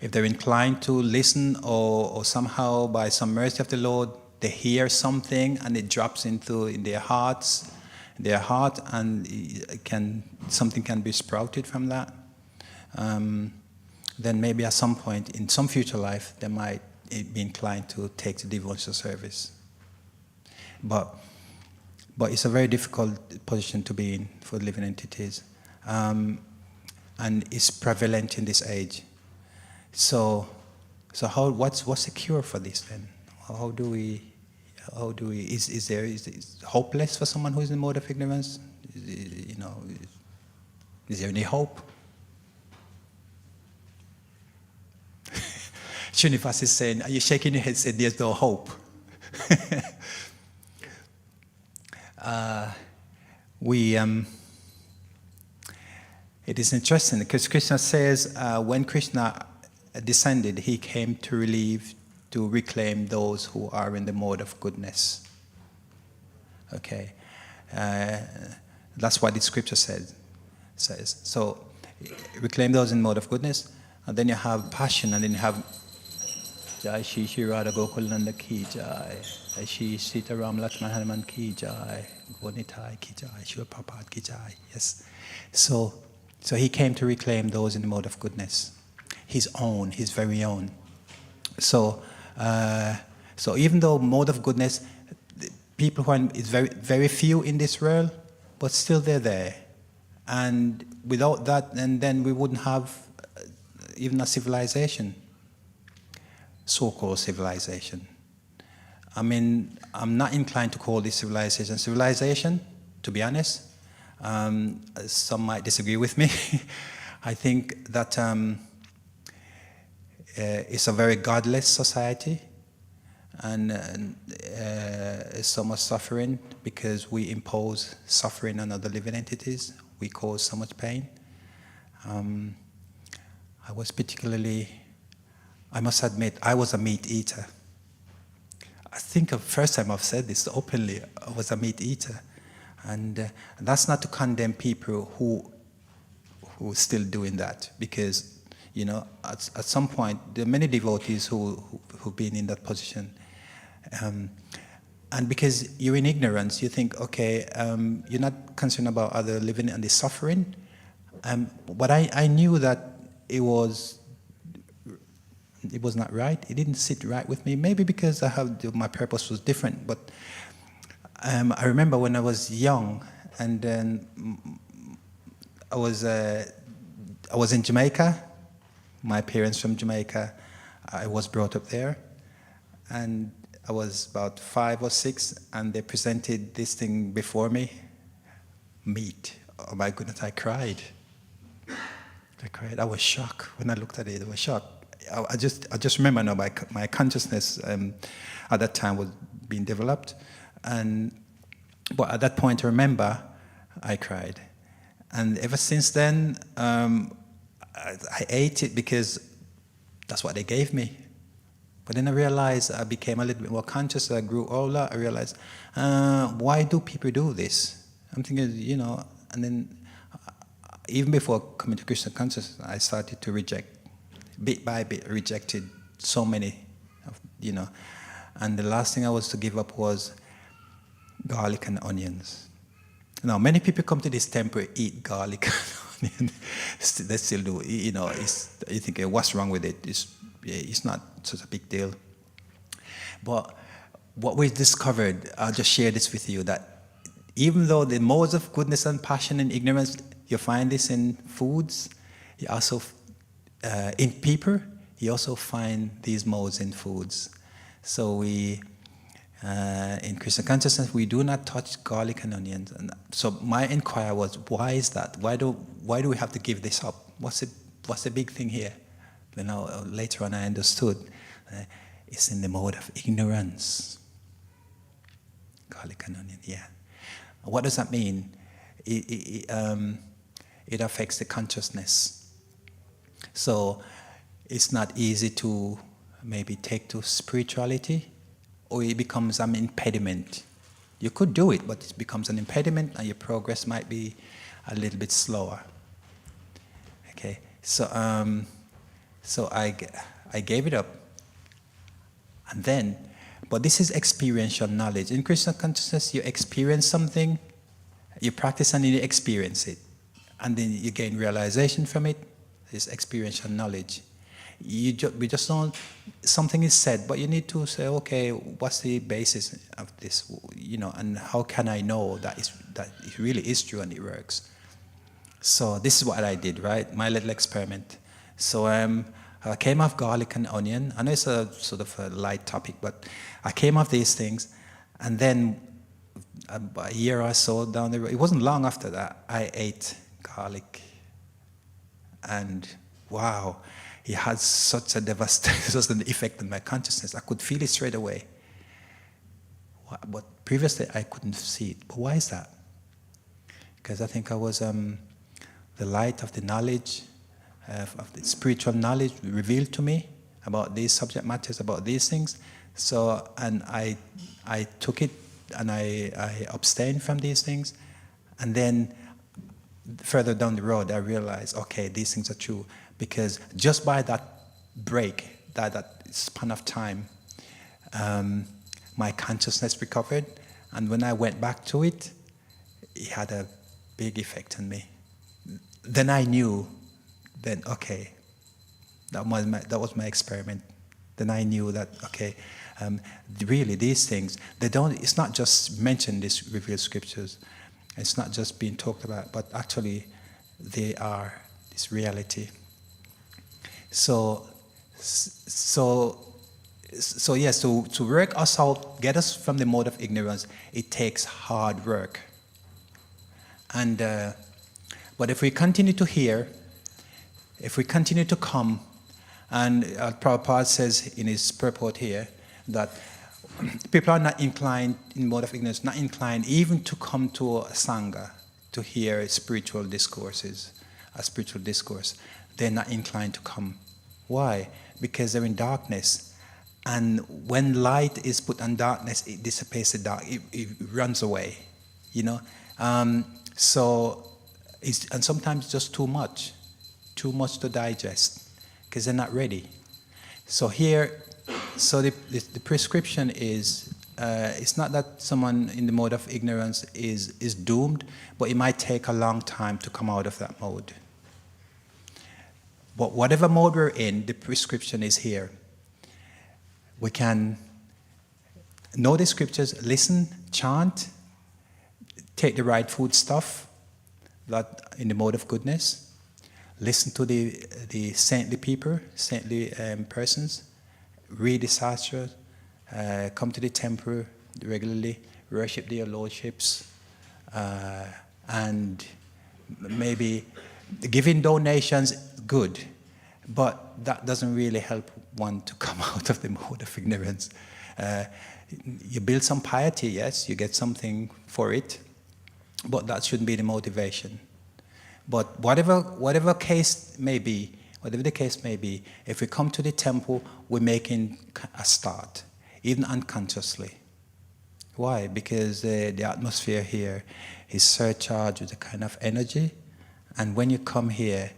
C: if they're inclined to listen, or somehow by some mercy of the Lord, they hear something and it drops in their heart, and something can be sprouted from that. Then maybe at some point in some future life, they might be inclined to take the devotional service. But it's a very difficult position to be in for living entities, and it's prevalent in this age. So what's the cure for this then? How do we? Is it hopeless for someone who is in the mode of ignorance? You know, is there any hope? Srinivas is saying, are you shaking your head saying there's no hope? It is interesting because Krishna says when Krishna descended, he came to reclaim those who are in the mode of goodness. Okay, that's what the scripture says. So reclaim those in the mode of goodness, and then you have passion, and then you have Jai Shri Shri Radha Gokulananda Ki Jai, Jai Shri Sita Ram Lakshman Hanuman Ki Jai, Gonitai Ki Jai, Shri Prabhupada Ki Jai. Yes. So he came to reclaim those in the mode of goodness, his very own. So even though mode of goodness, people who are is very very few in this world, but still they're there, and without that, and then we wouldn't have even a civilization. So-called civilization. I mean, I'm not inclined to call this civilization, to be honest. Some might disagree with me. I think that it's a very godless society, and so much suffering because we impose suffering on other living entities. We cause so much pain. I must admit, I was a meat eater. I think the first time I've said this openly, I was a meat eater. And that's not to condemn people who are still doing that, because, you know, at some point, there are many devotees who've been in that position. And because you're in ignorance, you think, okay, you're not concerned about other living and the suffering. But I knew that it was not right. It didn't sit right with me. Maybe because my purpose was different. But I remember when I was young, And then I was in Jamaica. My parents from Jamaica. I was brought up there, and I was about 5 or 6, and they presented this thing before me. Meat. Oh my goodness! I cried. I cried. I was shocked when I looked at it. I was shocked. I just remember now my consciousness at that time was being developed, but at that point I remember I cried, and ever since then I ate it because that's what they gave me. But then I realized I became a little bit more conscious. I grew older. I realized why do people do this? I'm thinking, and then even before coming to Krishna consciousness, I started to reject. Bit by bit, rejected so many, and the last thing I was to give up was garlic and onions. Now, many people come to this temple, eat garlic and onion. They still do. You think, what's wrong with it? It's not such a big deal. But what we discovered, I'll just share this with you, that even though the modes of goodness and passion and ignorance, you find this in foods, you also in people, you also find these modes in foods. So we, in Krishna consciousness, we do not touch garlic and onions. And so my inquiry was, why is that? Why do we have to give this up? What's the big thing here? Later on I understood it's in the mode of ignorance. Garlic and onion, yeah. What does that mean? It affects the consciousness. So it's not easy to maybe take to spirituality, or it becomes an impediment. You could do it, but it becomes an impediment and your progress might be a little bit slower. Okay, so I gave it up. And then, but this is experiential knowledge. In Krishna consciousness, you experience something, you practice and you experience it. And then you gain realization from it. It's experiential knowledge. We just don't, something is said, but you need to say, okay, what's the basis of this, and how can I know that it really is true and it works? So this is what I did, right? My little experiment. So I came off garlic and onion. I know it's a sort of a light topic, but I came off these things, and then a year or so down the road, it wasn't long after that, I ate garlic. And wow, it had such a devastating effect on my consciousness. I could feel it straight away. But previously I couldn't see it. But why is that? Because I think I was the light of the knowledge, of the spiritual knowledge revealed to me about these subject matters, about these things. So, and I took it and I abstained from these things. And then further down the road, I realized, okay, these things are true. Because just by that break, that span of time, my consciousness recovered. And when I went back to it, it had a big effect on me. Then I knew, okay, that was my experiment. Then I knew that, okay, really these things, it's not just mentioned in these revealed scriptures. It's not just being talked about, but actually they are this reality. So yes, to work us out, get us from the mode of ignorance, it takes hard work. And but if we continue to hear, if we continue to come, and Prabhupada says in his purport here that people are not inclined, in mode of ignorance, not inclined even to come to a sangha to hear spiritual discourses, a spiritual discourse. They're not inclined to come. Why? Because they're in darkness. And when light is put on darkness, it dissipates the dark, it runs away, So, and sometimes just too much to digest, because they're not ready. So here, the prescription is, it's not that someone in the mode of ignorance is doomed, but it might take a long time to come out of that mode. But whatever mode we're in, the prescription is here. We can know the scriptures, listen, chant, take the right food stuff, that in the mode of goodness, listen to the saintly people, saintly persons, read the Shastra, come to the temple regularly, worship their lordships, and maybe giving donations, good, but that doesn't really help one to come out of the mode of ignorance. You build some piety, yes, you get something for it, but that shouldn't be the motivation. But whatever case may be, whatever the case may be, if we come to the temple, we're making a start, even unconsciously. Why? Because the atmosphere here is surcharged with a kind of energy, and when you come here,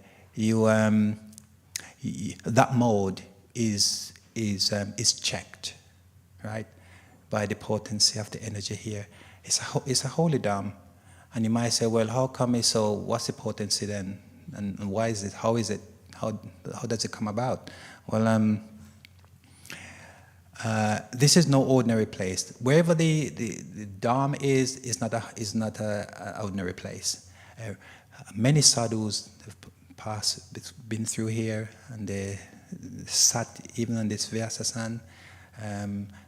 C: that mode is checked, right, by the potency of the energy here. It's a holy dam, and you might say, well, how come it's so? What's the potency then, and why is it? How is it? How does it come about? Well, this is no ordinary place. Wherever the dam is not a ordinary place. Many sadhus have been through here, and they sat even on this Vyasasan.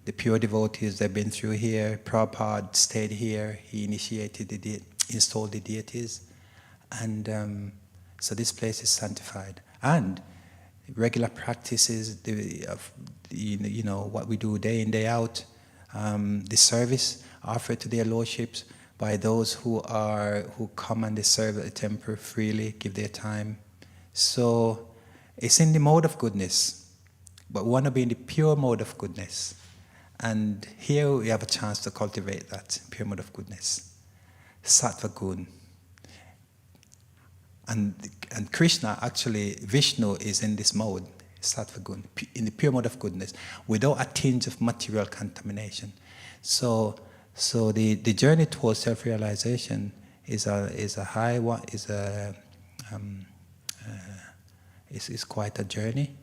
C: The pure devotees, they've been through here. Prabhupada stayed here. He installed the deities, and so this place is sanctified. And regular practices of what we do day in, day out, the service offered to their lordships by those who come and they serve at the temple freely, give their time. So it's in the mode of goodness, but we want to be in the pure mode of goodness. And here we have a chance to cultivate that pure mode of goodness, sattva gun. And Krishna, actually, Vishnu is in this mode, sattva gun, in the pure mode of goodness, without a tinge of material contamination. So the journey towards self-realization is a high one, is quite a journey,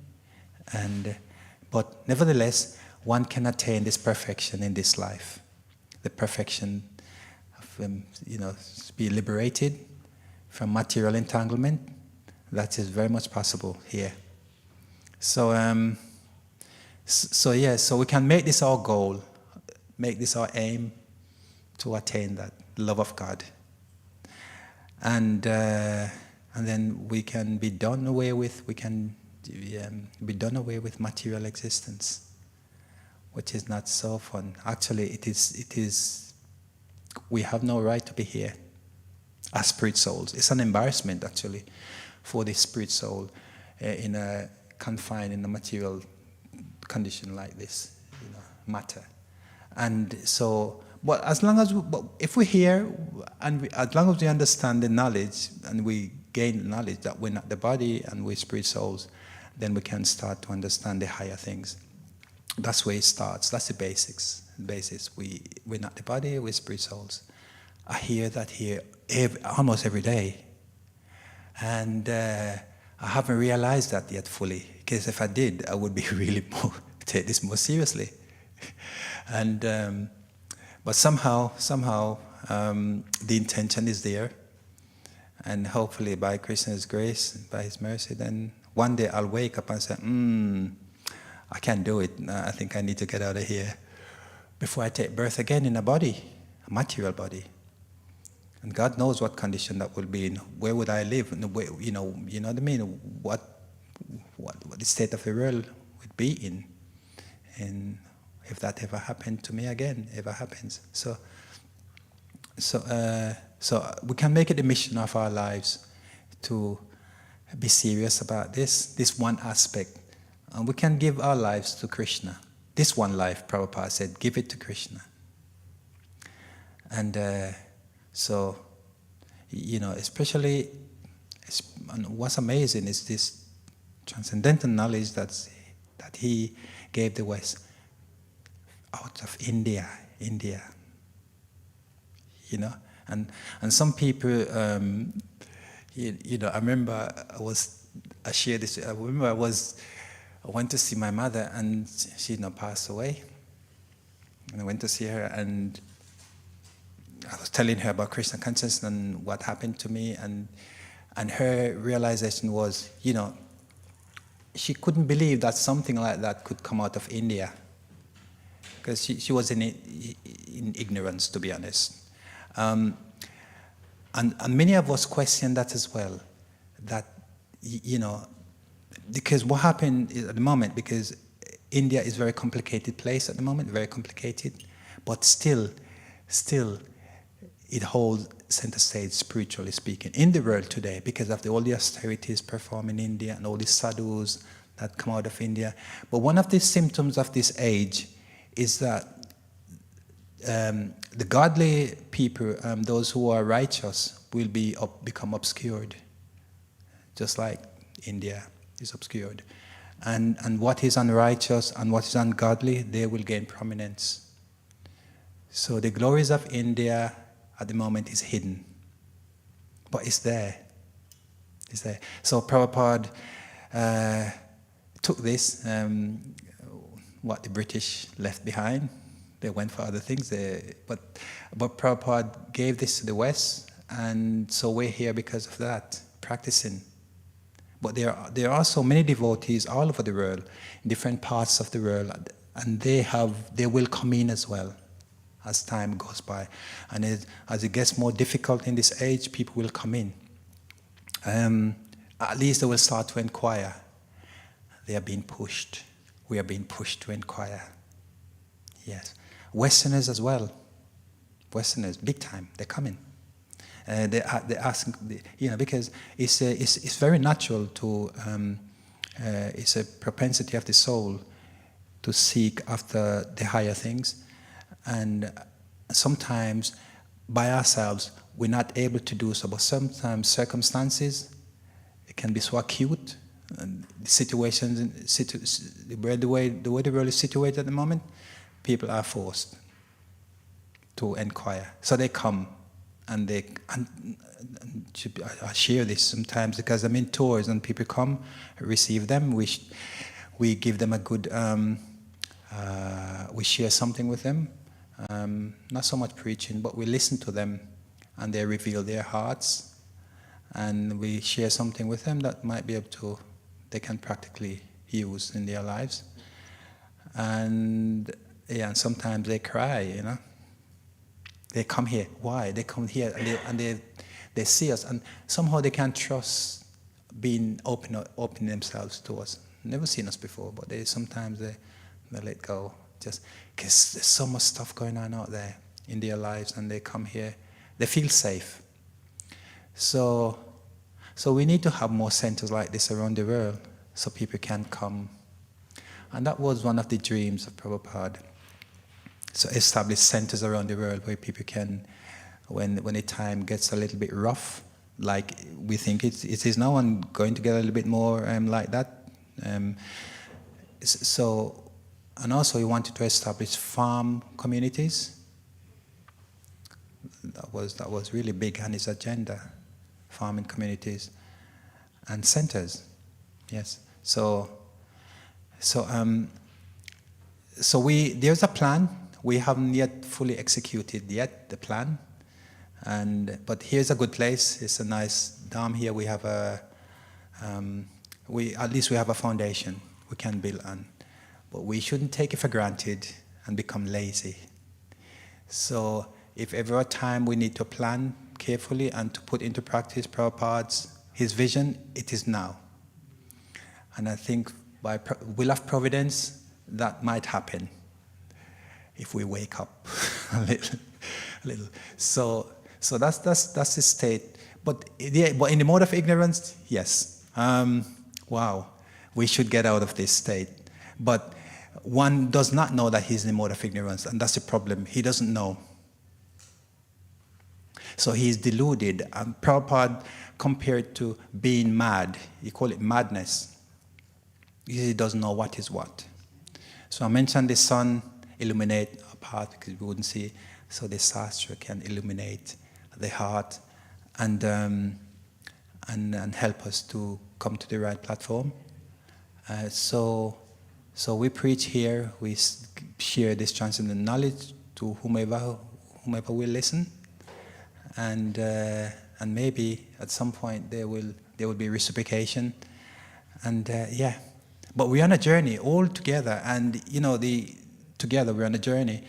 C: but nevertheless, one can attain this perfection in this life, the perfection of be liberated from material entanglement. That is very much possible here. So we can make this our goal, make this our aim to attain that love of God, and then we can be done away with. We can be done away with material existence, which is not so fun. Actually, it is. We have no right to be here as spirit souls. It's an embarrassment, actually, for the spirit soul confined in a material condition like this, matter. And so, but if we're here, and as long as we understand the knowledge and we gain the knowledge that we're not the body and we're spirit souls, then we can start to understand the higher things. That's where it starts. That's the basics. We're not the body, we're spirit souls. I hear that here almost every day. And I haven't realized that yet fully. Because if I did, I would be really take this more seriously. And but somehow, the intention is there. And hopefully by Krishna's grace, by His mercy, then one day I'll wake up and say, I can't do it. I think I need to get out of here before I take birth again in a body, a material body. And God knows what condition that will be in. Where would I live? You know what I mean? What the state of the world would be in. And if that ever happened to me again, ever happens. So we can make it a mission of our lives to be serious about this one aspect. And we can give our lives to Krishna. This one life, Prabhupada said, give it to Krishna. And so, especially, and what's amazing is this transcendental knowledge that he gave the West out of India. And some people, I remember I shared this. I remember I went to see my mother, and she passed away. And I went to see her, and I was telling her about Krishna consciousness and what happened to me, and her realization was, she couldn't believe that something like that could come out of India, because she was in ignorance, to be honest. And many of us question that as well, that, because what happened at the moment, because India is a very complicated place at the moment, very complicated, but still it holds center stage, spiritually speaking, in the world today, because of all the austerities performed in India and all the sadhus that come out of India. But one of the symptoms of this age is that the godly people, those who are righteous, will become obscured, just like India is obscured. And what is unrighteous and what is ungodly, they will gain prominence. So the glories of India at the moment is hidden, but it's there. It's there. So Prabhupada took this, what the British left behind. They went for other things, but Prabhupada gave this to the West, and so we're here because of that, practicing. But there are so many devotees all over the world, in different parts of the world, and they will come in as well as time goes by. And as it gets more difficult in this age, people will come in. At least they will start to inquire. They are being pushed. We are being pushed to inquire. Yes. Westerners as well. Westerners, big time, they're coming. They're asking, because it's very natural to, it's a propensity of the soul to seek after the higher things. And sometimes by ourselves, we're not able to do so, but sometimes circumstances, it can be so acute, and the situations, the way the world is situated at the moment, people are forced to inquire. So they come, and I share this sometimes because I'm in tours and people come, receive them, we give them a good, we share something with them. Not so much preaching, but we listen to them, and they reveal their hearts, and we share something with them that might be able to, they can practically use in their lives. And sometimes they cry, They come here. Why? They come here and they see us, and somehow they can't trust being open themselves to us. Never seen us before, but sometimes they let go. Just because there's so much stuff going on out there in their lives, and they come here, they feel safe. So we need to have more centers like this around the world, so people can come. And that was one of the dreams of Prabhupada. So establish centers around the world where people can, when the time gets a little bit rough, like we think it is now, and going to get a little bit more like that. And also he wanted to establish farm communities. That was really big on his agenda, farming communities and centers. Yes. So there's a plan. We haven't yet fully executed yet the plan, but here's a good place. It's a nice dam here. We have at least we have a foundation we can build on. But we shouldn't take it for granted and become lazy. So if ever a time we need to plan carefully and to put into practice his vision, it is now. And I think by will of providence, that might happen if we wake up a little. So that's the state. But in the mode of ignorance, yes. Wow, we should get out of this state. But one does not know that he's in the mode of ignorance, and that's the problem. He doesn't know. So he's deluded. And Prabhupada compared to being mad. He called it madness. He doesn't know what is what. So I mentioned the sun illuminate our path because we wouldn't see. So the Shastra can illuminate the heart and help us to come to the right platform. So we preach here. We share this transcendent knowledge to whomever will listen. and maybe at some point there will be reciprocation, and yeah. But we're on a journey all together, and together we're on a journey,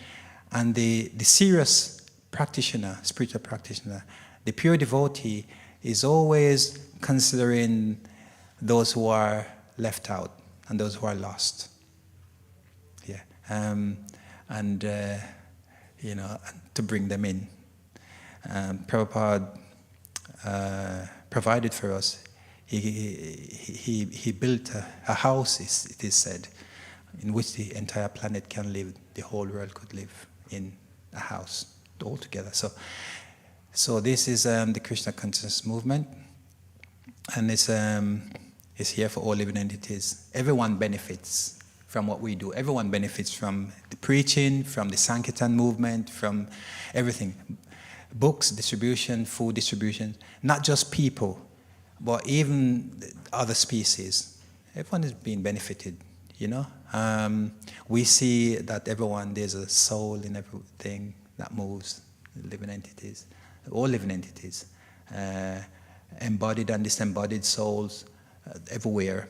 C: and the serious practitioner, spiritual practitioner, the pure devotee is always considering those who are left out and those who are lost. Yeah, and to bring them in. Prabhupada provided for us. He built a house, it is said, in which the entire planet can live. The whole world could live in a house all together. So this is the Krishna consciousness movement, and it's here for all living entities. Everyone benefits from what we do. Everyone benefits from the preaching, from the Sankirtan movement, from everything. Books distribution, food distribution, not just people, but even other species. Everyone is being benefited, We see that there's a soul in everything that moves, living entities, all living entities, embodied and disembodied souls everywhere.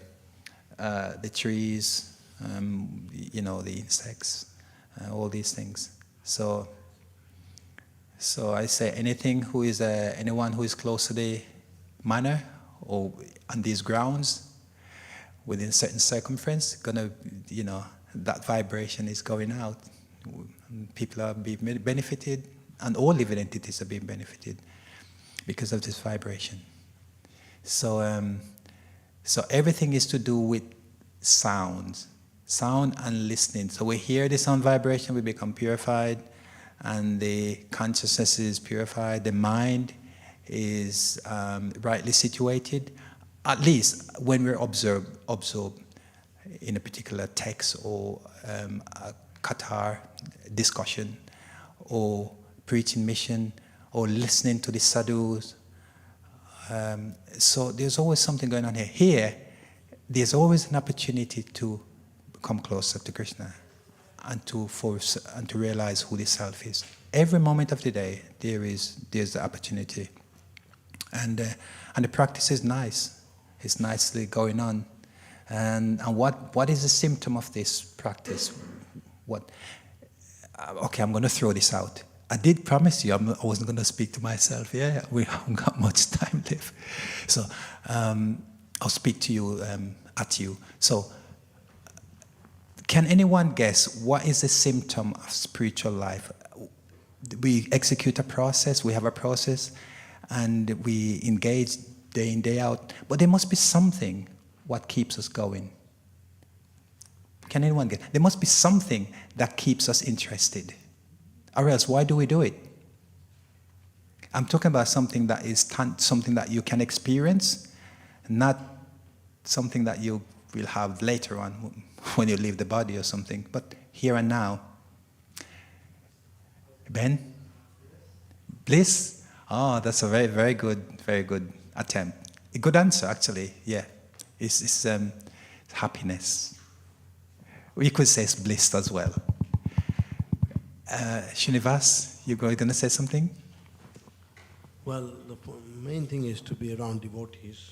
C: The trees, the insects, all these things. So I say anyone who is close to the manor or on these grounds within certain circumference, that vibration is going out. People are being benefited, and all living entities are being benefited because of this vibration. So everything is to do with sound and listening. So we hear the sound vibration, we become purified, and the consciousness is purified. The mind is rightly situated, at least when we're absorbed in a particular text or a Qatar discussion or preaching mission or listening to the sadhus. So there's always something going on here. Here, there's always an opportunity to come closer to Krishna and to realize who the self is. Every moment of the day, there's the opportunity, and the practice is nice. It's nicely going on, and what is the symptom of this practice? Okay, I'm going to throw this out. I did promise you I wasn't going to speak to myself. Yeah, we haven't got much time left, so I'll speak to you at you. So, can anyone guess what is the symptom of spiritual life? We execute a process. We have a process, and we engage day in, day out. But there must be something what keeps us going. Can anyone get? There must be something that keeps us interested. Or else, why do we do it? I'm talking about something that is something that you can experience, not something that you will have later on when you leave the body or something, but here and now. Ben? Bliss? Oh, that's a very, very good attempt. A good answer, actually, yeah. It's happiness. We could say it's bliss as well. Srinivas, you're going to say something?
B: Well, the main thing is to be around devotees.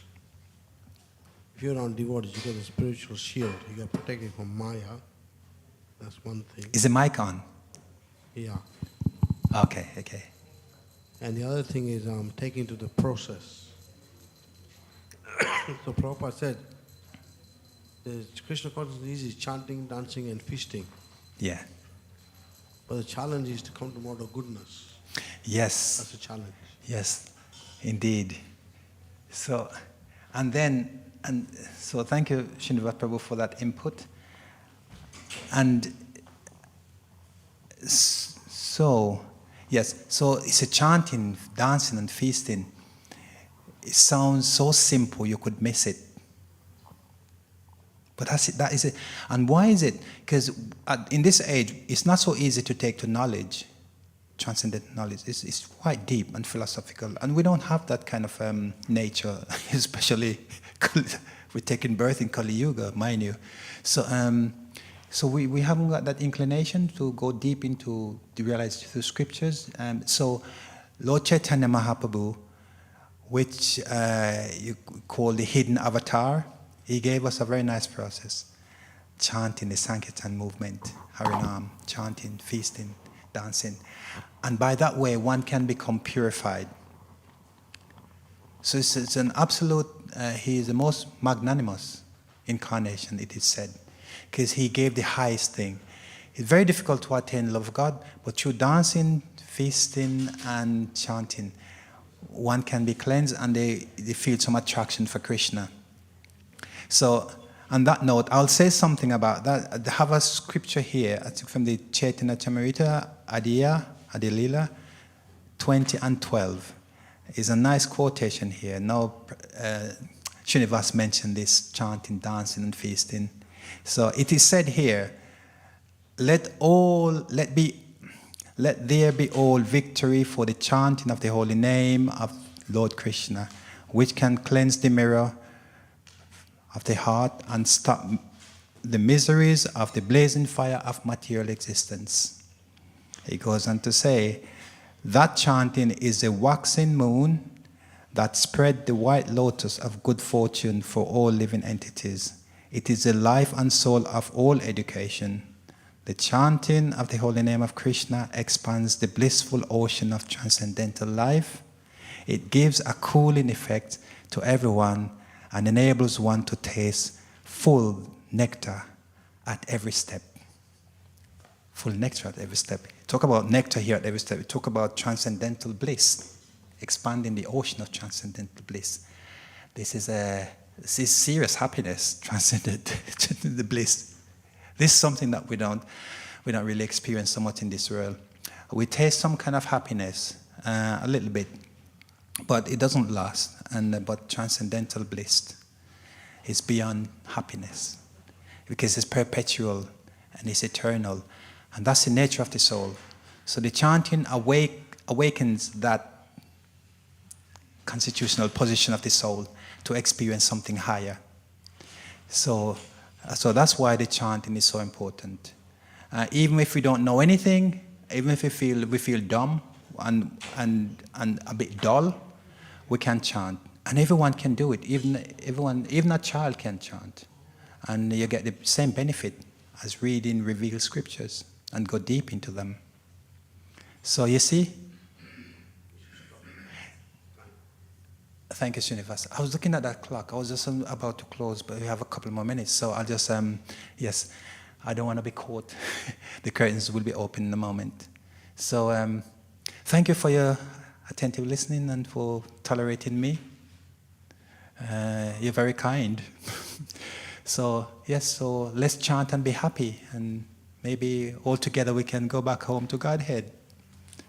B: If you're around devotees, you get a spiritual shield. You get protected from Maya. That's one thing.
C: Is the mic on?
B: Yeah.
C: Okay.
B: And the other thing is taking to the process. So Prabhupada said, the Krishna consciousness is chanting, dancing and feasting.
C: Yeah.
B: But the challenge is to come to model goodness.
C: Yes.
B: That's a challenge.
C: Yes, indeed. So, so thank you, Srinivas Prabhu, for that input. And so it's a chanting, dancing and feasting. It sounds so simple you could miss it. But that is it. And why is it? Because in this age, it's not so easy to take to knowledge, transcendent knowledge. It's quite deep and philosophical. And we don't have that kind of nature, especially we're taking birth in Kali Yuga, mind you. So we haven't got that inclination to go deep into the realized through scriptures. So Lord Chaitanya Mahaprabhu, which you call the hidden avatar, he gave us a very nice process. Chanting the Sankirtan movement, Harinam, chanting, feasting, dancing. And by that way, one can become purified. So it's an absolute, he is the most magnanimous incarnation, it is said, because he gave the highest thing. It's very difficult to attain love of God, but through dancing, feasting, and chanting, one can be cleansed and they feel some attraction for Krishna. So, on that note, I'll say something about that. I have a scripture here, I think from the Chaitanya Charitamrita, Adilila 20 and 12. Is a nice quotation here. Now, Srinivas mentioned this chanting, dancing, and feasting. So it is said here, let there be all victory for the chanting of the holy name of Lord Krishna, which can cleanse the mirror of the heart and stop the miseries of the blazing fire of material existence. He goes on to say, that chanting is a waxing moon that spread the white lotus of good fortune for all living entities. It is the life and soul of all education. The chanting of the holy name of Krishna expands the blissful ocean of transcendental life. It gives a cooling effect to everyone and enables one to taste full nectar at every step. Full nectar at every step. Talk about nectar here at every step. We talk about transcendental bliss, expanding the ocean of transcendental bliss. This is serious happiness, transcendental bliss. This is something that we don't really experience so much in this world. We taste some kind of happiness, a little bit, but it doesn't last. But transcendental bliss is beyond happiness because it's perpetual and it's eternal. And that's the nature of the soul. So the chanting awakens that constitutional position of the soul to experience something higher. So that's why the chanting is so important. Even if we don't know anything, even if we feel dumb and a bit dull, we can chant. And everyone can do it. Even a child can chant. And you get the same benefit as reading revealed scriptures and go deep into them. So you see? Thank you, Srinivas. I was looking at that clock. I was just about to close, but we have a couple more minutes. So I'll just, yes, I don't want to be caught. The curtains will be open in a moment. So thank you for your attentive listening and for tolerating me. You're very kind. So, yes, so let's chant and be happy. And maybe all together we can go back home to Godhead.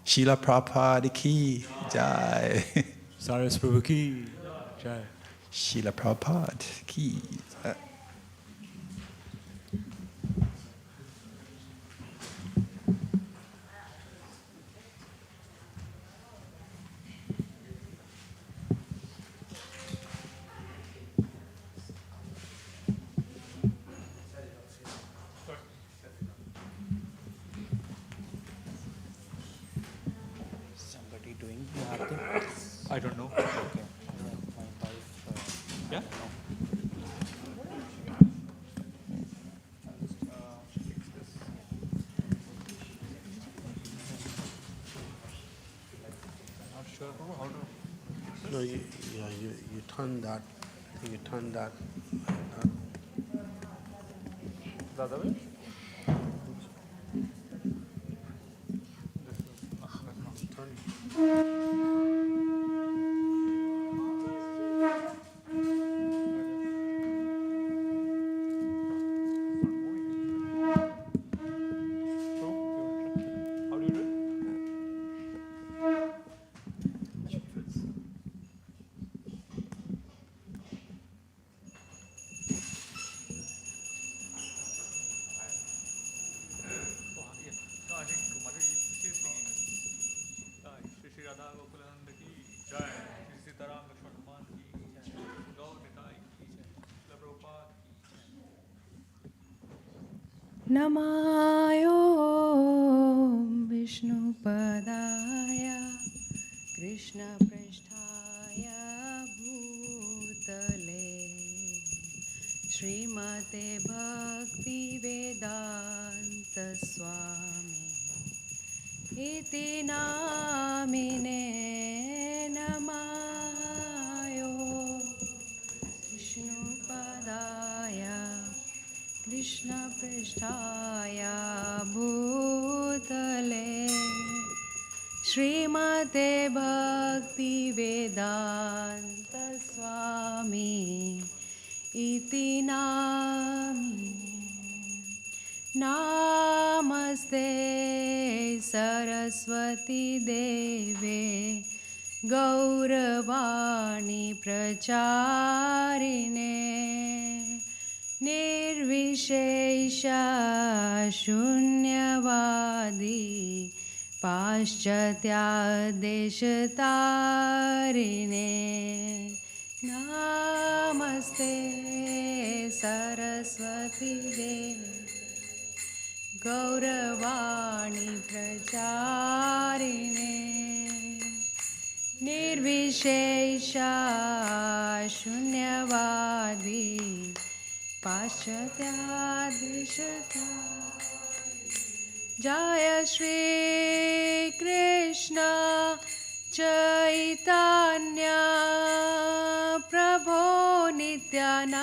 C: Srila Prabhupada ki jai.
D: Saras Prabhu ki jai.
C: Srila Prabhupada ki jai.
D: I don't know. Okay. My wife. Yeah? Not sure how to.
B: No, you turn that. You turn that.
D: The other way? How do you do it?
E: Namayo Vishnupadaya कृष्णपृष्ठाय भूतले श्रीमते भक्तिवेदान्तस्वामी इति नामिने नमायो विष्णुपदाय कृष्णपृष्ठाय भूतले श्रीमते भक्तिवेदान्तस्वामी इति नामिने नमस्ते सरस्वती देवे गौरवाणी प्रचारिणे निर्विशेष शून्यवादी पाश्चात्यादेशतारिणे नमस्ते सरस्वती देवे गौरवाणी प्रचारिणे निर्विशेष शून्यवादी पाश्चात्यादेशता जय श्री कृष्ण चैतन्य प्रभो नित्यानंद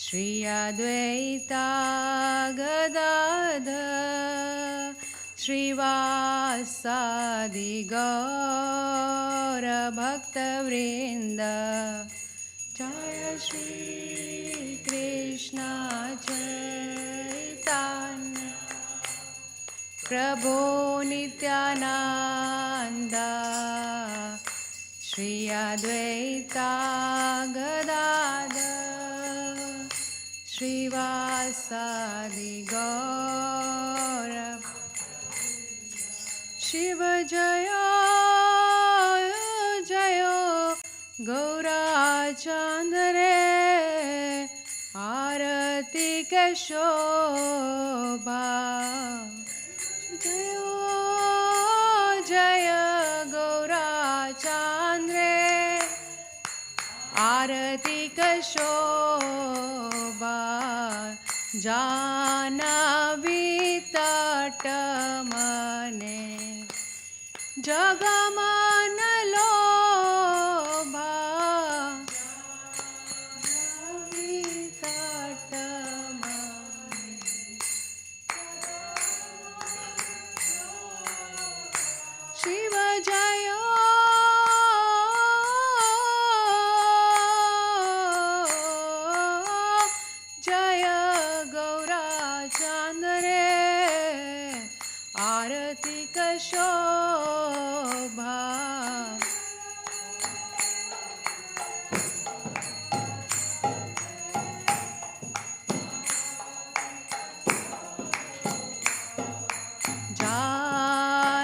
E: श्री अद्वैता गदाधर श्रीवासादि गौर भक्तवृंद जय श्री कृष्ण चैतन्य प्रभो नित्यानंद श्री अद्वैता गदाधर श्रीवासादि गौर शिव जय जय गौराचंद्रे आरती के शोभा जय जय गौराचंद्रे आरती के शोभा जानवी तट मने जगमन लोभा जानवी तट मने शिव जय जय गौराचंद्रे आरती का शोभा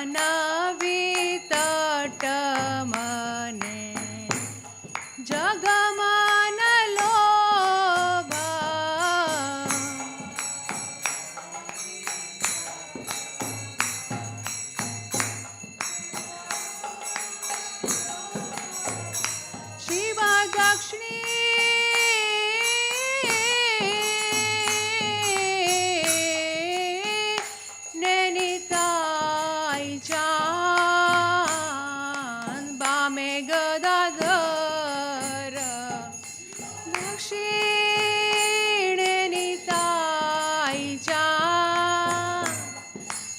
E: जानवी तट मने जगमन लोभा शिवा दक्षिणी नैनीताई चांद बामे गदाधर दक्षिण नैनीताई चांद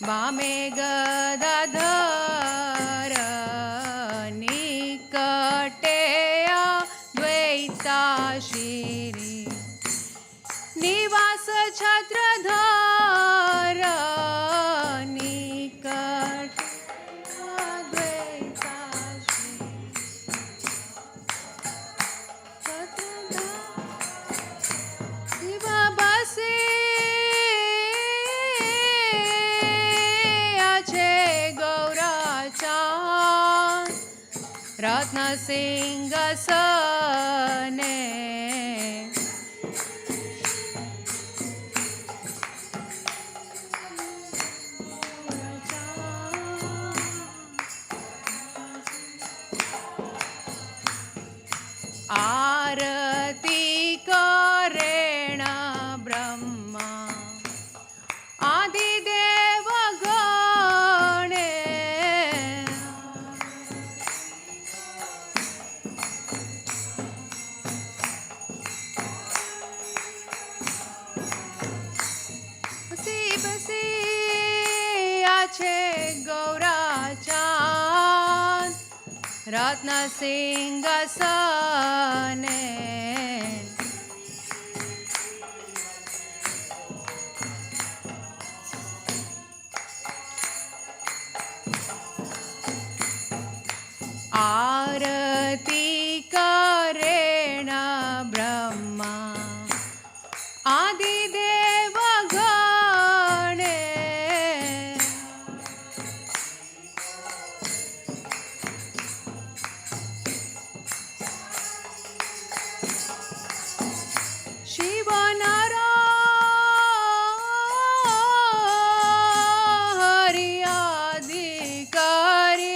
E: बामे गदाधर निकटे द्वैता श्री निवास छत्रधर निकट द्वैता श्री शिव बसे अच्छे गौराचांद रत्न सिंहासने आरती करेण ब्रह्मा आदिदेव गणे बसी बसी आछे गौराचान रत्न सिंहासने आरती करेण ब्रह्मा आदिदेव गणे शिव नर हरि अधिकारी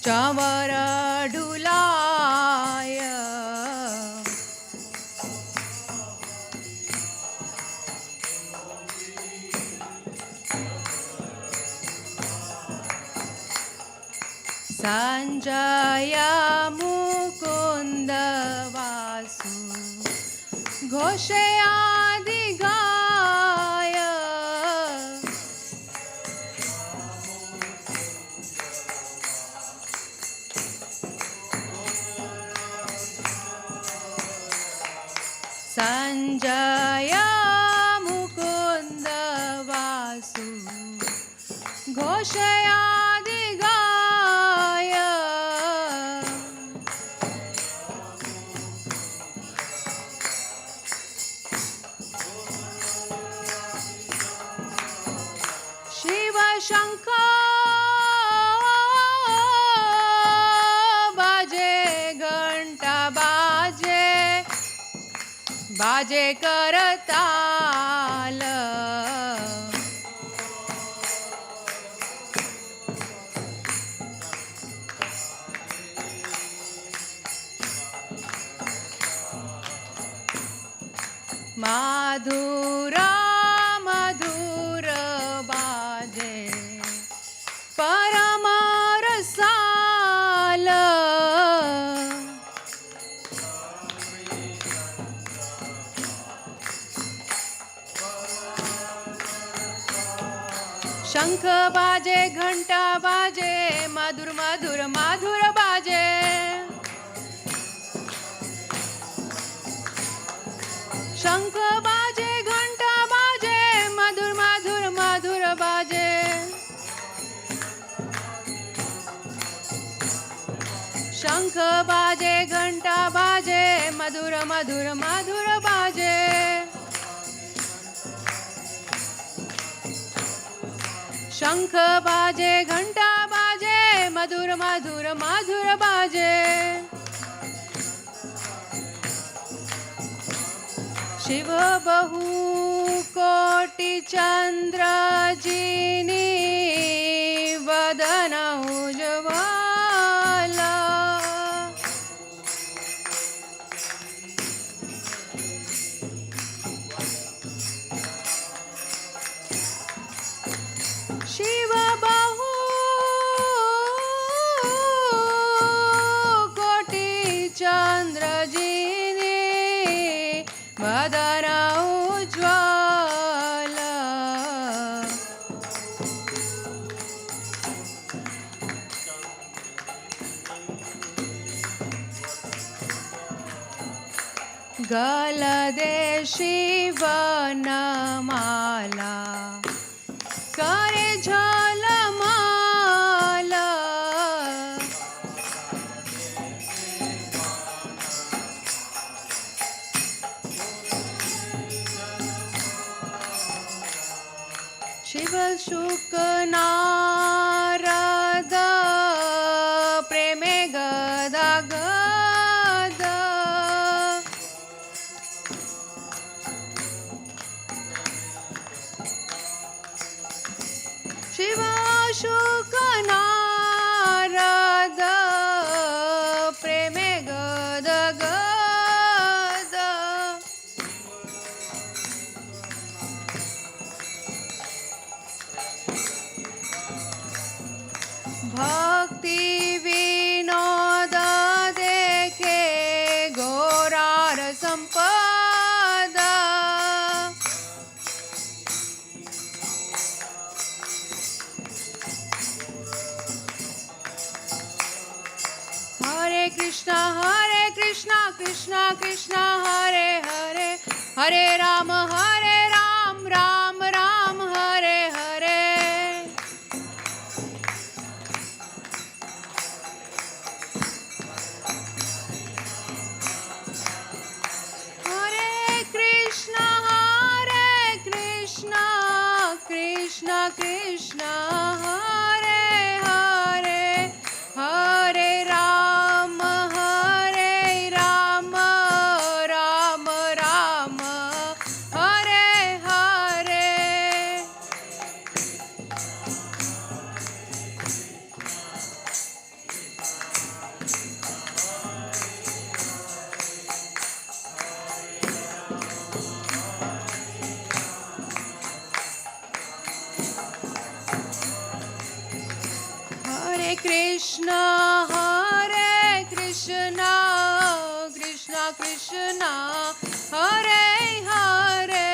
E: चवर ढुलाय संजय मुकुंद वासु घोषे आदि गाय संजय मुकुंद वासु घोषे आदि गाय शिव शंकर बाजे घंटा बाजे बाजे करताल माधुरा मधुर बाजे परम रसाल शंख बाजे घंटा बाजे मधुर मधुर मधुर बाजे शंख बाजे घंटा बाजे मधुर मधुर मधुर बाजे शंख बाजे घंटा बाजे मधुर मधुर मधुर बाजे शंख बाजे घंटा बाजे मधुर मधुर मधुर बाजे शिव बहु कोटि चंद्र जिनी वदन उज्ज्वला शिव बहु कोटि चंद्र जिनी वदन उज्ज्वला गलदे शिवनमाला करे झलमाला शिव शुक नारद प्रेमे गदा गद शिव शुक नारद प्रेमे गद Krishna Krishna Krishna Hare Hare, Hare Ram Ram Ram Hare Hare. Hare Krishna Krishna Krishna Hare Hare, Hare Ram Ram Ram Hare Hare. Hare Krishna Krishna Krishna Hare Hare,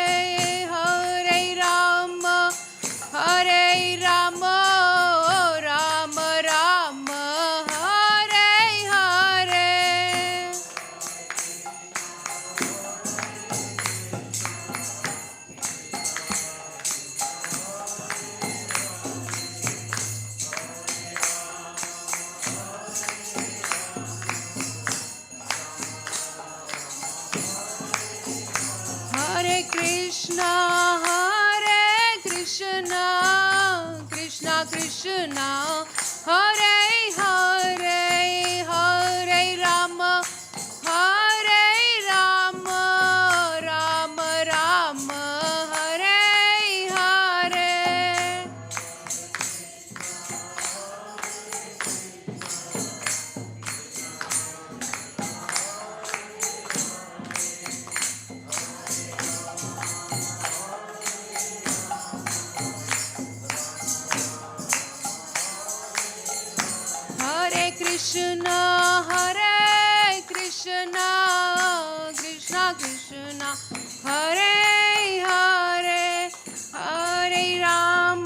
E: Hare Ram Ram Ram Hare Hare. Hare Krishna Krishna Krishna Hare Hare, Hare Ram Ram Ram Hare Hare. Hare Krishna Krishna Krishna Hare Hare, Hare Ram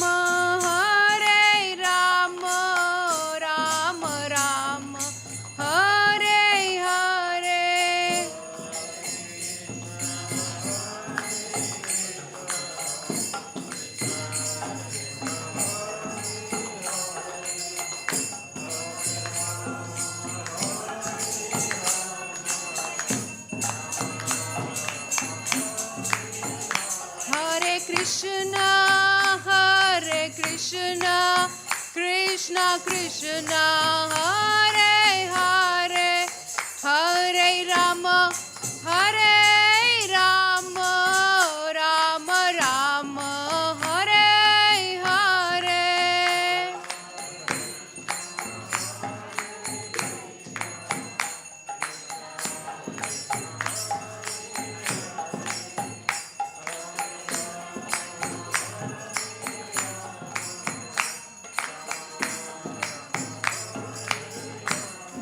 E: Ram Ram Hare Hare. Hare Krishna Krishna Krishna Hare Hare, Hare Ram Ram Ram Hare Hare.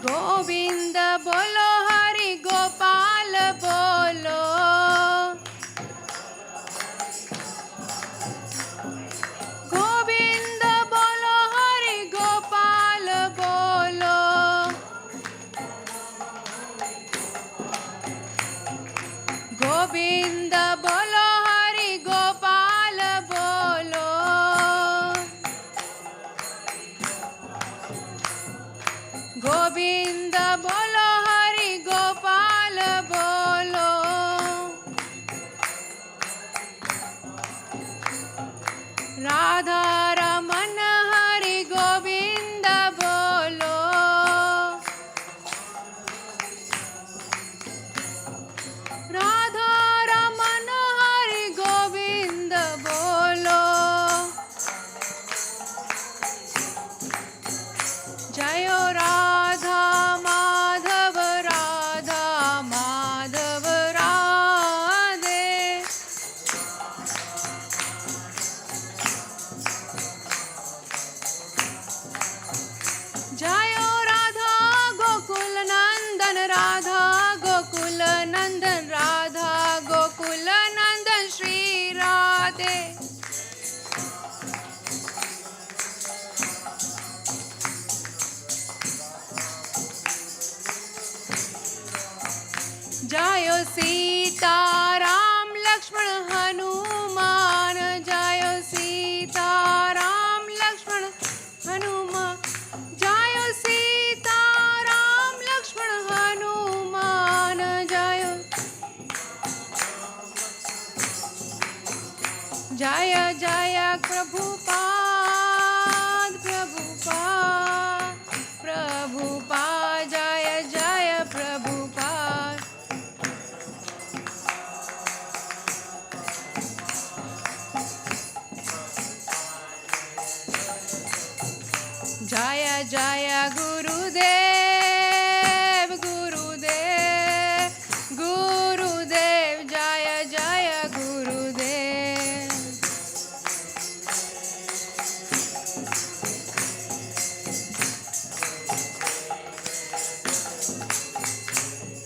E: Govind बोलो हरि गोपाल बोलो, गोविंद बोलो हरि गोपाल बोलो, गोविंद बोलो हरि गोपाल बोलो, गोविंद बोलो हरि गोपाल बोलो। राधा रमन हरि गोविंद बोलो, राधा रमन हरि गोविंद बोलो। जय राधा माधव जायो सीताराम लक्ष्मण हनुमान जायो सीताराम लक्ष्मण हनुमान जायो सीताराम लक्ष्मण हनुमान जायो जय जय प्रभुपाद प्रभुपाद प्रभुपाद जय जय प्रभुपाद जय जय गुरुदेव गुरुदेव गुरुदेव जय जय गुरुदेव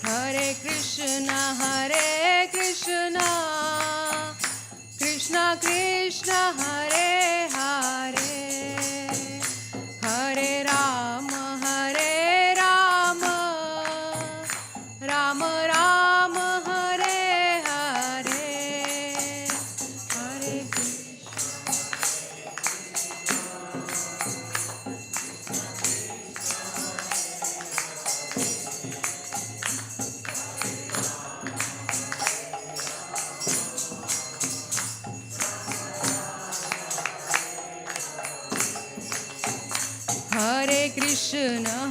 E: हरे Krishna Krishna Krishna Hare Hare Hare Ram Ram Ram Hare Hare Hare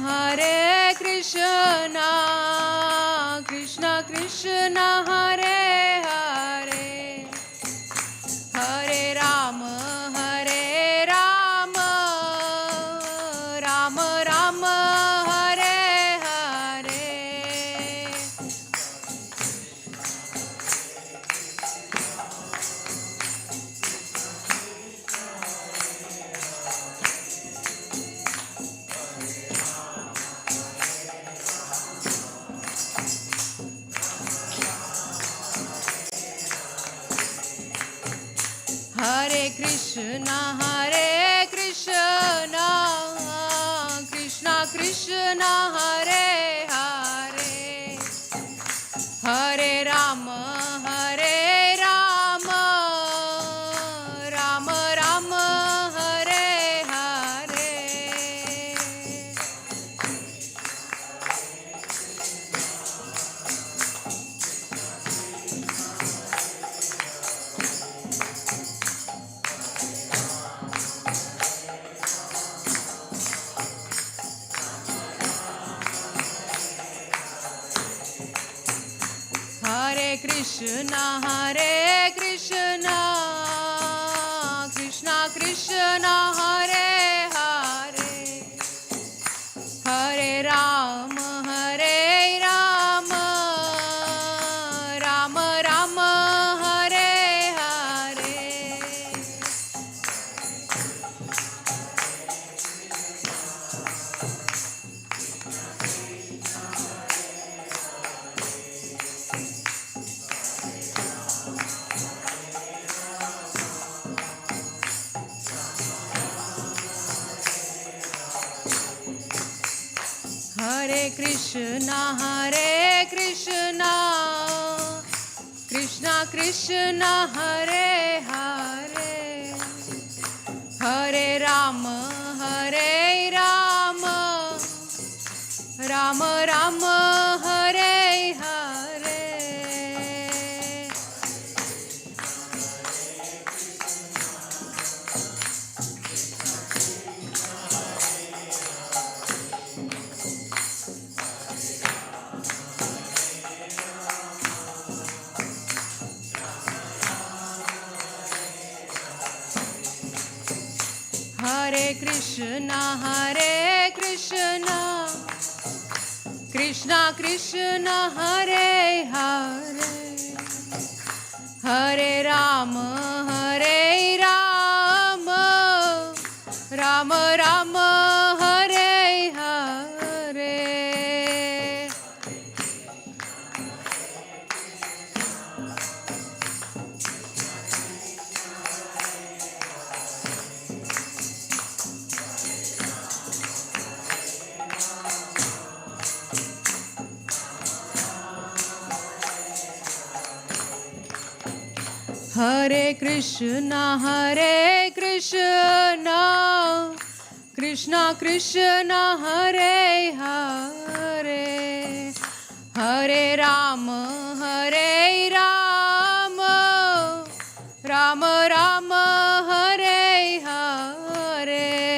E: Hare Krishna Krishna Krishna Hare Hare Hare Ram Ram Ram Hare Hare Hare Krishna Krishna Krishna Hare Hare Hare Ram Ram Ram Hare Hare Hare Krishna Krishna Krishna Hare Hare Hare Ram Ram Ram Hare Hare Hare Krishna Krishna Krishna Hare Hare Hare Ram Ram Ram Hare Hare Hare Krishna Krishna Krishna Hare Hare Hare Ram Ram Ram Hare Hare Hare Krishna, Krishna Krishna, Hare Hare, Hare Rama, Rama Rama, Hare Hare.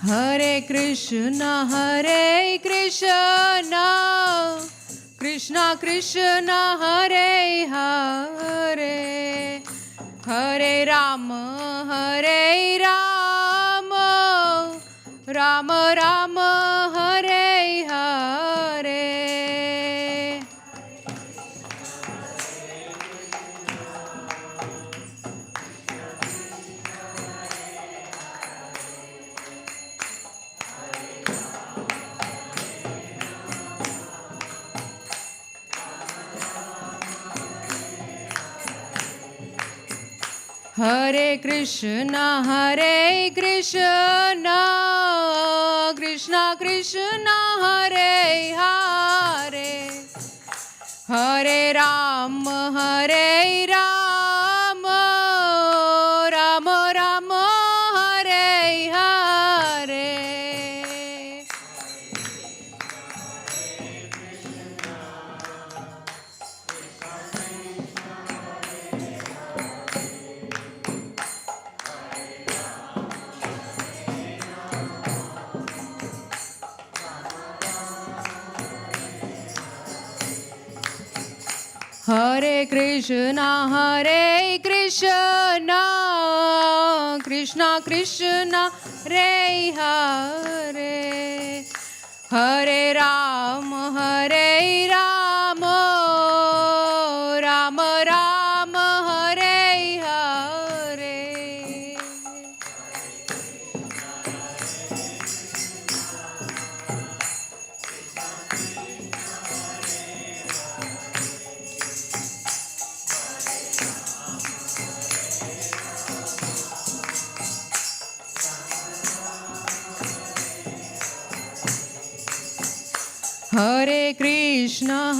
E: Hare Krishna, Krishna Krishna, Hare Hare, Hare Rama, Rama Rama, Hare Hare. Hare Krishna, Krishna Krishna, Hare Hare, Hare Rama, Rama Rama, Hare Hare. Hare Krishna, Krishna Krishna, Hare Hare, Hare Rama, Rama Rama, Hare Hare. Hare Krishna,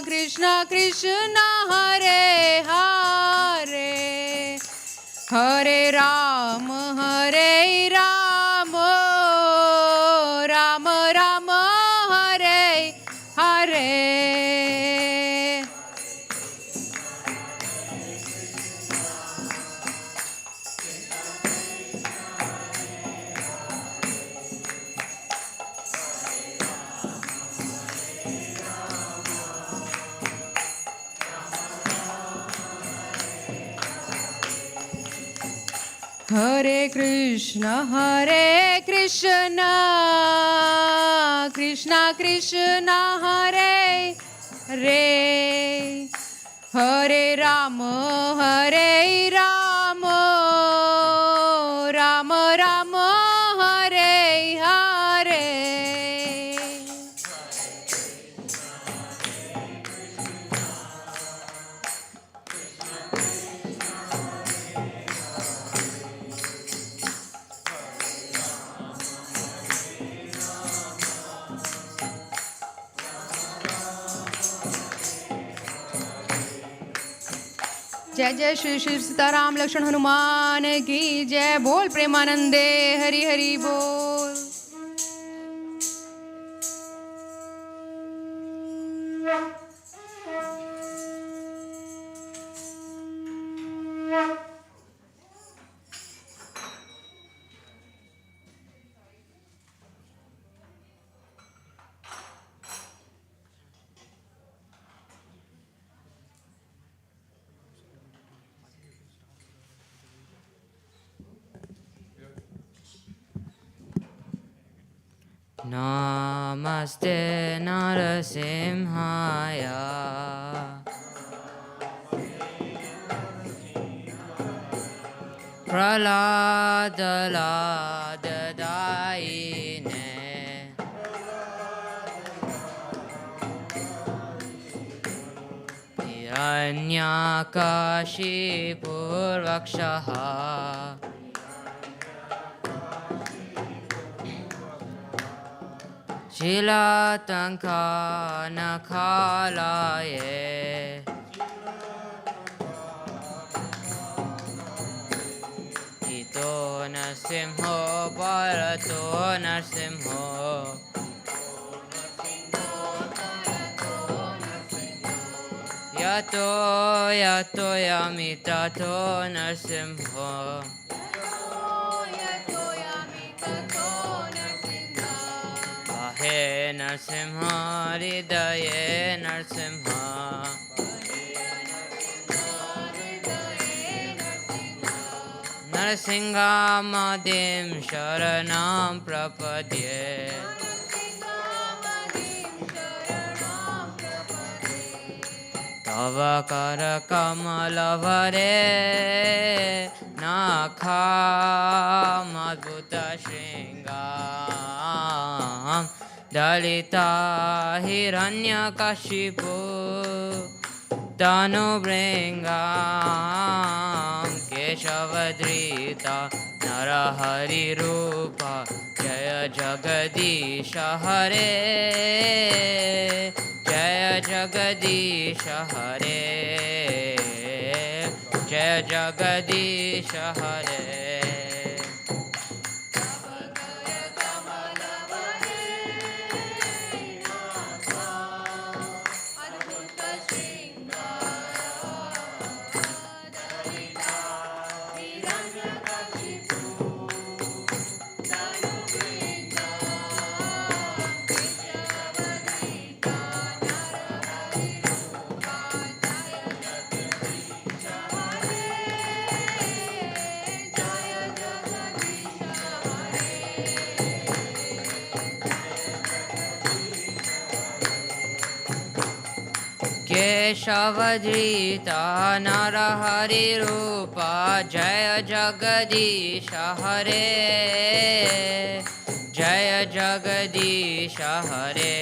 E: Krishna Krishna, Hare Hare, Hare Rama, Rama Rama, Hare Hare. Hare Krishna, Krishna Krishna, Hare Hare, Hare Rama, Rama Rama, Hare Hare. जय जय श्री श्री सीताराम लक्ष्मण हनुमान की जय। बोल प्रेमानंदे हरि हरि बोल।
F: Namaste Narasimhaya Praladadayine हिरण्यकशिपुर्वक्षः शिलातङ्कानखालये इतो नरसिंहो परतो नरसिंहो यतो यतो यमिततो नरसिंहो हे नरसिंह हृदये नरसिंह नरसिंहामदिं शरणं प्रपद्ये तव करकमलभरे नाखामद्भुतशृङ्गां दलिता हिरण्यकशिपु तनुभृङ्गां केशवधृता नरहरिरूपा जय जगदीश हरे जय जगदीश हरे जय जगदीश हरे केशवधृता नरहरिरूपा जय जगदीश हरे जय जगदीश हरे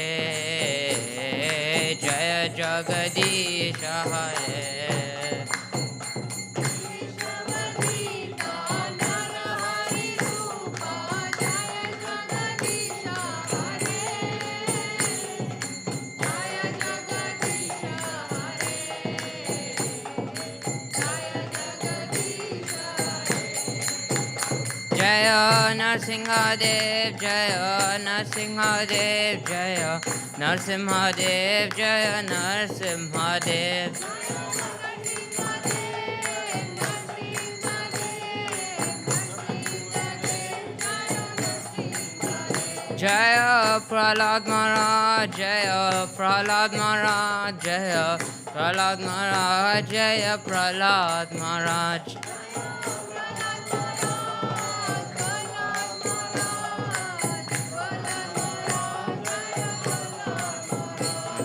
F: जय जगदीश हरे जय नरसिंहदेव जय नरसिंहदेव जय नरसिंहदेव जय नरसिंहदेव जय प्रहलाद महाराज जय प्रहलाद महाराज जय प्रहलाद महाराज जय प्रहलाद महाराज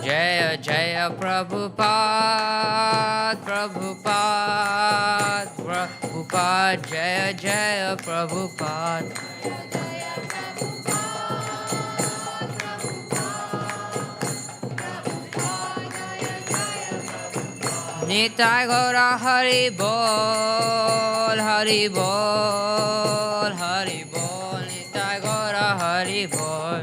F: जय जय प्रभुपाद प्रभुपाद प्रभुपाद जय जय प्रभुपाद निताय गौरा हरि बोल हरि बोल हरि बोल निताय गौरा हरि बोल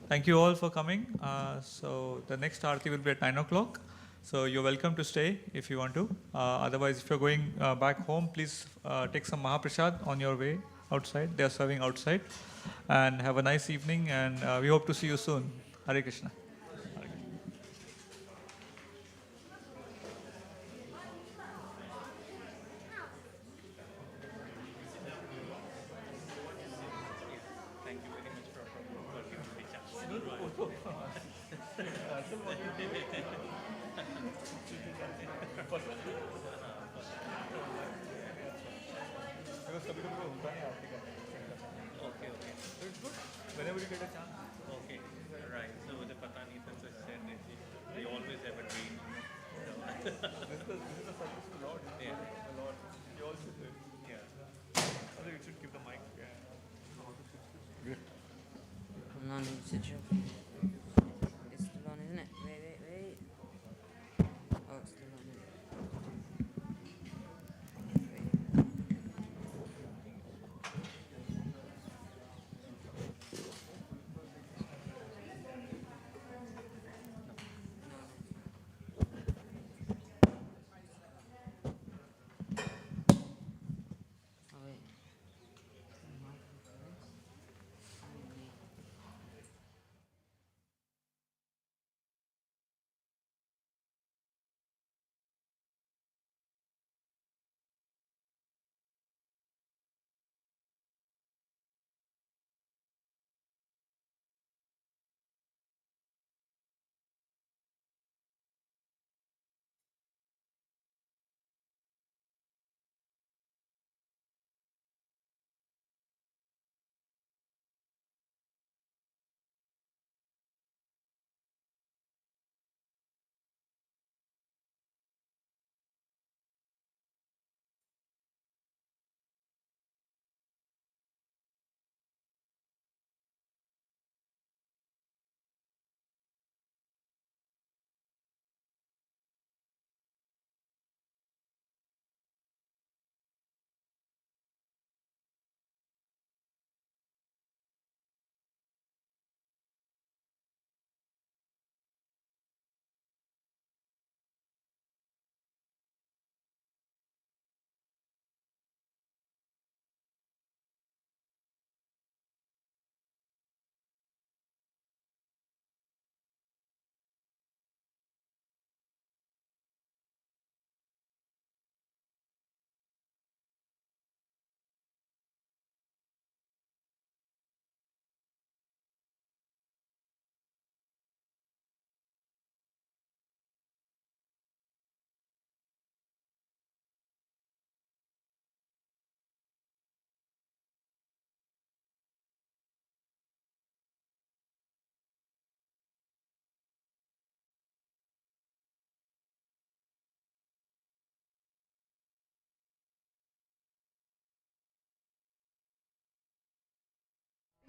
D: Thank you all for coming. So the next Aarti will be at 9 o'clock. So you're welcome to stay if you want to. Otherwise, if you're going back home, please take some Mahaprasad on your way outside. They are serving outside. And have a nice evening, and we hope to see you soon. Hare Krishna.
G: Okay.
D: good. Whenever you get a chance. Okay, right. So with the Patani Princess said that we always have a dream. This is a service to Lord. Yeah. The Lord. You also do it. Yeah. I think you should give the mic. Yeah.
F: No need to sit. It's still on, isn't it? Wait. Oh, it's still on, isn't it? Oh, wait.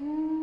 E: Om